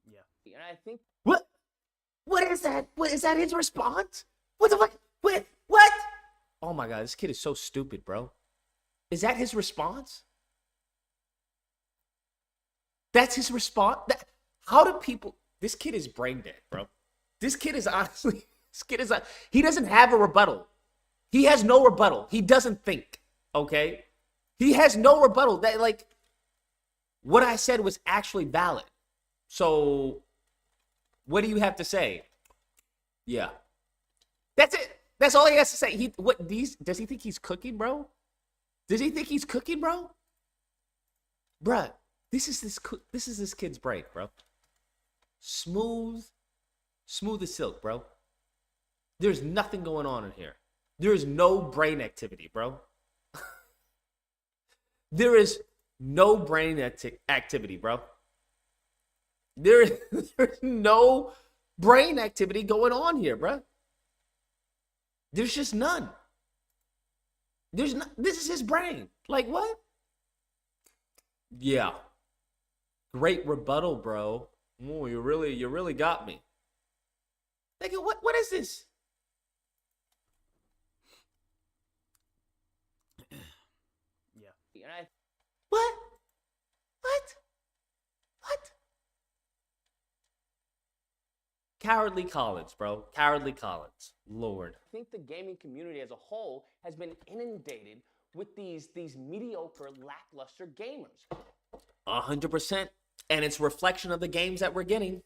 Yeah. And I think What is that? What is that his response? What the fuck? What? Oh my god, this kid is so stupid, bro. Is that his response? That's his response? How do people... This kid is brain dead, bro. This kid is honestly... He doesn't have a rebuttal. He has no rebuttal. He doesn't think, okay? He has no rebuttal. That, like, what I said was actually valid. So, What do you have to say? Yeah. That's it. That's all he has to say. Does he think he's cooking, bro? Does he think he's cooking, bro? Bruh, this is this kid's break, bro. Smooth as silk, bro. There's nothing going on in here. There is no brain activity, bro. There is no brain activity, bro. There's no brain activity going on here, bro. There's just none. This is his brain. Like, what? Yeah. Great rebuttal, bro. Oh, you really got me. Nigga, what is this? And I What? Cowardly Collins, bro. Cowardly Collins. Lord. think the gaming community as a whole has been inundated with these mediocre, lackluster gamers. 100%. And it's a reflection of the games that we're getting.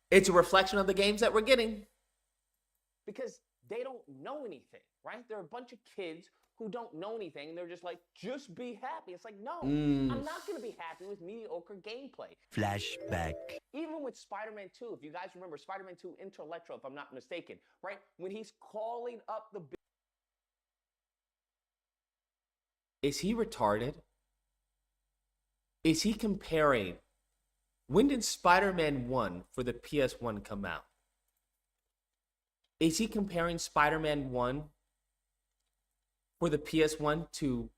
It's a reflection of the games that we're getting. Because they don't know anything, right? They're a bunch of kids who don't know anything, and they're just like, just be happy. It's like, no, I'm not going to be happy with mediocre gameplay. Flashback. Even with Spider-Man 2, if you guys remember, Spider-Man 2 Intellectual, if I'm not mistaken, right? When he's calling up the... Is he retarded? Is he comparing... When did Spider-Man 1 for the PS1 come out? Is he comparing Spider-Man 1 for the PS1 to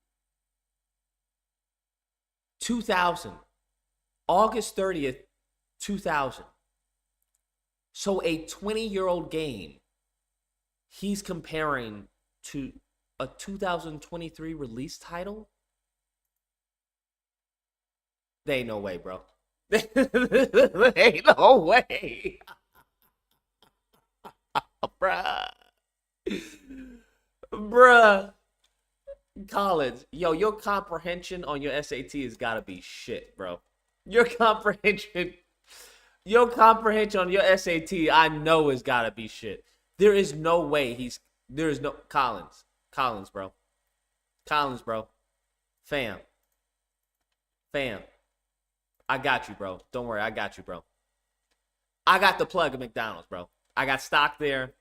2000? August 30th, 2000. So a 20-year-old game he's comparing to a 2023 release title? There ain't no way, bro. There ain't no way. Bruh. Collins, yo, your comprehension on your SAT has got to be shit, bro. Your comprehension on your SAT, I know has got to be shit. There is no way Collins, bro. Fam. I got you, bro. Don't worry, I got you, bro. I got the plug at McDonald's, bro. I got stock there.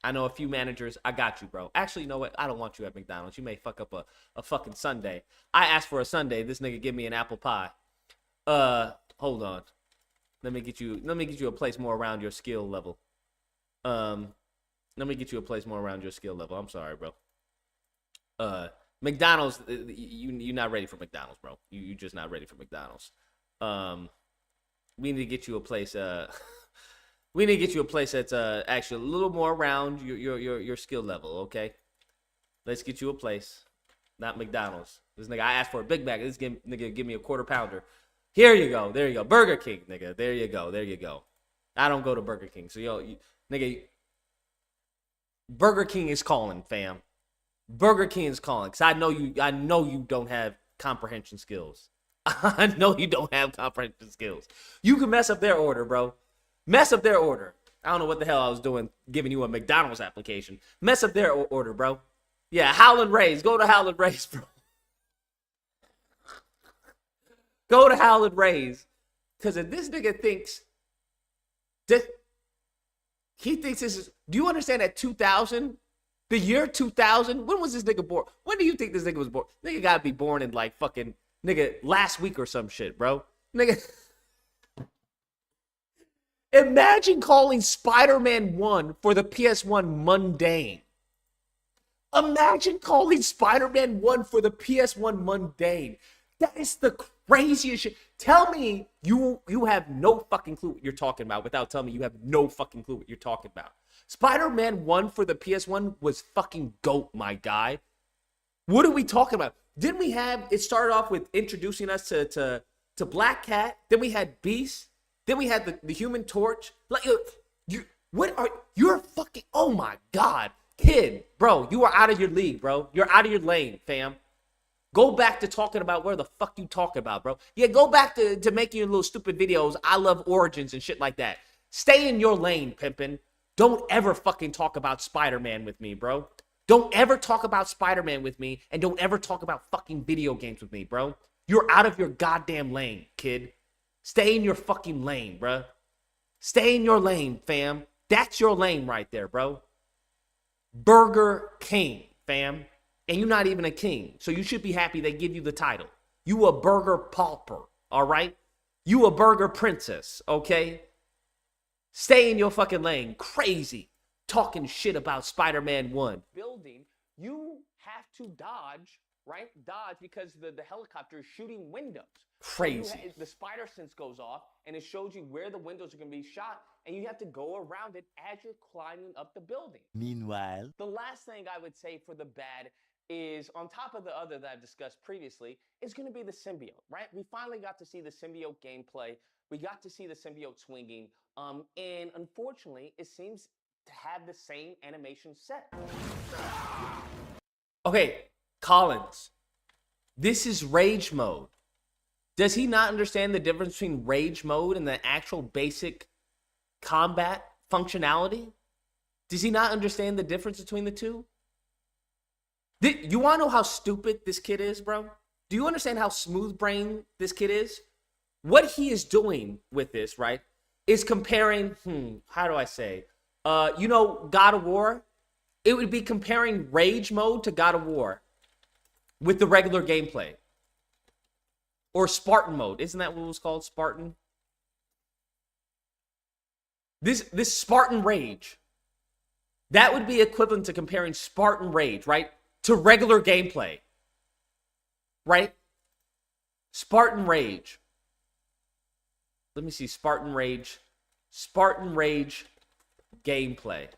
I know a few managers. I got you, bro. Actually, you know what? I don't want you at McDonald's. You may fuck up a fucking sundae. I asked for a sundae. This nigga give me an apple pie. Hold on. Let me get you a place more around your skill level. I'm sorry, bro. McDonald's, you're not ready for McDonald's, bro. You just not ready for McDonald's. We need to get you a place. We need to get you a place that's actually a little more around your skill level. Okay, let's get you a place, not McDonald's. This nigga, I asked for a Big Mac. This nigga give me a quarter pounder. Here you go. There you go. Burger King, nigga. There you go. I don't go to Burger King, so nigga. Burger King is calling, fam. Burger King is calling, cause I know you don't have comprehension skills. I know you don't have comprehension skills. You can mess up their order, bro. Mess up their order. I don't know what the hell I was doing giving you a McDonald's application. Mess up their order, bro. Yeah, Howlin' Rays. Go to Howlin' Rays, bro. Go to Howlin' Rays. Because if this nigga thinks... He thinks this is... Do you understand that 2000... The year 2000, when was this nigga born? When do you think this nigga was born? Nigga gotta be born in like fucking, nigga, last week or some shit, bro. Nigga. Imagine calling Spider-Man 1 for the PS1 mundane. Imagine calling Spider-Man 1 for the PS1 mundane. That is the craziest shit. Tell me you have no fucking clue what you're talking about without telling me you have no fucking clue what you're talking about. Spider-Man 1 for the PS1 was fucking GOAT, my guy. What are we talking about? Didn't we have, it started off with introducing us to Black Cat, then we had Beast, then we had the Human Torch. Like, you're fucking, oh my God. Kid, bro, you are out of your league, bro. You're out of your lane, fam. Go back to talking about where the fuck you talking about, bro. Yeah, go back to making your little stupid videos. I love Origins and shit like that. Stay in your lane, pimpin'. Don't ever fucking talk about Spider-Man with me, bro. Don't ever talk about Spider-Man with me, and don't ever talk about fucking video games with me, bro. You're out of your goddamn lane, kid. Stay in your fucking lane, bro. Stay in your lane, fam. That's your lane right there, bro. Burger King, fam. And you're not even a king, so you should be happy they give you the title. You a burger pauper, all right? You a burger princess, okay? Stay in your fucking lane. Crazy. Talking shit about Spider-Man 1. Building, you have to dodge, right? Dodge because the helicopter is shooting windows. Crazy. The spider sense goes off, and it shows you where the windows are going to be shot, and you have to go around it as you're climbing up the building. Meanwhile, The last thing I would say for the bad is, on top of the other that I've discussed previously, is going to be the symbiote, right? We finally got to see the symbiote gameplay. We got to see the symbiote swinging. And unfortunately, it seems to have the same animation set. Okay, Collins. This is rage mode. Does he not understand the difference between rage mode and the actual basic combat functionality? Does he not understand the difference between the two? You want to know how stupid this kid is, bro? Do you understand how smooth-brained this kid is? What he is doing with this, right, is comparing, how do I say? You know God of War? It would be comparing rage mode to God of War with the regular gameplay. Or Spartan mode. Isn't that what it was called? Spartan? This Spartan rage. That would be equivalent to comparing Spartan rage, right, to regular gameplay. Right? Spartan rage. Let me see. Spartan rage. Spartan rage gameplay.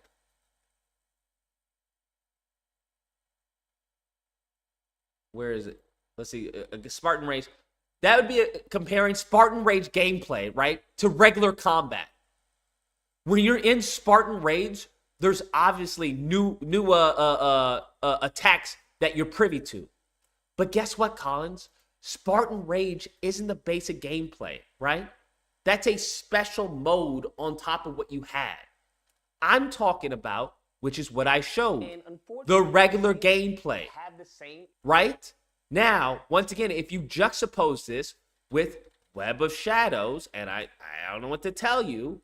Where is it? Let's see. Spartan rage. That would be comparing Spartan rage gameplay, right, to regular combat. When you're in Spartan rage, there's obviously new attacks that you're privy to. But guess what, Collins? Spartan rage isn't the basic gameplay, right? That's a special mode on top of what you had. I'm talking about, which is what I showed, the regular gameplay, right? Now, once again, if you juxtapose this with Web of Shadows, and I don't know what to tell you,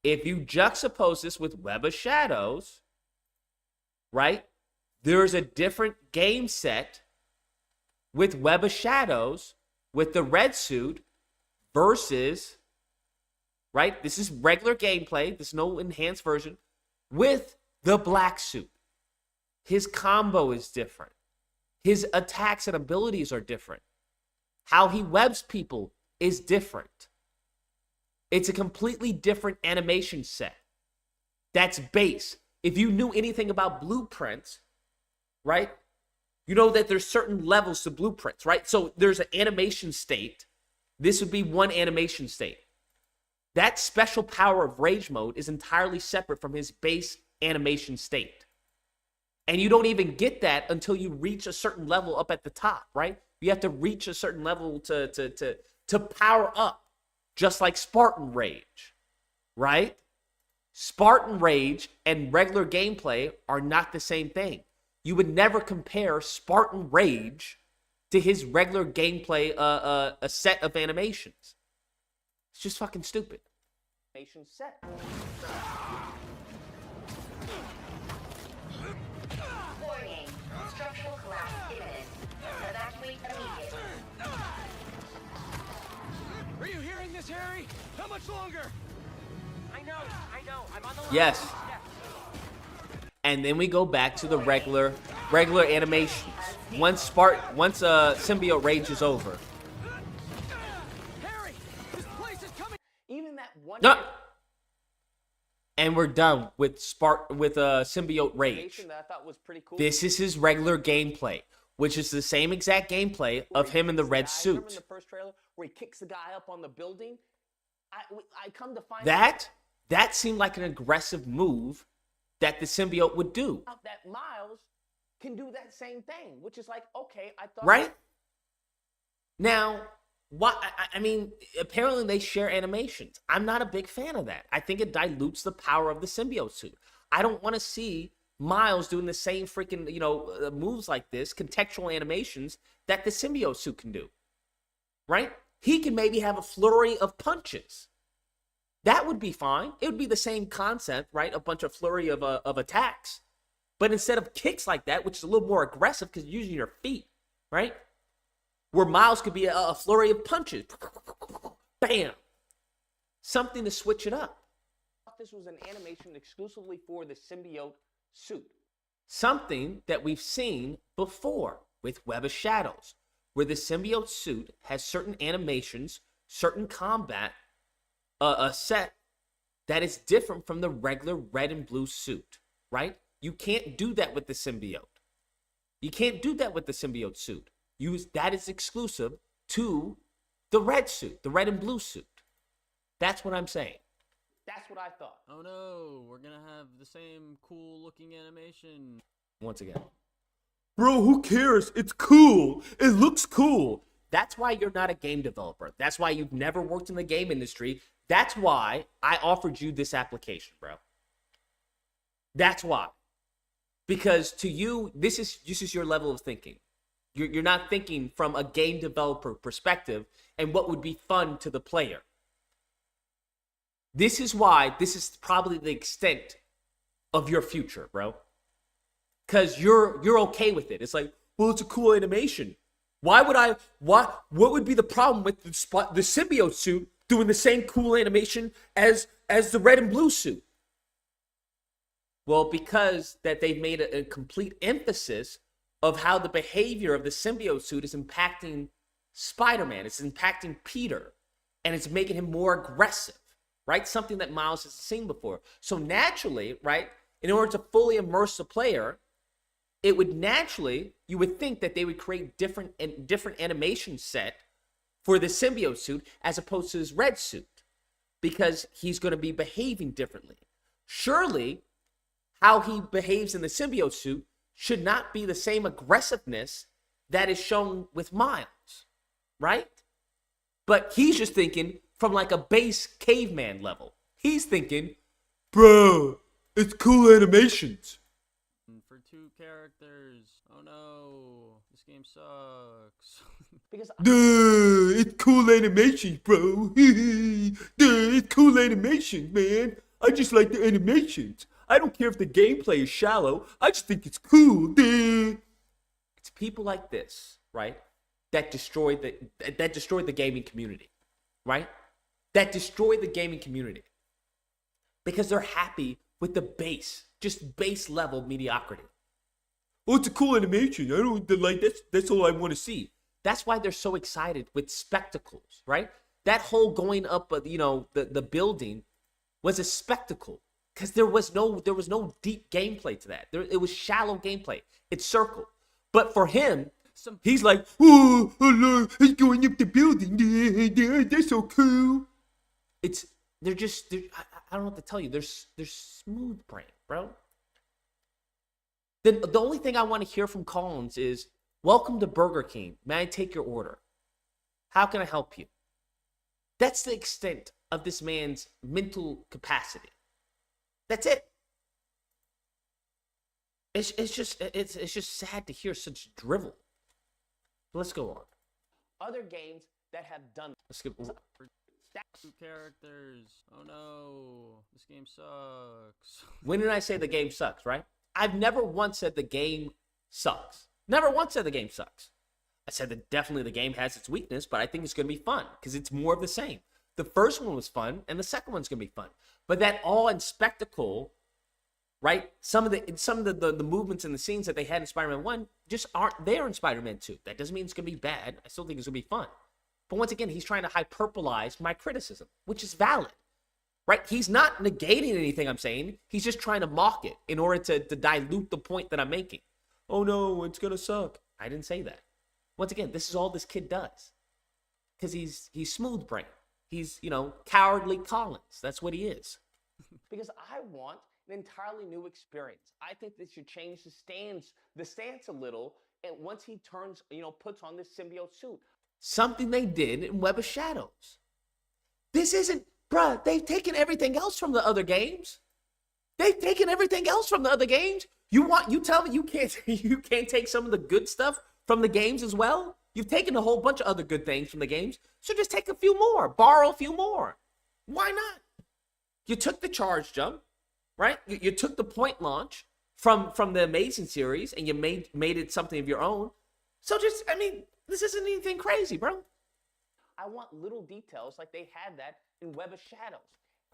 if you juxtapose this with Web of Shadows, right, there's a different game set with Web of Shadows, with the red suit versus, right, this is regular gameplay, there's no enhanced version, with the black suit. His combo is different. His attacks and abilities are different. How he webs people is different. It's a completely different animation set. That's base. If you knew anything about blueprints, right, you know that there's certain levels to blueprints, right? So there's an animation state. This would be one animation state. That special power of rage mode is entirely separate from his base animation state. And you don't even get that until you reach a certain level up at the top, right? You have to reach a certain level to power up, just like Spartan Rage, right? Spartan Rage and regular gameplay are not the same thing. You would never compare Spartan Rage to his regular gameplay, a set of animations. It's just fucking stupid. Animation set. Warning. Structural collapse imminent. Evacuate immediately. Are you hearing this, Harry? How much longer? I know. I'm on the line. Yes. And then we go back to the regular animations. Once Symbiote Rage is over. Harry, this place is coming. Even that one. No. And we're done with Symbiote Rage. That I thought was pretty cool. This is his regular gameplay, which is the same exact gameplay of him in the red Remember in suit. the first trailer where he kicks the guy up on the building? I come to find That seemed like an aggressive move that the symbiote would do. out that Miles can do that same thing, which is like, okay, I thought. Right? Now, Why? I mean, apparently they share animations. I'm not a big fan of that. I think it dilutes the power of the symbiote suit. I don't want to see Miles doing the same freaking, moves like this, contextual animations that the symbiote suit can do. Right? He can maybe have a flurry of punches. That would be fine. It would be the same concept, right? A bunch of flurry of attacks. But instead of kicks like that, which is a little more aggressive because you're using your feet, right? Where Miles could be a flurry of punches. Bam. Something to switch it up. This was an animation exclusively for the symbiote suit. Something that we've seen before with Web of Shadows, where the symbiote suit has certain animations, certain combat, a set that is different from the regular red and blue suit, right? You can't do that with the symbiote. You can't do that with the symbiote suit. That is exclusive to the red suit, the red and blue suit. That's what I'm saying. That's what I thought. Oh no, we're gonna have the same cool looking animation. Once again. Bro, who cares? It's cool. It looks cool. That's why you're not a game developer. That's why you've never worked in the game industry. That's why I offered you this application, bro. That's why. Because to you, this is your level of thinking. You're not thinking from a game developer perspective and what would be fun to the player. This is why this is probably the extent of your future, bro. Because you're okay with it. It's like, well, it's a cool animation. What would be the problem with the symbiote suit doing the same cool animation as the red and blue suit? Well, because that they've made a complete emphasis of how the behavior of the symbiote suit is impacting Spider-Man. It's impacting Peter. And it's making him more aggressive, right? Something that Miles has seen before. So naturally, right, in order to fully immerse the player, it would naturally, you would think that they would create different animation set for the symbiote suit as opposed to his red suit, because he's going to be behaving differently. Surely, how he behaves in the symbiote suit should not be the same aggressiveness that is shown with Miles, right? But he's just thinking from like a base caveman level. He's thinking, bro, it's cool animations. For 2 characters. Oh no, this game sucks. Because It's cool animations, bro. It's cool animations, man. I just like the animations. I don't care if the gameplay is shallow. I just think it's cool. It's people like this, right, that destroyed the gaming community, right? That destroyed the gaming community because they're happy with the base level mediocrity. Oh, it's a cool animation. I don't like this. That's all I want to see. That's why they're so excited with spectacles, right? That whole going up, the building was a spectacle because there was no deep gameplay to that. It was shallow gameplay. It's circled. But for him, he's like, oh look, he's going up the building. That's so cool. I don't know what to tell you. They're smooth brain, bro. Then the only thing I want to hear from Collins is, welcome to Burger King. May I take your order? How can I help you? That's the extent of this man's mental capacity. That's it. It's just sad to hear such drivel. Let's go on. other games that have done. Let's skip. 2 characters. Oh no, this game sucks. When did I say the game sucks, right? I've never once said the game sucks. Never once said the game sucks. I said that definitely the game has its weakness, but I think it's going to be fun because it's more of the same. The first one was fun, and the second one's going to be fun. But that awe and spectacle, right? Some of the movements and the scenes that they had in Spider-Man 1 just aren't there in Spider-Man 2. That doesn't mean it's going to be bad. I still think it's going to be fun. But once again, he's trying to hyperbolize my criticism, which is valid, right? He's not negating anything I'm saying. He's just trying to mock it in order to dilute the point that I'm making. Oh no, it's going to suck. I didn't say that. Once again, this is all this kid does. Because he's smooth brain. He's, cowardly Collins. That's what he is. Because I want an entirely new experience. I think they should change the stance a little. And once he turns, puts on this symbiote suit. something they did in Web of Shadows. This isn't, bruh, they've taken everything else from the other games. They've taken everything else from the other games. You tell me you can't take some of the good stuff from the games as well? You've taken a whole bunch of other good things from the games, so just take a few more, borrow a few more. Why not? You took the charge jump, right? You took the point launch from the Amazing series, and you made it something of your own. So just, I mean, this isn't anything crazy, bro. I want little details like they had that in Web of Shadows.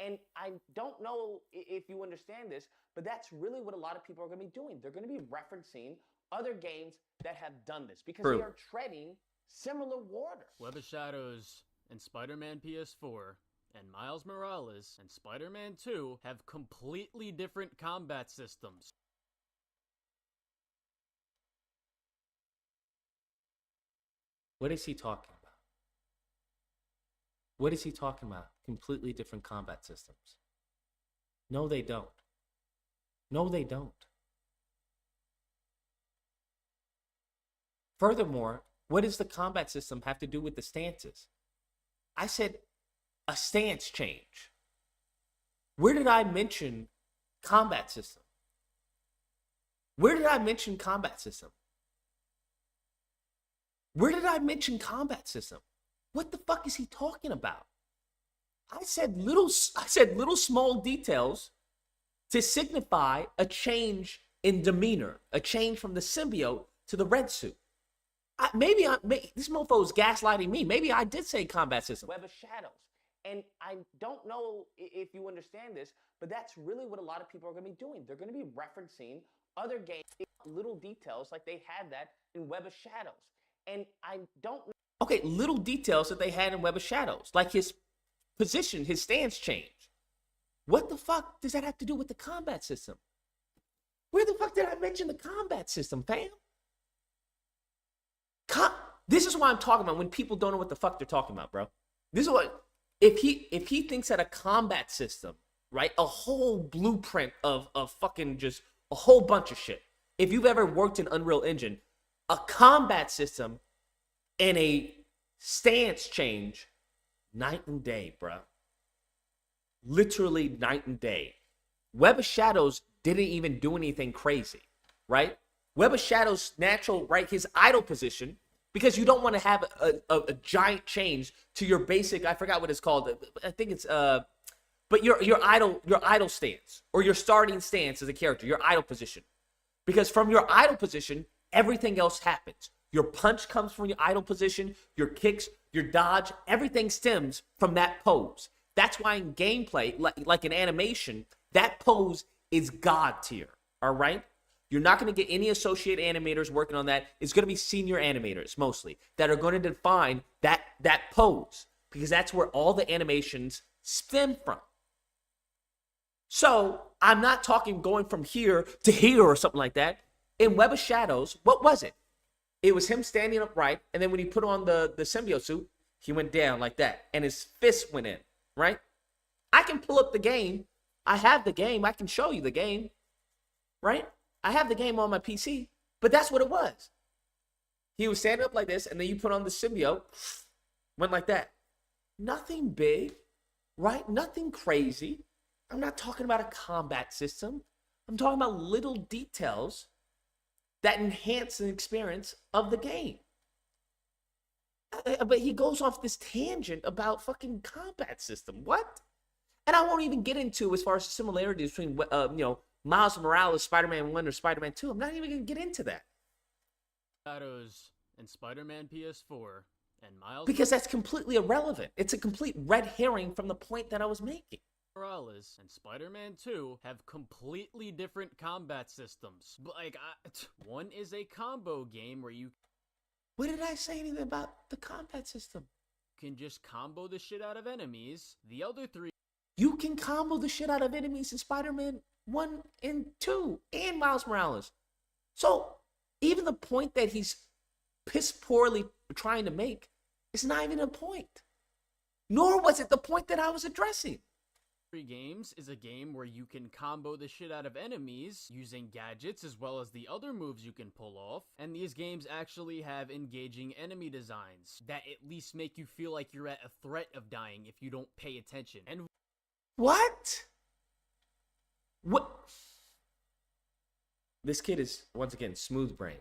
And I don't know if you understand this, but that's really what a lot of people are going to be doing. They're going to be referencing other games that have done this because they are treading similar water. Web of Shadows and Spider-Man PS4 and Miles Morales and Spider-Man 2 have completely different combat systems. What is he talking about? What is he talking about? Completely different combat systems. No, they don't. No, they don't. Furthermore, what does the combat system have to do with the stances? I said a stance change. Where did I mention combat system? Where did I mention combat system? Where did I mention combat system? What the fuck is he talking about? I said little small details to signify a change in demeanor, a change from the symbiote to the red suit. Maybe this mofo is gaslighting me. Maybe I did say combat system. Web of Shadows. And I don't know if you understand this, but that's really what a lot of people are going to be doing. They're going to be referencing other games, little details like they had that in Web of Shadows. And I don't know. Okay, little details that they had in Web of Shadows, like his position, his stance change. What the fuck does that have to do with the combat system? Where the fuck did I mention the combat system, fam? This is what I'm talking about when people don't know what the fuck they're talking about, bro. This is what, if he thinks that a combat system, right, a whole blueprint of fucking just a whole bunch of shit. If you've ever worked in Unreal Engine, a combat system and a stance change, night and day, bro. Literally night and day. Web of Shadows didn't even do anything crazy, right? Web of Shadows natural, right? His idle position, because you don't want to have a giant change to your basic, I forgot what it's called. I think it's but your idle stance or your starting stance as a character, your idle position. Because from your idle position, everything else happens. Your punch comes from your idle position, your kicks, your dodge, everything stems from that pose. That's why in gameplay, like in animation, that pose is God tier, all right? You're not going to get any associate animators working on that. It's going to be senior animators, mostly, that are going to define that pose, because that's where all the animations stem from. So, I'm not talking going from here to here or something like that. In Web of Shadows, what was it? It was him standing upright, and then when he put on the symbiote suit, he went down like that, and his fist went in, right? I can pull up the game. I have the game. I can show you the game, right? I have the game on my PC, but that's what it was. He was standing up like this, and then you put on the symbiote, went like that. Nothing big, right? Nothing crazy. I'm not talking about a combat system. I'm talking about little details that enhance the experience of the game. But he goes off this tangent about fucking combat system. What? And I won't even get into as far as the similarities between, Miles Morales, Spider-Man 1 or Spider-Man 2. I'm not even going to get into that. Shadows and Spider-Man PS4 and Miles... Because that's completely irrelevant. It's a complete red herring from the point that I was making. Morales and Spider-Man 2 have completely different combat systems. Like, one is a combo game where you... What did I say anything about the combat system? Can just combo the shit out of enemies. The other three... You can combo the shit out of enemies in Spider-Man 1 and 2 and Miles Morales. So, even the point that he's piss poorly trying to make is not even a point. Nor was it the point that I was addressing. Games is a game where you can combo the shit out of enemies using gadgets as well as the other moves you can pull off, and these games actually have engaging enemy designs that at least make you feel like you're at a threat of dying if you don't pay attention. And What? This kid is, once again, smooth brain.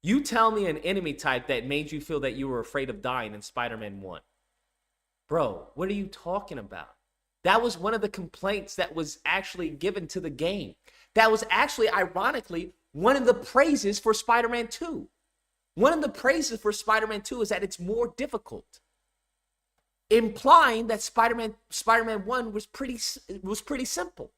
You tell me an enemy type that made you feel that you were afraid of dying in Spider-Man 1. Bro, what are you talking about? That was one of the complaints that was actually given to the game. That was actually, ironically, one of the praises for Spider-Man 2. One of the praises for Spider-Man 2 is that it's more difficult, implying that Spider-Man 1 was pretty simple.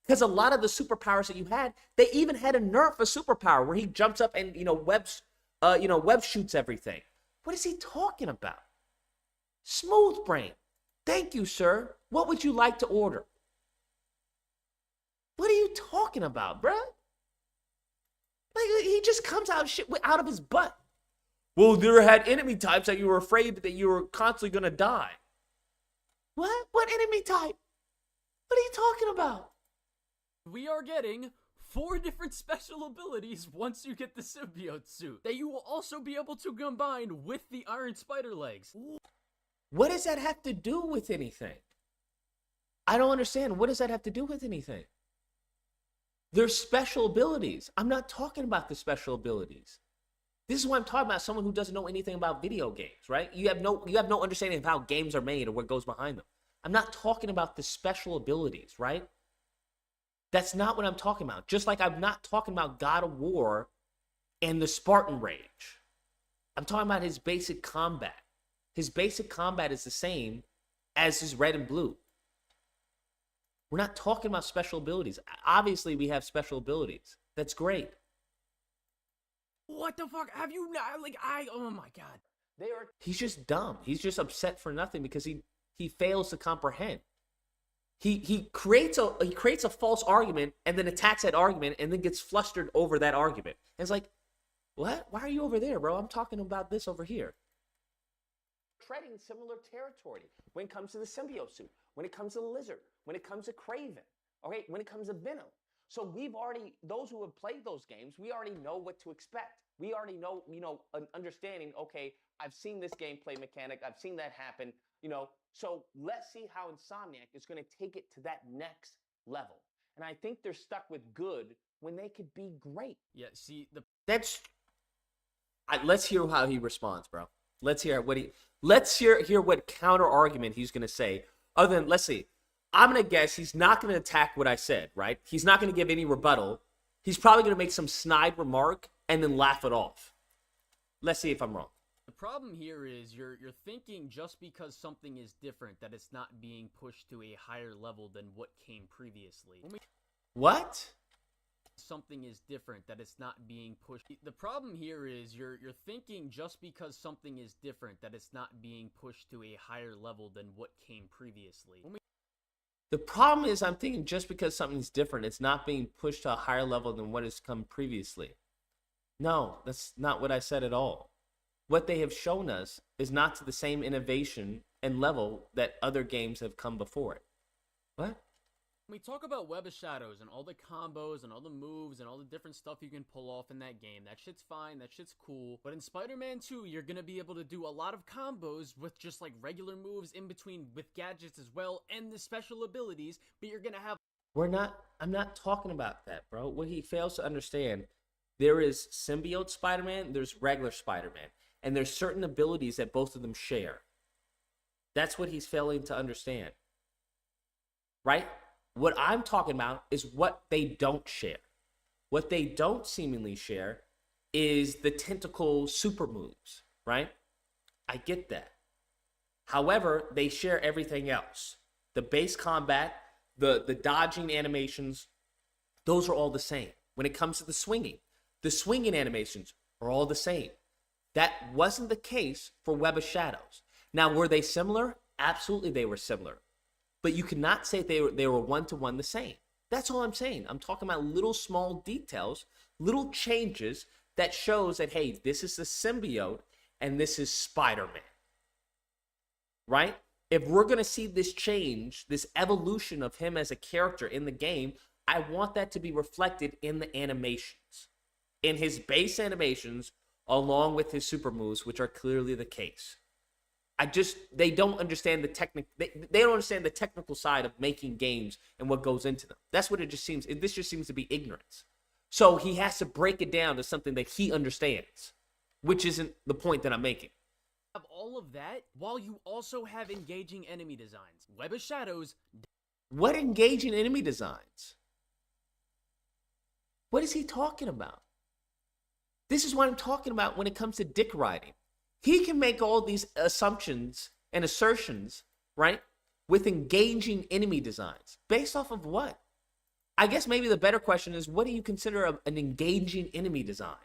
Because a lot of the superpowers that you had, they even had a nerf a superpower where he jumps up and web shoots everything. What is he talking about? Smooth brain. Thank you, sir. What would you like to order? What are you talking about, bruh? Like, he just comes out of his butt. Well, there had enemy types that you were afraid that you were constantly going to die. What? What enemy type? What are you talking about? we are getting 4 different special abilities once you get the symbiote suit that you will also be able to combine with the Iron Spider legs. What does that have to do with anything? I don't understand. What does that have to do with anything? There's special abilities. I'm not talking about the special abilities. This is what I'm talking about. Someone who doesn't know anything about video games, right? You have no understanding of how games are made or what goes behind them. I'm not talking about the special abilities, right? That's not what I'm talking about. Just like I'm not talking about God of War and the Spartan Rage. I'm talking about his basic combat. His basic combat is the same as his red and blue. We're not talking about special abilities. Obviously, we have special abilities. That's great. What the fuck? Have you not, oh my god. He's just dumb. He's just upset for nothing because he fails to comprehend. He creates a false argument and then attacks that argument and then gets flustered over that argument. And it's like, what? Why are you over there, bro? I'm talking about this over here. Treading similar territory when it comes to the symbiote suit, when it comes to the lizard, when it comes to Craven, okay, when it comes to Venom. So those who have played those games, we already know what to expect. We already know, an understanding, okay, I've seen this gameplay mechanic, I've seen that happen, so let's see how Insomniac is going to take it to that next level. And I think they're stuck with good when they could be great. Yeah, see, let's hear how he responds, bro. Let's hear what counter argument he's going to say. Other than, let's see. I'm going to guess he's not going to attack what I said, right? He's not going to give any rebuttal. He's probably going to make some snide remark and then laugh it off. Let's see if I'm wrong. The problem here is you're thinking just because something is different that it's not being pushed to a higher level than what came previously. What? Something is different that it's not being pushed. The problem here is you're thinking just because something is different that it's not being pushed to a higher level than what came previously. The problem is I'm thinking just because something's different, it's not being pushed to a higher level than what has come previously. No, that's not what I said at all. What they have shown us is not to the same innovation and level that other games have come before it. What? When we talk about Web of Shadows and all the combos and all the moves and all the different stuff you can pull off in that game, that shit's fine, that shit's cool. But in Spider-Man 2, you're gonna be able to do a lot of combos with just like regular moves in between with gadgets as well and the special abilities, but you're gonna have... I'm not talking about that, bro. What he fails to understand, there is symbiote Spider-Man, there's regular Spider-Man, and there's certain abilities that both of them share. That's what he's failing to understand. Right? What I'm talking about is what they don't share. What they don't seemingly share is the tentacle super moves, right? I get that. However, they share everything else. The base combat, the dodging animations, those are all the same. When it comes to the swinging animations are all the same. That wasn't the case for Web of Shadows. Now, were they similar? Absolutely, they were similar. But you cannot say they were one-to-one the same. That's all I'm saying. I'm talking about little small details, little changes that shows that, hey, this is the symbiote and this is Spider-Man. Right? if we're going to see this change, this evolution of him as a character in the game, I want that to be reflected in the animations, in his base animations, along with his super moves, which are clearly the case. They don't understand they don't understand the technical side of making games and what goes into them. That's what it just seems. This just seems to be ignorance. So he has to break it down to something that he understands, which isn't the point that I'm making. Have all of that while you also have engaging enemy designs. Web of Shadows. What engaging enemy designs? What is he talking about? This is what I'm talking about when it comes to dick riding. He can make all these assumptions and assertions, right, with engaging enemy designs. Based off of what? I guess maybe the better question is, what do you consider an engaging enemy design?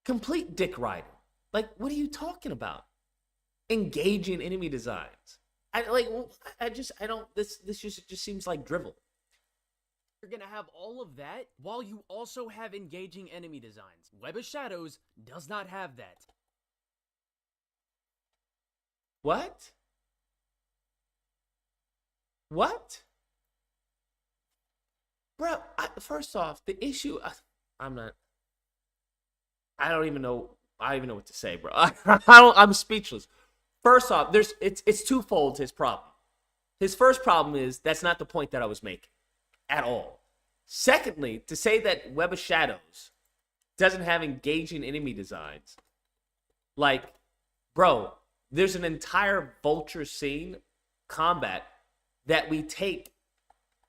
Complete dick riding. Like, what are you talking about? Engaging enemy designs. This just seems like drivel. You're gonna have all of that while you also have engaging enemy designs. Web of Shadows does not have that. What? What? Bro, first off, the issue, I don't even know what to say, bro. I'm speechless. First off, it's twofold his problem. His first problem is that's not the point that I was making at all. Secondly, to say that Web of Shadows doesn't have engaging enemy designs, like, bro, there's an entire vulture scene combat that we take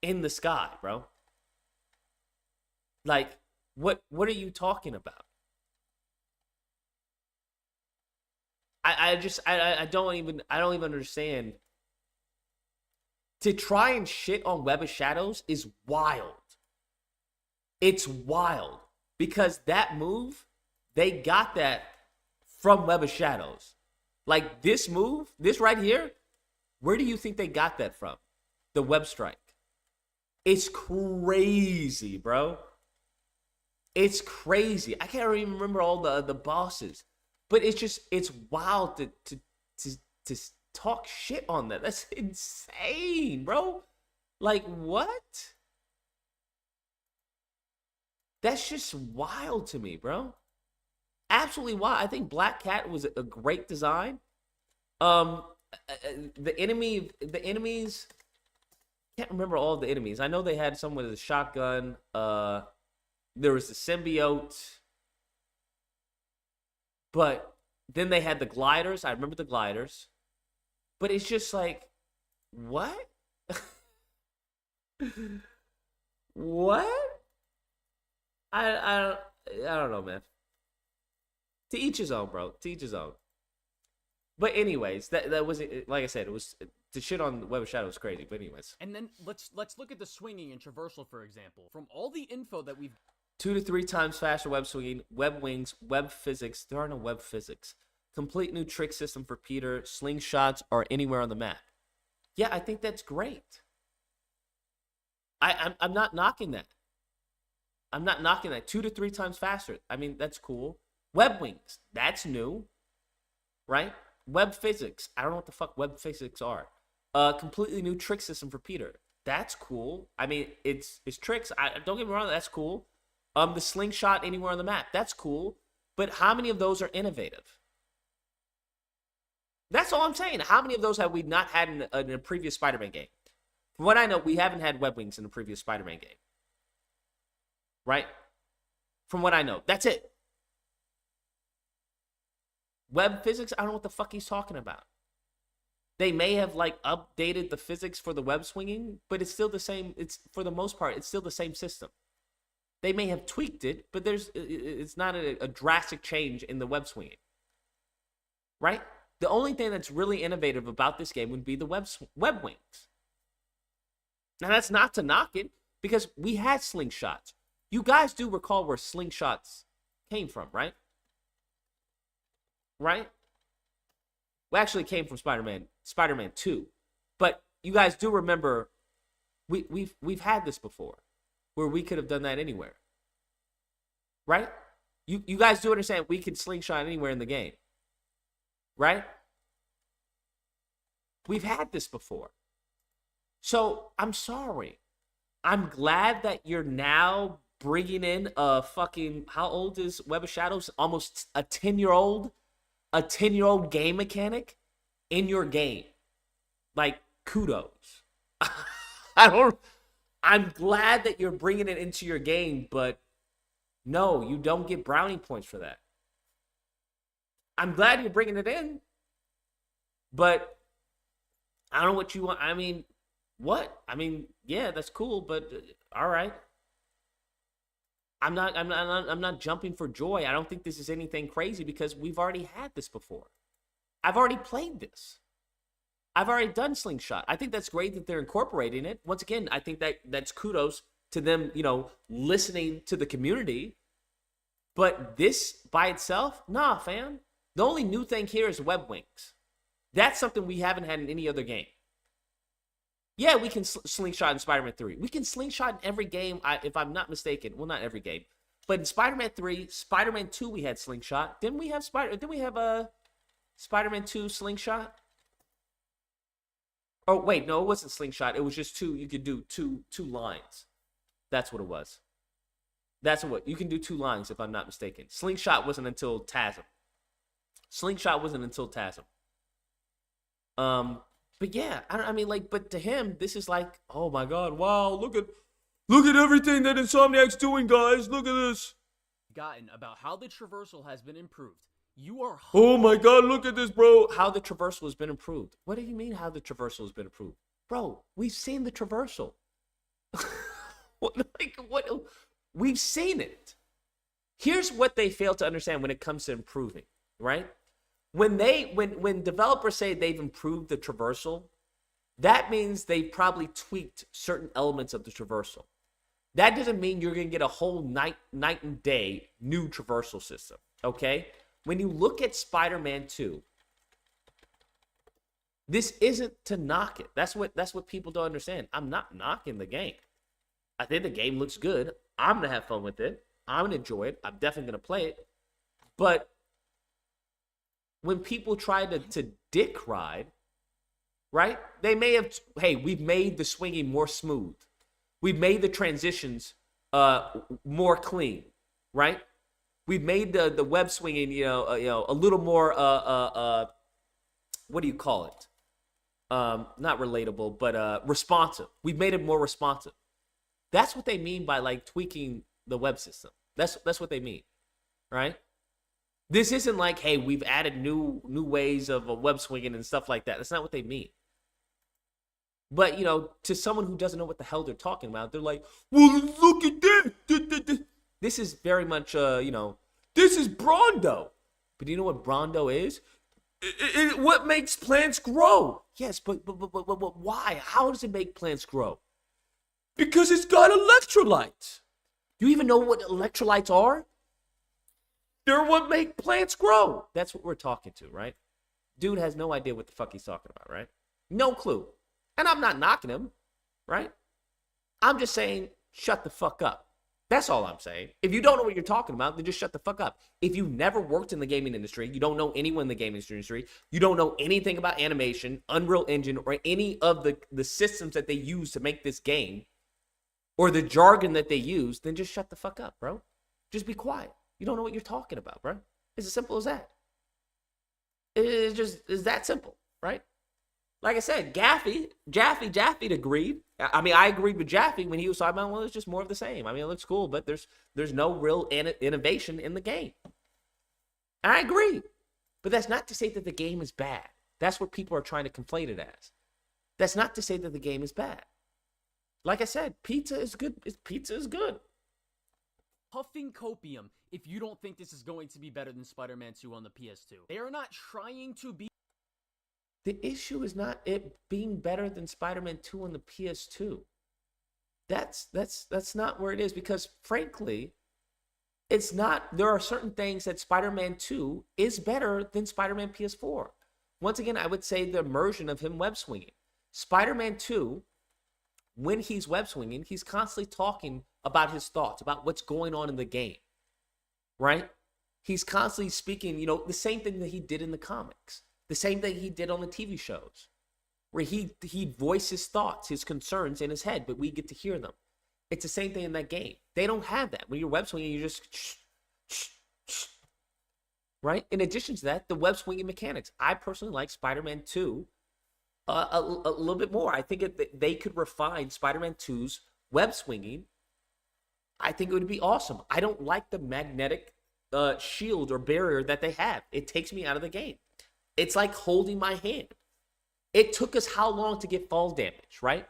in the sky, bro. Like, what are you talking about? I don't even understand. To try and shit on Web of Shadows is wild. It's wild because that move, they got that from Web of Shadows. Like this move, this right here, where do you think they got that from? The web strike. It's crazy, bro. It's crazy. I can't even remember all the bosses, but it's wild to talk shit on that. That's insane, bro. Like what? That's just wild to me, bro. Absolutely wild. I think Black Cat was a great design. The enemies, can't remember all of the enemies. I know they had some with a shotgun. There was the symbiote. But then they had the gliders. I remember the gliders. But it's just like, what? What? I don't know, man. To each his own, bro. To each his own. But anyways, that was, like I said, it was, to shit on Web of Shadows was crazy. But anyways. And then let's look at the swinging and traversal, for example. From all the info that we've 2 to 3 times faster web swinging, web wings, web physics. There are no web physics. Complete new trick system for Peter. Slingshots are anywhere on the map. Yeah, I think that's great. I'm not knocking that. I'm not knocking that. 2 to 3 times faster. I mean, that's cool. Web wings. That's new. Right? Web physics. I don't know what the fuck web physics are. Completely new trick system for Peter. That's cool. I mean, it's tricks. Don't get me wrong. That's cool. The slingshot anywhere on the map. That's cool. But how many of those are innovative? That's all I'm saying. How many of those have we not had in a previous Spider-Man game? From what I know, we haven't had web wings in a previous Spider-Man game. Right? From what I know. That's it. Web physics, I don't know what the fuck he's talking about. They may have like updated the physics for the web swinging, but it's still the same. It's, for the most part, it's still the same system. They may have tweaked it, but it's not a drastic change in the web swinging. Right? The only thing that's really innovative about this game would be the web wings. Now, that's not to knock it, because we had slingshots. You guys do recall where slingshots came from, right? Right? Well, actually, it came from Spider-Man 2. But you guys do remember we've had this before, where we could have done that anywhere. Right? You guys do understand we can slingshot anywhere in the game, right? We've had this before. So I'm sorry. I'm glad that you're now bringing in a fucking, how old is Web of Shadows? Almost a 10-year-old game mechanic in your game. Like, kudos. I'm glad that you're bringing it into your game, but no, you don't get brownie points for that. I'm glad you're bringing it in, but I don't know what you want. I mean, what? I mean, yeah, that's cool, but all right. I'm not jumping for joy. I don't think this is anything crazy because we've already had this before. I've already played this. I've already done Slingshot. I think that's great that they're incorporating it. Once again, I think that's kudos to them, listening to the community. But this by itself, nah, fam. The only new thing here is web wings. That's something we haven't had in any other game. Yeah, we can slingshot in Spider-Man 3. We can slingshot in every game, if I'm not mistaken. Well, not every game. But in Spider-Man 3, Spider-Man 2, we had slingshot. Didn't we have Spider-Man 2 slingshot? Oh, wait, no, it wasn't slingshot. It was just two. You could do two lines. That's what it was. That's what you can do, 2 lines, if I'm not mistaken. Slingshot wasn't until TASM. But yeah, but to him, this is like, oh my God, wow, look at everything that Insomniac's doing, guys. Look at this. Gotten about how the traversal has been improved. You are. Oh my God, look at this, bro. How the traversal has been improved. What do you mean how the traversal has been improved? Bro, we've seen the traversal. What? We've seen it. Here's what they fail to understand when it comes to improving, right? When developers say they've improved the traversal, that means they probably tweaked certain elements of the traversal. That doesn't mean you're going to get a whole night and day new traversal system, okay? When you look at Spider-Man 2, this isn't to knock it. That's what people don't understand. I'm not knocking the game. I think the game looks good. I'm going to have fun with it. I'm going to enjoy it. I'm definitely going to play it. But when people try to dick ride, right? They may have, hey, we've made the swinging more smooth. We've made the transitions more clean, right? We've made the web swinging, a little more, what do you call it? Not relatable, but responsive. We've made it more responsive. That's what they mean by like tweaking the web system. That's what they mean, right? This isn't like, hey, we've added new ways of web swinging and stuff like that. That's not what they mean. But, to someone who doesn't know what the hell they're talking about, they're like, well, look at this. This is very much, this is Brondo. But do you know what Brondo is? What makes plants grow? Yes, but why? How does it make plants grow? Because it's got electrolytes. Do you even know what electrolytes are? They're what make plants grow. That's what we're talking to, right? Dude has no idea what the fuck he's talking about, right? No clue. And I'm not knocking him, right? I'm just saying, shut the fuck up. That's all I'm saying. If you don't know what you're talking about, then just shut the fuck up. If you've never worked in the gaming industry, you don't know anyone in the gaming industry, you don't know anything about animation, Unreal Engine, or any of the systems that they use to make this game, or the jargon that they use, then just shut the fuck up, bro. Just be quiet. You don't know what you're talking about, bro. It's as simple as that. It's that simple, right? Like I said, Jaffe agreed. I mean, I agreed with Jaffe when he was talking about, well, it's just more of the same. I mean, it looks cool, but there's no real innovation in the game. And I agree. But that's not to say that the game is bad. That's what people are trying to conflate it as. That's not to say that the game is bad. Like I said, pizza is good. Pizza is good. Huffing copium if you don't think this is going to be better than Spider-Man 2 on the PS2. They are not trying to be. The issue is not it being better than Spider-Man 2 on the PS2. That's not where it is, because frankly, it's not. There are certain things that Spider-Man 2 is better than Spider-Man PS4. Once again, I would say the immersion of him web swinging. Spider-Man 2, when he's web swinging, he's constantly talking about his thoughts, about what's going on in the game, right? he's constantly speaking, you know, the same thing that he did in the comics, the same thing he did on the TV shows, where he voiced his thoughts, his concerns in his head, but we get to hear them. It's the same thing in that game. They don't have that. When you're web swinging, you just right? In addition to that, the web swinging mechanics. I personally like Spider-Man 2 a little bit more. I think they could refine Spider-Man 2's web swinging. I think it would be awesome. I don't like the magnetic shield or barrier that they have. It takes me out of the game. It's like holding my hand. It took us how long to get fall damage, right?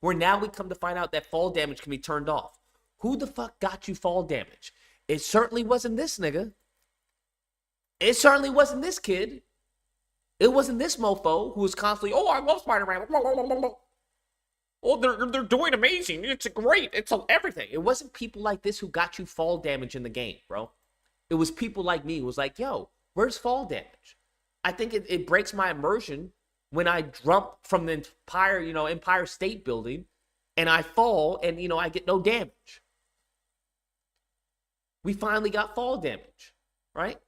Where now we come to find out that fall damage can be turned off. Who the fuck got you fall damage? It certainly wasn't this nigga. It certainly wasn't this kid. It wasn't this mofo who was constantly, oh, I love Spider-Man. Oh, they're doing amazing. It's great. It's everything. It wasn't people like this who got you fall damage in the game, bro. It was people like me who was like, yo, where's fall damage? I think it breaks my immersion when I jump from the Empire State Building and I fall and, I get no damage. We finally got fall damage, right?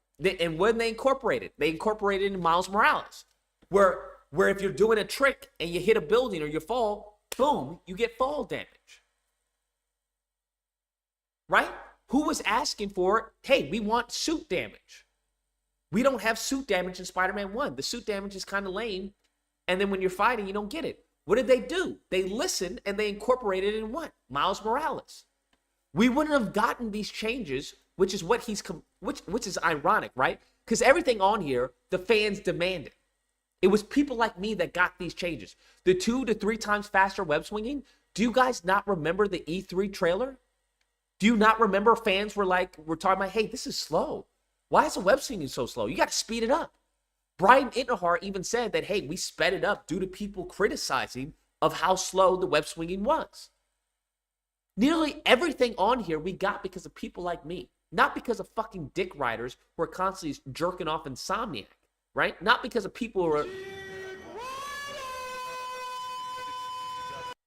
And when they incorporated in Miles Morales, where if you're doing a trick and you hit a building or you fall, boom, you get fall damage. Right? Who was asking for, hey, we want suit damage? We don't have suit damage in Spider-Man 1. The suit damage is kind of lame. And then when you're fighting, you don't get it. What did they do? They listened and they incorporated it in what? Miles Morales. We wouldn't have gotten these changes, which is what which is ironic, right? Because everything on here, the fans demanded. It was people like me that got these changes. The 2 to 3 times faster web swinging. Do you guys not remember the E3 trailer? Do you not remember fans were talking about, hey, this is slow. Why is the web swinging so slow? You got to speed it up. Brian Intihar even said that, hey, we sped it up due to people criticizing of how slow the web swinging was. Nearly everything on here we got because of people like me. Not because of fucking dick riders who are constantly jerking off Insomniac, right? Not because of people who are...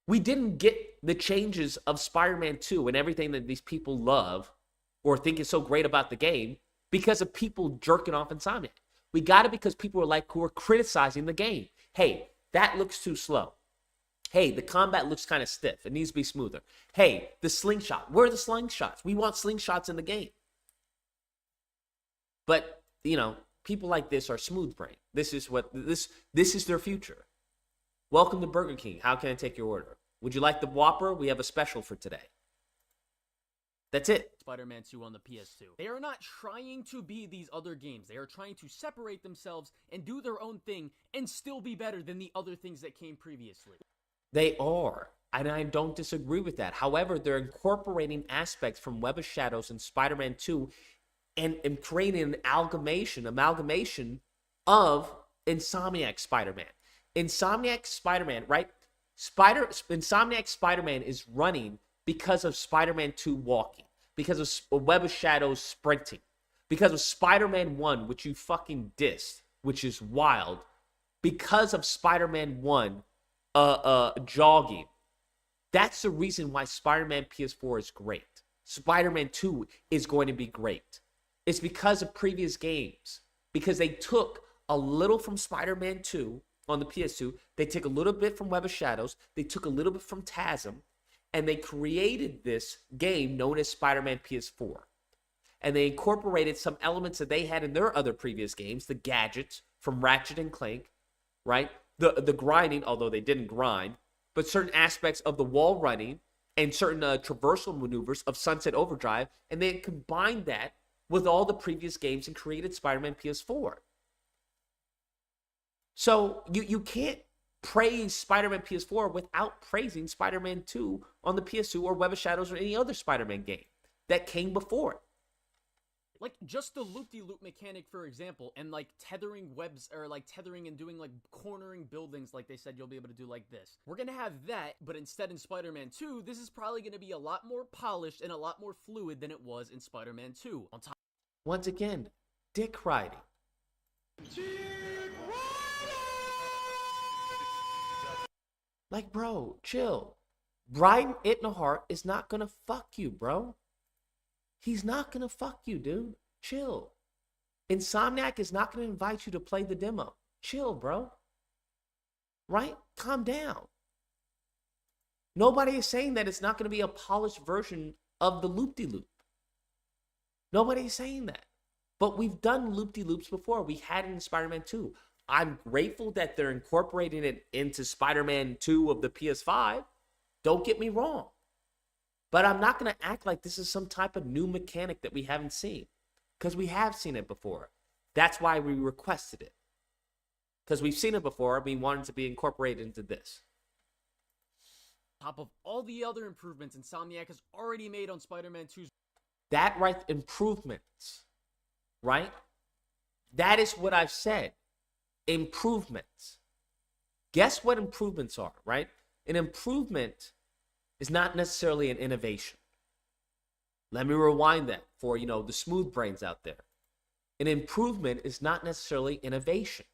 We didn't get the changes of Spider-Man 2 and everything that these people love or think is so great about the game because of people jerking off Insomniac. We got it because people who are criticizing the game. Hey, that looks too slow. Hey, the combat looks kind of stiff. It needs to be smoother. Hey, the slingshot. Where are the slingshots? We want slingshots in the game. But, people like this are smooth brain. This is their future. Welcome to Burger King. How can I take your order? Would you like the Whopper? We have a special for today. That's it. Spider-Man 2 on the PS2. They are not trying to be these other games. They are trying to separate themselves and do their own thing and still be better than the other things that came previously. They are, and I don't disagree with that. However, they're incorporating aspects from Web of Shadows and Spider-Man 2 and creating an amalgamation of Insomniac Spider-Man. Insomniac Spider-Man, right? Insomniac Spider-Man is running because of Spider-Man 2 walking, because of Web of Shadows sprinting, because of Spider-Man 1, which you fucking dissed, which is wild, because of Spider-Man 1 jogging. That's the reason why Spider-Man PS4 is great. Spider-Man 2 is going to be great. It's because of previous games. Because they took a little from Spider-Man 2 on the PS2. They took a little bit from Web of Shadows. They took a little bit from TASM. And they created this game known as Spider-Man PS4. And they incorporated some elements that they had in their other previous games. The gadgets from Ratchet and Clank, right? The grinding, although they didn't grind, but certain aspects of the wall running and certain traversal maneuvers of Sunset Overdrive, and they combined that with all the previous games and created Spider-Man PS4. So you can't praise Spider-Man PS4 without praising Spider-Man 2 on the PS2 or Web of Shadows or any other Spider-Man game that came before it. Like, just the loop-de-loop mechanic, for example, and, tethering webs, or, tethering and doing, cornering buildings like they said you'll be able to do like this. We're gonna have that, but instead in Spider-Man 2, this is probably gonna be a lot more polished and a lot more fluid than it was in Spider-Man 2. On top, once again, dick riding. Bro, chill. Brian Intihar is not gonna fuck you, bro. He's not gonna fuck you, dude. Chill. Insomniac is not going to invite you to play the demo. Chill, bro. Right? Calm down. Nobody is saying that it's not going to be a polished version of the loop-de-loop. Nobody is saying that. But we've done loop-de-loops before. We had it in Spider-Man 2. I'm grateful that they're incorporating it into Spider-Man 2 of the PS5. Don't get me wrong. But I'm not going to act like this is some type of new mechanic that we haven't seen. Because we have seen it before. That's why we requested it. Because we've seen it before, we wanted to be incorporated into this. Top of all the other improvements Insomniac has already made on Spider-Man 2's... That right, improvements. Right? That is what I've said. Improvements. Guess what improvements are, right? An improvement is not necessarily an innovation. Let me rewind that for, the smooth brains out there. An improvement is not necessarily innovation.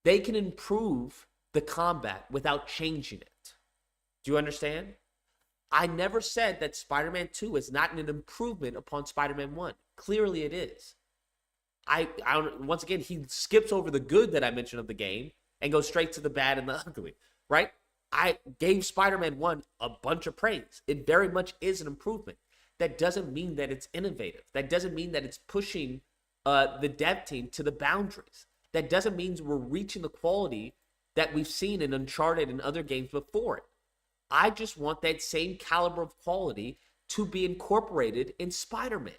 They can improve the combat without changing it. Do you understand? I never said that Spider-Man 2 is not an improvement upon Spider-Man 1. Clearly it is. Once again, he skips over the good that I mentioned of the game and goes straight to the bad and the ugly, right? I gave Spider-Man 1 a bunch of praise. It very much is an improvement. That doesn't mean that it's innovative. That doesn't mean that it's pushing the dev team to the boundaries. That doesn't mean we're reaching the quality that we've seen in Uncharted and other games before it. I just want that same caliber of quality to be incorporated in Spider-Man.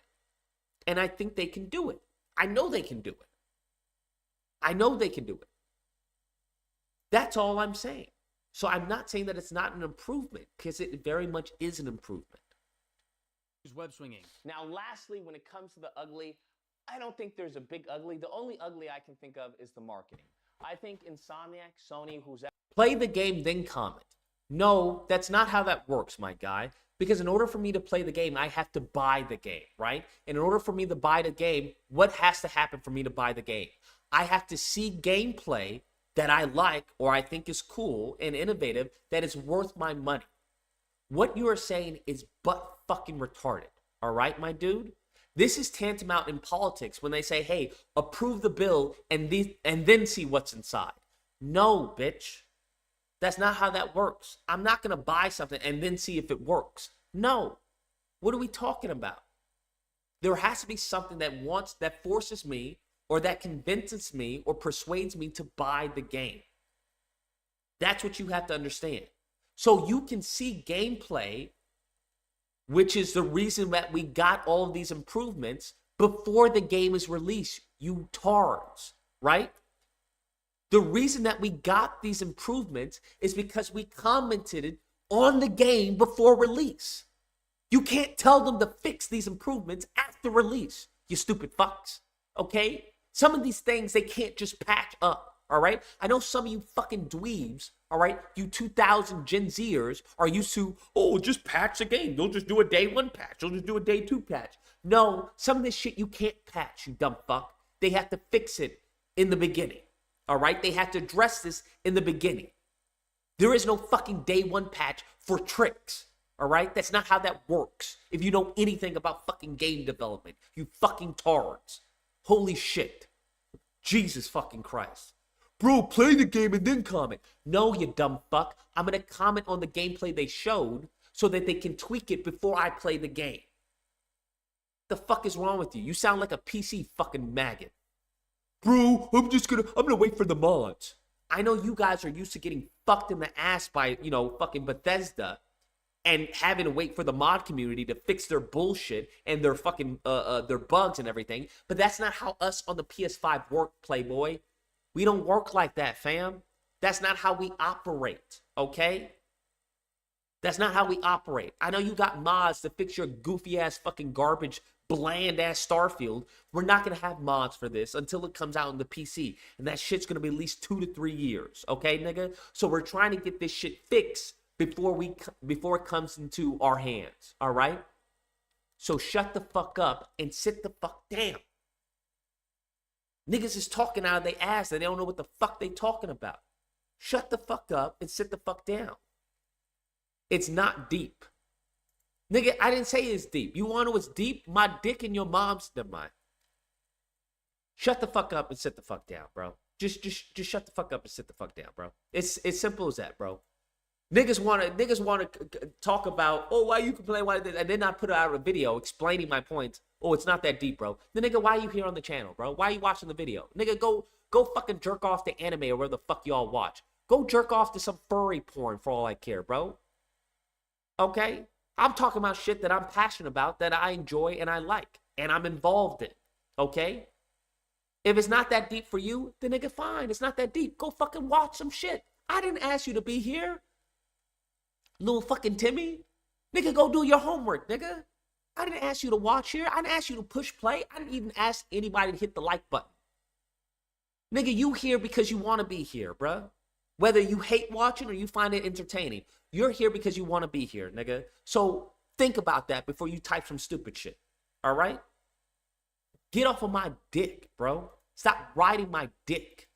And I think they can do it. I know they can do it. I know they can do it. That's all I'm saying. So I'm not saying that it's not an improvement, because it very much is an improvement. Web swinging. Now, lastly, when it comes to the ugly, I don't think there's a big ugly. The only ugly I can think of is the marketing. I think Insomniac, Sony, Play the game, then comment. No, that's not how that works, my guy. Because in order for me to play the game, I have to buy the game, right? And in order for me to buy the game, what has to happen for me to buy the game? I have to see gameplay that I like or I think is cool and innovative that is worth my money. What you are saying is butt fucking retarded, all right, my dude? This is tantamount in politics when they say, hey, approve the bill and then see what's inside. No, bitch. That's not how that works. I'm not going to buy something and then see if it works. No. What are we talking about? There has to be something that forces me or that convinces me or persuades me to buy the game. That's what you have to understand. So you can see gameplay, which is the reason that we got all of these improvements before the game is released, you tards, right? The reason that we got these improvements is because we commented on the game before release. You can't tell them to fix these improvements after release, you stupid fucks, okay? Some of these things they can't just patch up, all right? I know some of you fucking dweebs, all right? You 2000 Gen Zers are used to, oh, just patch the game. They'll just do a day 1 patch. They'll just do a day 2 patch. No, some of this shit you can't patch, you dumb fuck. They have to fix it in the beginning, all right? They have to address this in the beginning. There is no fucking day 1 patch for tricks, all right? That's not how that works. If you know anything about fucking game development, you fucking tards. Holy shit. Jesus fucking Christ. Bro, play the game and then comment. No, you dumb fuck. I'm going to comment on the gameplay they showed so that they can tweak it before I play the game. The fuck is wrong with you? You sound like a PC fucking maggot. Bro, I'm gonna wait for the mods. I know you guys are used to getting fucked in the ass by, fucking Bethesda and having to wait for the mod community to fix their bullshit and their fucking, their bugs and everything. But that's not how us on the PS5 work, Playboy. We don't work like that, fam. That's not how we operate, okay? That's not how we operate. I know you got mods to fix your goofy-ass fucking garbage, bland-ass Starfield. We're not going to have mods for this until it comes out on the PC. And that shit's going to be at least 2 to 3 years, okay, nigga? So we're trying to get this shit fixed before it comes into our hands, all right? So shut the fuck up and sit the fuck down. Niggas is talking out of their ass and they don't know what the fuck they talking about. Shut the fuck up and sit the fuck down. It's not deep. Nigga, I didn't say it's deep. You want to know what's deep? My dick in your mom's, never mind. Shut the fuck up and sit the fuck down, bro. Just shut the fuck up and sit the fuck down, bro. It's simple as that, bro. Niggas wanna talk about, oh, why you complain, why this, and then I put out a video explaining my points. Oh, it's not that deep, bro. Then nigga, why are you here on the channel, bro? Why are you watching the video? Nigga, go fucking jerk off to anime or where the fuck y'all watch. Go jerk off to some furry porn for all I care, bro. Okay? I'm talking about shit that I'm passionate about, that I enjoy and I like, and I'm involved in. Okay? If it's not that deep for you, then nigga, fine. It's not that deep. Go fucking watch some shit. I didn't ask you to be here. Little fucking Timmy. Nigga, go do your homework, nigga. I didn't ask you to watch here. I didn't ask you to push play. I didn't even ask anybody to hit the like button. Nigga, you here because you want to be here, bruh. Whether you hate watching or you find it entertaining, you're here because you want to be here, nigga. So think about that before you type some stupid shit. All right? Get off of my dick, bro. Stop riding my dick.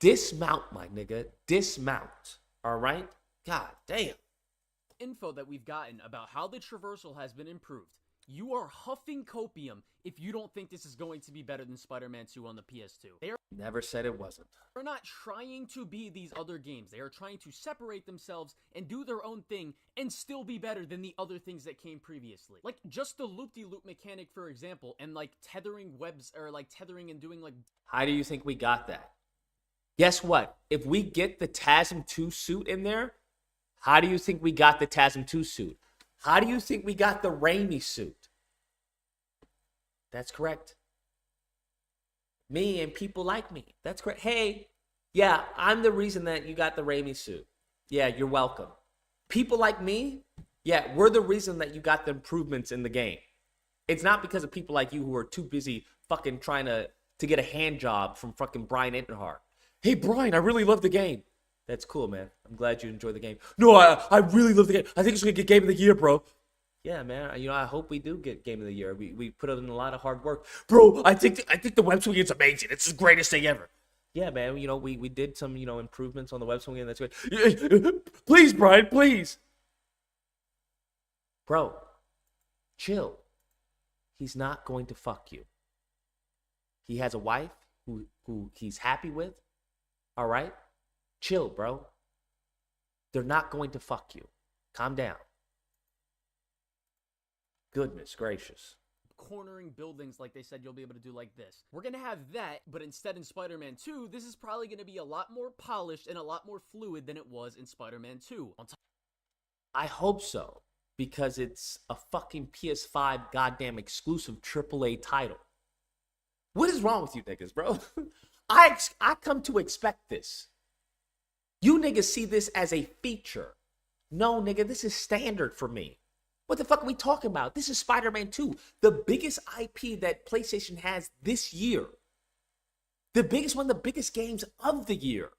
Dismount, my nigga. Dismount. All right? God damn. Info that we've gotten about how the traversal has been improved. You are huffing copium if you don't think this is going to be better than Spider-Man 2 on the PS2. They are Never said it wasn't. not trying to be these other games. They are trying to separate themselves and do their own thing and still be better than the other things that came previously. Like, just the loop-de-loop mechanic, for example, and, like, tethering webs, or, like, tethering and doing, like... How do you think we got that? Guess what? If we get the TASM 2 suit in there, how do you think we got the TASM 2 suit? How do you think we got the Raimi suit? That's correct. Me and people like me. That's correct. Hey, yeah, I'm the reason that you got the Raimi suit. Yeah, you're welcome. People like me, yeah, we're the reason that you got the improvements in the game. It's not because of people like you who are too busy fucking trying to get a hand job from fucking Brian Entenhart. Hey, Brian, I really love the game. That's cool, man. I'm glad you enjoy the game. No, I really love the game. I think it's going to get Game of the Year, bro. Yeah, man. You know, I hope we do get Game of the Year. We put in a lot of hard work. Bro, I think the web swinging is amazing. It's the greatest thing ever. Yeah, man. You know, we did some, you know, improvements on the web swinging. That's good. Please, Brian, please. Bro, chill. He's not going to fuck you. He has a wife who he's happy with. All right? Chill, bro. They're not going to fuck you. Calm down. Goodness gracious. Cornering buildings like they said you'll be able to do like this. We're going to have that, but instead in Spider-Man 2, this is probably going to be a lot more polished and a lot more fluid than it was in Spider-Man 2. I hope so, because it's a fucking PS5 goddamn exclusive AAA title. What is wrong with you niggas, bro? I come to expect this. You niggas see this as a feature. No, nigga, this is standard for me. What the fuck are we talking about? This is Spider-Man 2, the biggest IP that PlayStation has this year. The biggest one, the biggest games of the year.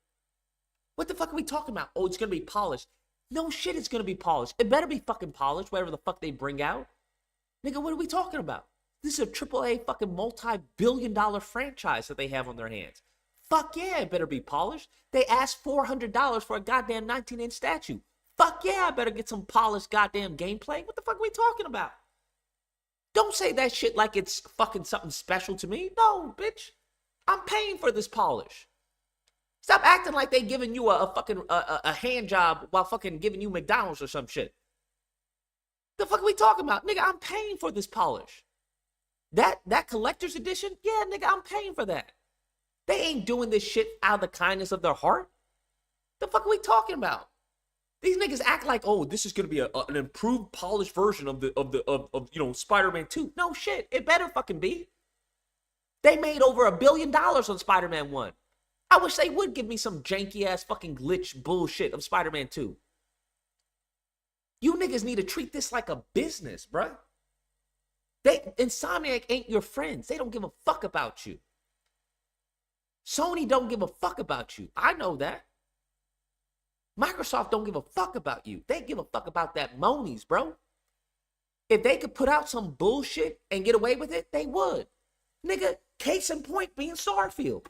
What the fuck are we talking about? Oh, it's going to be polished. No shit, it's going to be polished. It better be fucking polished, whatever the fuck they bring out. Nigga, what are we talking about? This is a AAA fucking multi-billion-dollar franchise that they have on their hands. Fuck yeah, it better be polished. They asked $400 for a goddamn 19-inch statue. Fuck yeah, I better get some polished goddamn gameplay. What the fuck are we talking about? Don't say that shit like it's fucking something special to me. No, bitch. I'm paying for this polish. Stop acting like they giving you a fucking a hand job while fucking giving you McDonald's or some shit. The fuck are we talking about? Nigga, I'm paying for this polish. That collector's edition? Yeah, nigga, I'm paying for that. They ain't doing this shit out of the kindness of their heart. The fuck are we talking about? These niggas act like, oh, this is gonna be an improved, polished version of you know, Spider-Man 2. No shit, it better fucking be. They made over $1 billion on Spider-Man 1. I wish they would give me some janky ass fucking glitch bullshit of Spider-Man 2. You niggas need to treat this like a business, bruh. Insomniac ain't your friends. They don't give a fuck about you. Sony don't give a fuck about you. I know that. Microsoft don't give a fuck about you. They give a fuck about that monies, bro. If they could put out some bullshit and get away with it, they would. Nigga, case in point being Starfield.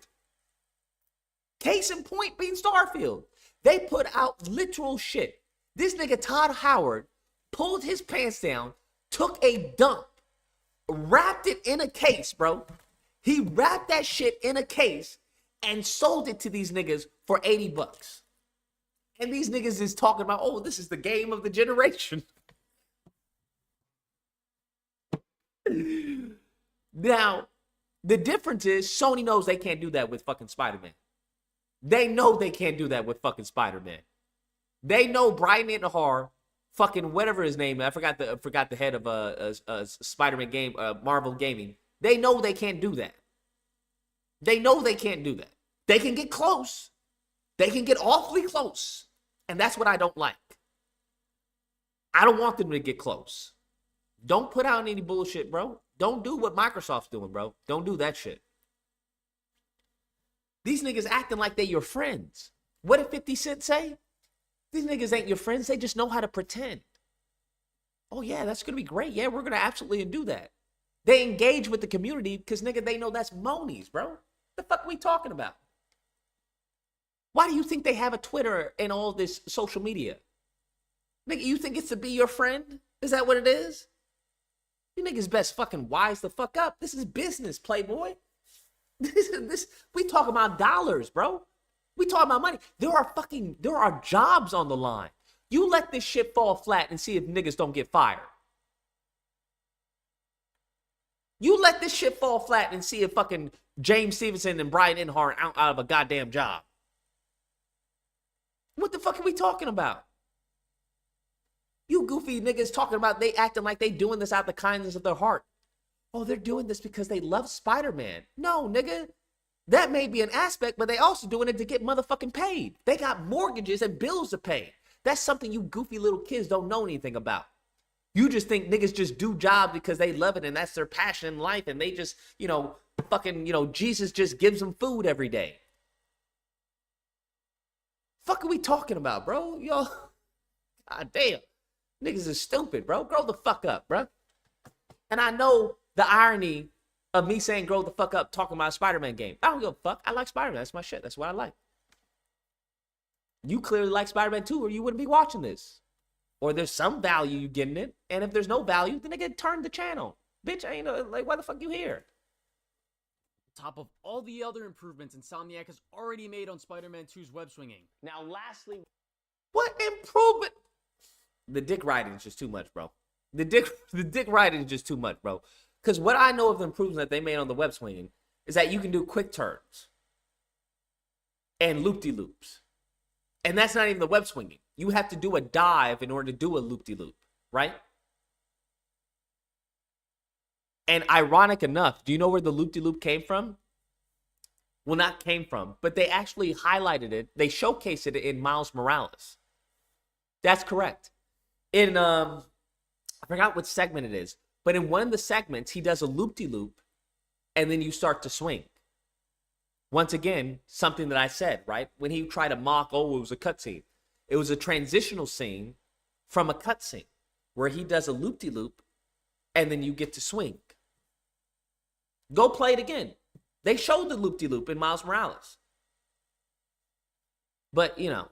Case in point being Starfield. They put out literal shit. This nigga Todd Howard pulled his pants down, took a dump wrapped it in a case, bro. He wrapped that shit in a case and sold it to these niggas for $80. And these niggas is talking about, oh, this is the game of the generation. Now, the difference is Sony knows they can't do that with fucking Spider-Man. They know they can't do that with fucking Spider-Man. They know Brian Intihar, fucking whatever his name, I forgot the head of a Spider-Man game, Marvel Gaming. They know they can't do that. They know they can't do that. They can get close. They can get awfully close. And that's what I don't like. I don't want them to get close. Don't put out any bullshit, bro. Don't do what Microsoft's doing, bro. Don't do that shit. These niggas acting like they your friends. What did 50 Cent say? These niggas ain't your friends. They just know how to pretend. Oh, yeah, that's going to be great. Yeah, we're going to absolutely do that. They engage with the community because, nigga, they know that's monies, bro. The fuck are we talking about? Why do you think they have a Twitter and all this social media? Nigga, you think it's to be your friend? Is that what it is? You niggas best fucking wise the fuck up. This is business, playboy. We talk about dollars, bro. We talk about money. There are jobs on the line. You let this shit fall flat and see if niggas don't get fired. You let this shit fall flat and see if fucking James Stevenson and Brian Intihar are out of a goddamn job. What the fuck are we talking about? You goofy niggas talking about they acting like they doing this out of the kindness of their heart. Oh, they're doing this because they love Spider-Man. No, nigga. That may be an aspect, but they also doing it to get motherfucking paid. They got mortgages and bills to pay. That's something you goofy little kids don't know anything about. You just think niggas just do jobs because they love it and that's their passion in life and they just, Jesus just gives them food every day. Fuck are we talking about, bro? Yo, god damn. Niggas is stupid, bro. Grow the fuck up, bro. And I know the irony of me saying grow the fuck up talking about a Spider-Man game. I don't give a fuck. I like Spider-Man. That's my shit. That's what I like. You clearly like Spider-Man too, or you wouldn't be watching this. Or there's some value you getting it. And if there's no value, then nigga turn the channel. Bitch, I ain't like, why the fuck you here? Top of all the other improvements Insomniac has already made on Spider-Man 2's web swinging. Now, lastly, what improvement? The dick riding is just too much, bro. The dick riding is just too much, bro. Because what I know of the improvements that they made on the web swinging is that you can do quick turns and loop-de-loops. And that's not even the web swinging. You have to do a dive in order to do a loop-de-loop, right? And ironic enough, do you know where the loop-de-loop came from? Well, not came from, but they actually highlighted it. They showcased it in Miles Morales. That's correct. In, I forgot what segment it is, but in one of the segments, he does a loop-de-loop, and then you start to swing. Once again, something that I said, right? When he tried to mock, oh, it was a cutscene. It was a transitional scene from a cutscene where he does a loop-de-loop, and then you get to swing. Go play it again. They showed the loop-de-loop in Miles Morales. But, you know.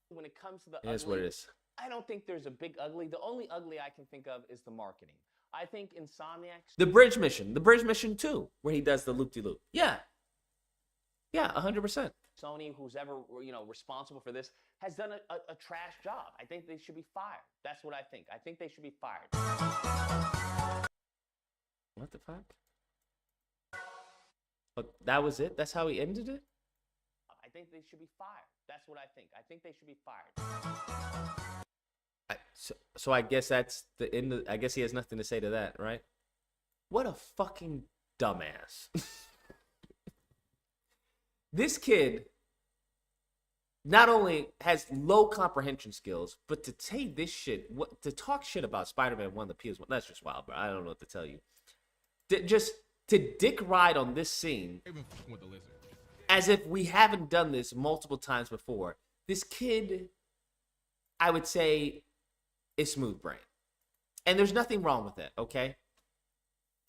When it comes to the it is what it is. I don't think there's a big ugly. The only ugly I can think of is the marketing. I think Insomniac's... The bridge mission too, where he does the loop-de-loop. Yeah. Yeah, 100%. Sony, who's ever, responsible for this, has done a trash job. I think they should be fired. That's what I think. I think they should be fired. What the fuck? But that was it? That's how he ended it? I think they should be fired. That's what I think. I think they should be fired. So I guess that's the end. I guess he has nothing to say to that, right? What a fucking dumbass. This kid not only has low comprehension skills, but to say this shit, to talk shit about Spider-Man 1, the PS1, that's just wild, bro. I don't know what to tell you. Just to dick ride on this scene as if we haven't done this multiple times before. This kid, I would say, is smooth brain. And there's nothing wrong with that, okay?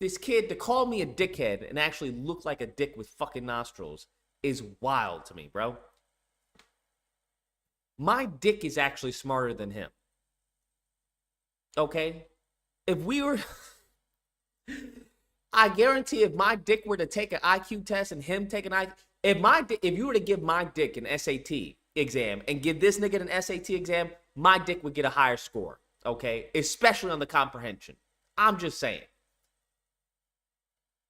This kid, to call me a dickhead and actually look like a dick with fucking nostrils is wild to me, bro. My dick is actually smarter than him. Okay? If we were... I guarantee if my dick were to take an IQ test and him take an IQ, if you were to give my dick an SAT exam and give this nigga an SAT exam, my dick would get a higher score, okay? Especially on the comprehension. I'm just saying.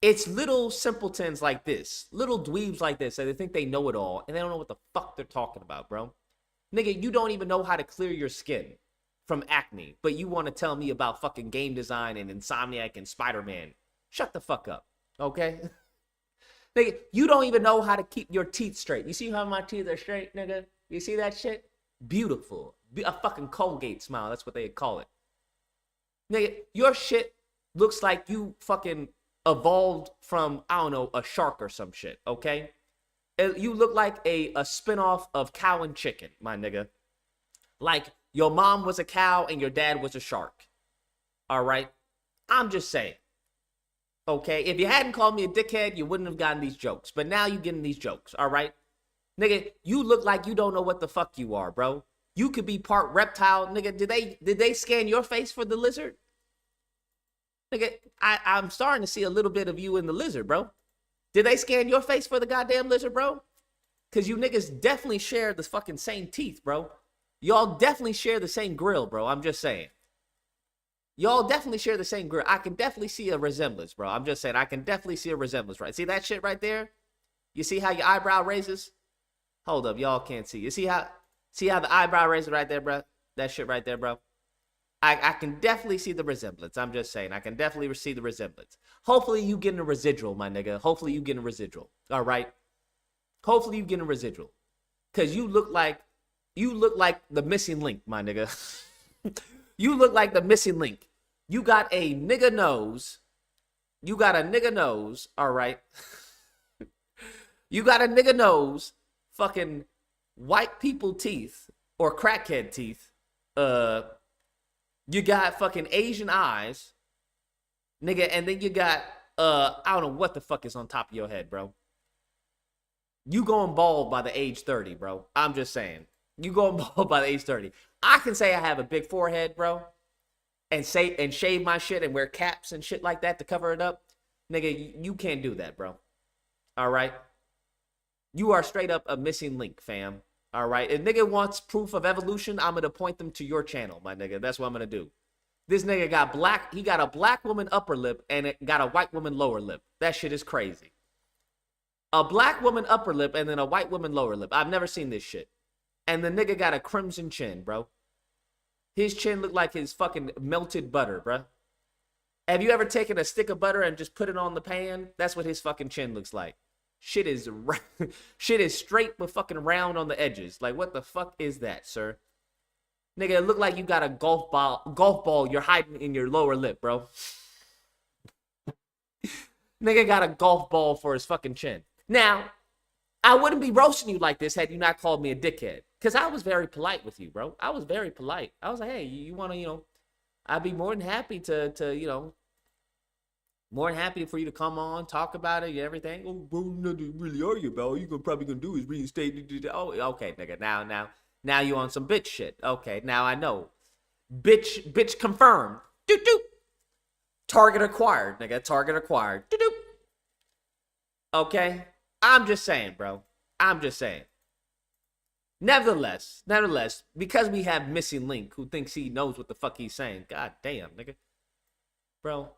It's little simpletons like this, little dweebs like this, that they think they know it all, and they don't know what the fuck they're talking about, bro. Nigga, you don't even know how to clear your skin from acne, but you want to tell me about fucking game design and Insomniac and Spider-Man. Shut the fuck up, okay? Nigga, you don't even know how to keep your teeth straight. You see how my teeth are straight, nigga? You see that shit? Beautiful. A fucking Colgate smile, that's what they call it. Nigga, your shit looks like you fucking evolved from, I don't know, a shark or some shit, okay? You look like a spinoff of Cow and Chicken, my nigga. Like your mom was a cow and your dad was a shark. All right? I'm just saying. Okay? If you hadn't called me a dickhead, you wouldn't have gotten these jokes. But now you're getting these jokes, all right? Nigga, you look like you don't know what the fuck you are, bro. You could be part reptile. Nigga, did they scan your face for the lizard? Nigga, I'm starting to see a little bit of you in the lizard, bro. Did they scan your face for the goddamn lizard, bro? Because you niggas definitely share the fucking same teeth, bro. Y'all definitely share the same grill, bro. I'm just saying. Y'all definitely share the same grill. I can definitely see a resemblance, bro. I'm just saying. I can definitely see a resemblance, right? See that shit right there? You see how your eyebrow raises? Hold up. Y'all can't see. You see how the eyebrow raises right there, bro? That shit right there, bro? I can definitely see the resemblance. I'm just saying. I can definitely see the resemblance. Hopefully you getting a residual, my nigga. Hopefully you getting a residual. All right? Hopefully you getting a residual. Because you look like the missing link, my nigga. You look like the missing link. You got a nigga nose. You got a nigga nose, all right? You got a nigga nose, fucking white people teeth or crackhead teeth. You got fucking Asian eyes, nigga, and then you got, I don't know what the fuck is on top of your head, bro. You going bald by the age 30, bro. I'm just saying. You going bald by the age 30. I can say I have a big forehead, bro, and shave my shit and wear caps and shit like that to cover it up. Nigga, you can't do that, bro. All right? You are straight up a missing link, fam. All right? If nigga wants proof of evolution, I'm going to point them to your channel, my nigga. That's what I'm going to do. This nigga got he got a black woman upper lip and it got a white woman lower lip. That shit is crazy. A black woman upper lip and then a white woman lower lip. I've never seen this shit. And the nigga got a crimson chin, bro. His chin looked like his fucking melted butter, bro. Have you ever taken a stick of butter and just put it on the pan? That's what his fucking chin looks like. Shit is straight but fucking round on the edges. Like, what the fuck is that, sir? Nigga, it look like you got a golf ball you're hiding in your lower lip, bro. Nigga got a golf ball for his fucking chin. Now, I wouldn't be roasting you like this had you not called me a dickhead. Because I was very polite with you, bro. I was very polite. I was like, hey, you want to, I'd be more than happy to more than happy for you to come on, talk about it and everything. Oh, bro, nothing really argue about. All you're probably going to do is reinstate. Oh, okay, nigga. Now you on some bitch shit. Okay, now I know. Bitch confirmed. Doot doot. Target acquired, nigga. Target acquired. Doot doot. Okay? I'm just saying, bro. I'm just saying. Nevertheless, because we have Missing Link who thinks he knows what the fuck he's saying. God damn, nigga. Bro,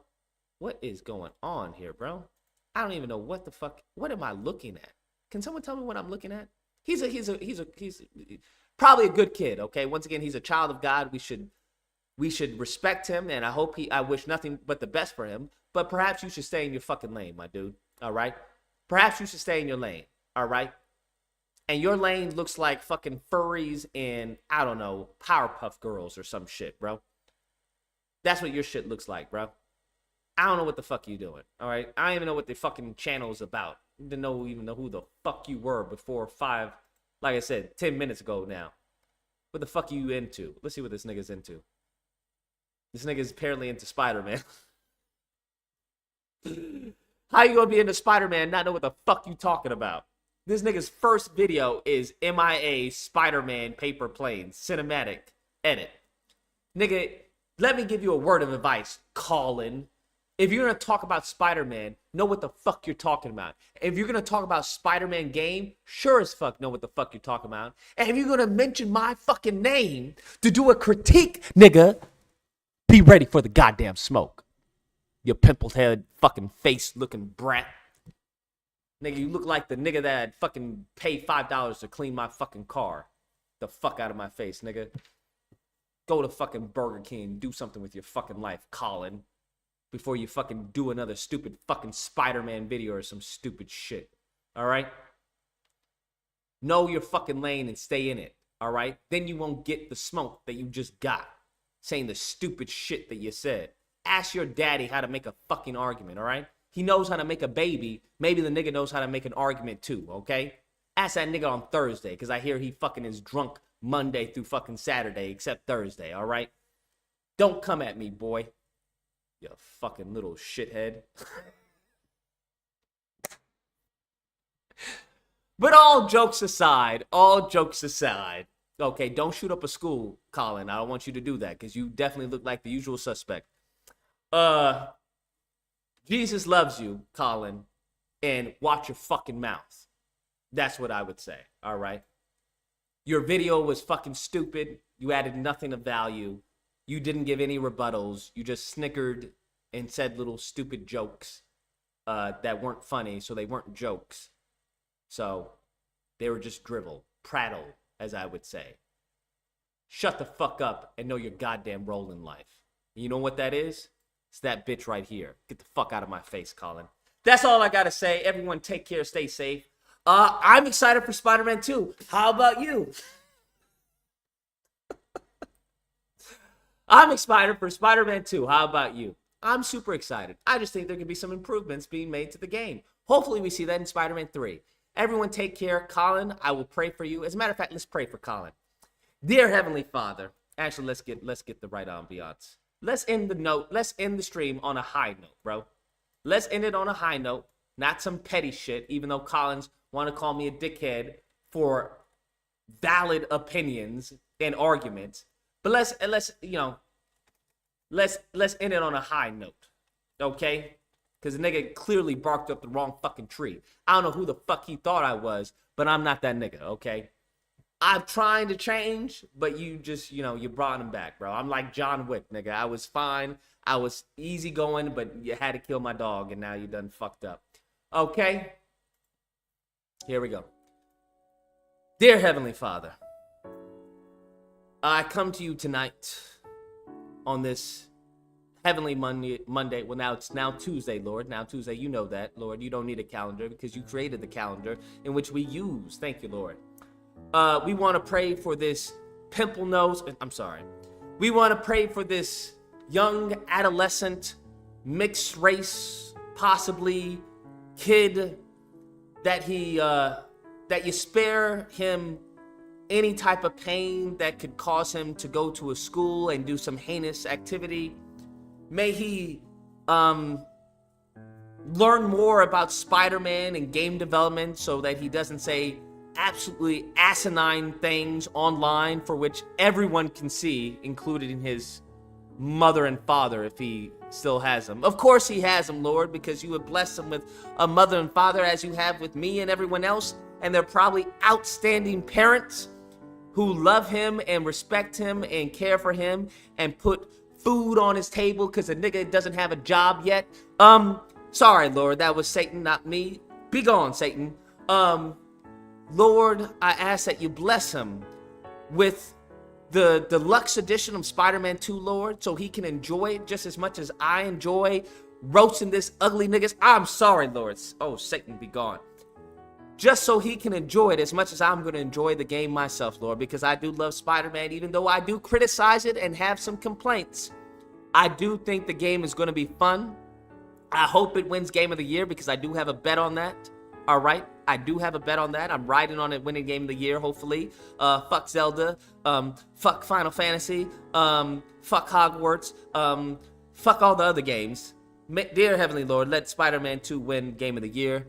what is going on here, bro? I don't even know what the fuck. What am I looking at? Can someone tell me what I'm looking at? He's probably a good kid, okay? Once again, he's a child of God. We should respect him, and I wish nothing but the best for him. But perhaps you should stay in your fucking lane, my dude. All right? Perhaps you should stay in your lane. All right? And your lane looks like fucking furries and, I don't know, Powerpuff Girls or some shit, bro. That's what your shit looks like, bro. I don't know what the fuck you doing, all right? I don't even know what the fucking channel is about. I didn't even know who the fuck you were before 10 minutes ago now. What the fuck are you into? Let's see what this nigga's into. This nigga's apparently into Spider-Man. How you gonna be into Spider-Man and not know what the fuck you talking about? This nigga's first video is MIA Spider-Man Paper Planes Cinematic Edit. Nigga, let me give you a word of advice, Colin. If you're going to talk about Spider-Man, know what the fuck you're talking about. If you're going to talk about Spider-Man game, sure as fuck know what the fuck you're talking about. And if you're going to mention my fucking name to do a critique, nigga, be ready for the goddamn smoke. You pimpled head fucking face looking brat. Nigga, you look like the nigga that fucking paid $5 to clean my fucking car. The fuck out of my face, nigga. Go to fucking Burger King. Do something with your fucking life, Colin. Before you fucking do another stupid fucking Spider-Man video or some stupid shit. Alright? Know your fucking lane and stay in it. Alright? Then you won't get the smoke that you just got. Saying the stupid shit that you said. Ask your daddy how to make a fucking argument, alright? He knows how to make a baby. Maybe the nigga knows how to make an argument too, okay? Ask that nigga on Thursday, because I hear he fucking is drunk Monday through fucking Saturday, except Thursday, all right? Don't come at me, boy. You fucking little shithead. But all jokes aside, okay, don't shoot up a school, Colin. I don't want you to do that, because you definitely look like the usual suspect. Jesus loves you, Colin, and watch your fucking mouth. That's what I would say, all right? Your video was fucking stupid. You added nothing of value. You didn't give any rebuttals. You just snickered and said little stupid jokes that weren't funny, so they weren't jokes. So they were just drivel, prattle, as I would say. Shut the fuck up and know your goddamn role in life. You know what that is? It's that bitch right here. Get the fuck out of my face, Colin. That's all I gotta say. Everyone take care, stay safe. I'm excited for Spider-Man 2. How about you? I'm excited for Spider-Man 2. How about you? I'm super excited. I just think there could be some improvements being made to the game. Hopefully we see that in Spider-Man 3. Everyone take care. Colin, I will pray for you. As a matter of fact, let's pray for Colin. Dear Heavenly Father. Actually, let's get the right ambiance. Let's end the stream on a high note, bro. Let's end it on a high note, not some petty shit, even though Collins want to call me a dickhead for valid opinions and arguments. But let's end it on a high note, okay? Because the nigga clearly barked up the wrong fucking tree. I don't know who the fuck he thought I was, but I'm not that nigga, okay? I'm trying to change, but you just, you brought him back, bro. I'm like John Wick, nigga. I was fine. I was easy going, but you had to kill my dog, and now you done fucked up. Okay? Here we go. Dear Heavenly Father, I come to you tonight on this Heavenly Monday. Well, now it's Tuesday, Lord. Now Tuesday, you know that, Lord. You don't need a calendar because you created the calendar in which we use. Thank you, Lord. We want to pray for this pimple nose. I'm sorry. We want to pray for this young adolescent, mixed race, possibly kid, that you spare him any type of pain that could cause him to go to a school and do some heinous activity. May he learn more about Spider-Man and game development so that he doesn't say absolutely asinine things online for which everyone can see, including his mother and father if he still has them. Of course he has them, Lord, because you have blessed him with a mother and father as you have with me and everyone else, and they're probably outstanding parents who love him and respect him and care for him and put food on his table because the nigga doesn't have a job yet. Sorry, Lord, that was Satan, not me. Be gone, Satan. Lord, I ask that you bless him with the deluxe edition of Spider-Man 2, Lord, so he can enjoy it just as much as I enjoy roasting this ugly niggas. I'm sorry, Lord. Oh, Satan, be gone. Just so he can enjoy it as much as I'm going to enjoy the game myself, Lord, because I do love Spider-Man, even though I do criticize it and have some complaints. I do think the game is going to be fun. I hope it wins Game of the Year because I do have a bet on that. All right, I do have a bet on that. I'm riding on it winning Game of the Year, hopefully. Fuck Zelda. Fuck Final Fantasy. Fuck Hogwarts. Fuck all the other games. Dear Heavenly Lord, let Spider-Man 2 win Game of the Year.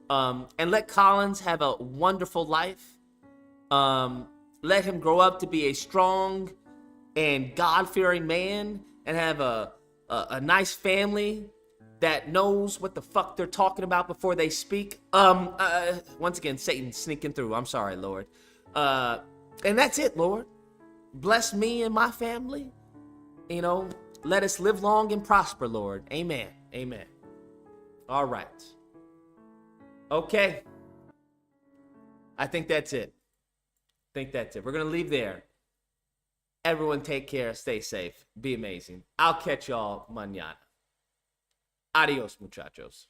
And let Collins have a wonderful life. Let him grow up to be a strong and God-fearing man and have a nice family that knows what the fuck they're talking about before they speak. Once again, Satan sneaking through. I'm sorry, Lord. And that's it, Lord. Bless me and my family. You know, let us live long and prosper, Lord. Amen. Amen. All right. Okay. I think that's it. We're going to leave there. Everyone take care. Stay safe. Be amazing. I'll catch y'all mañana. Adios, muchachos.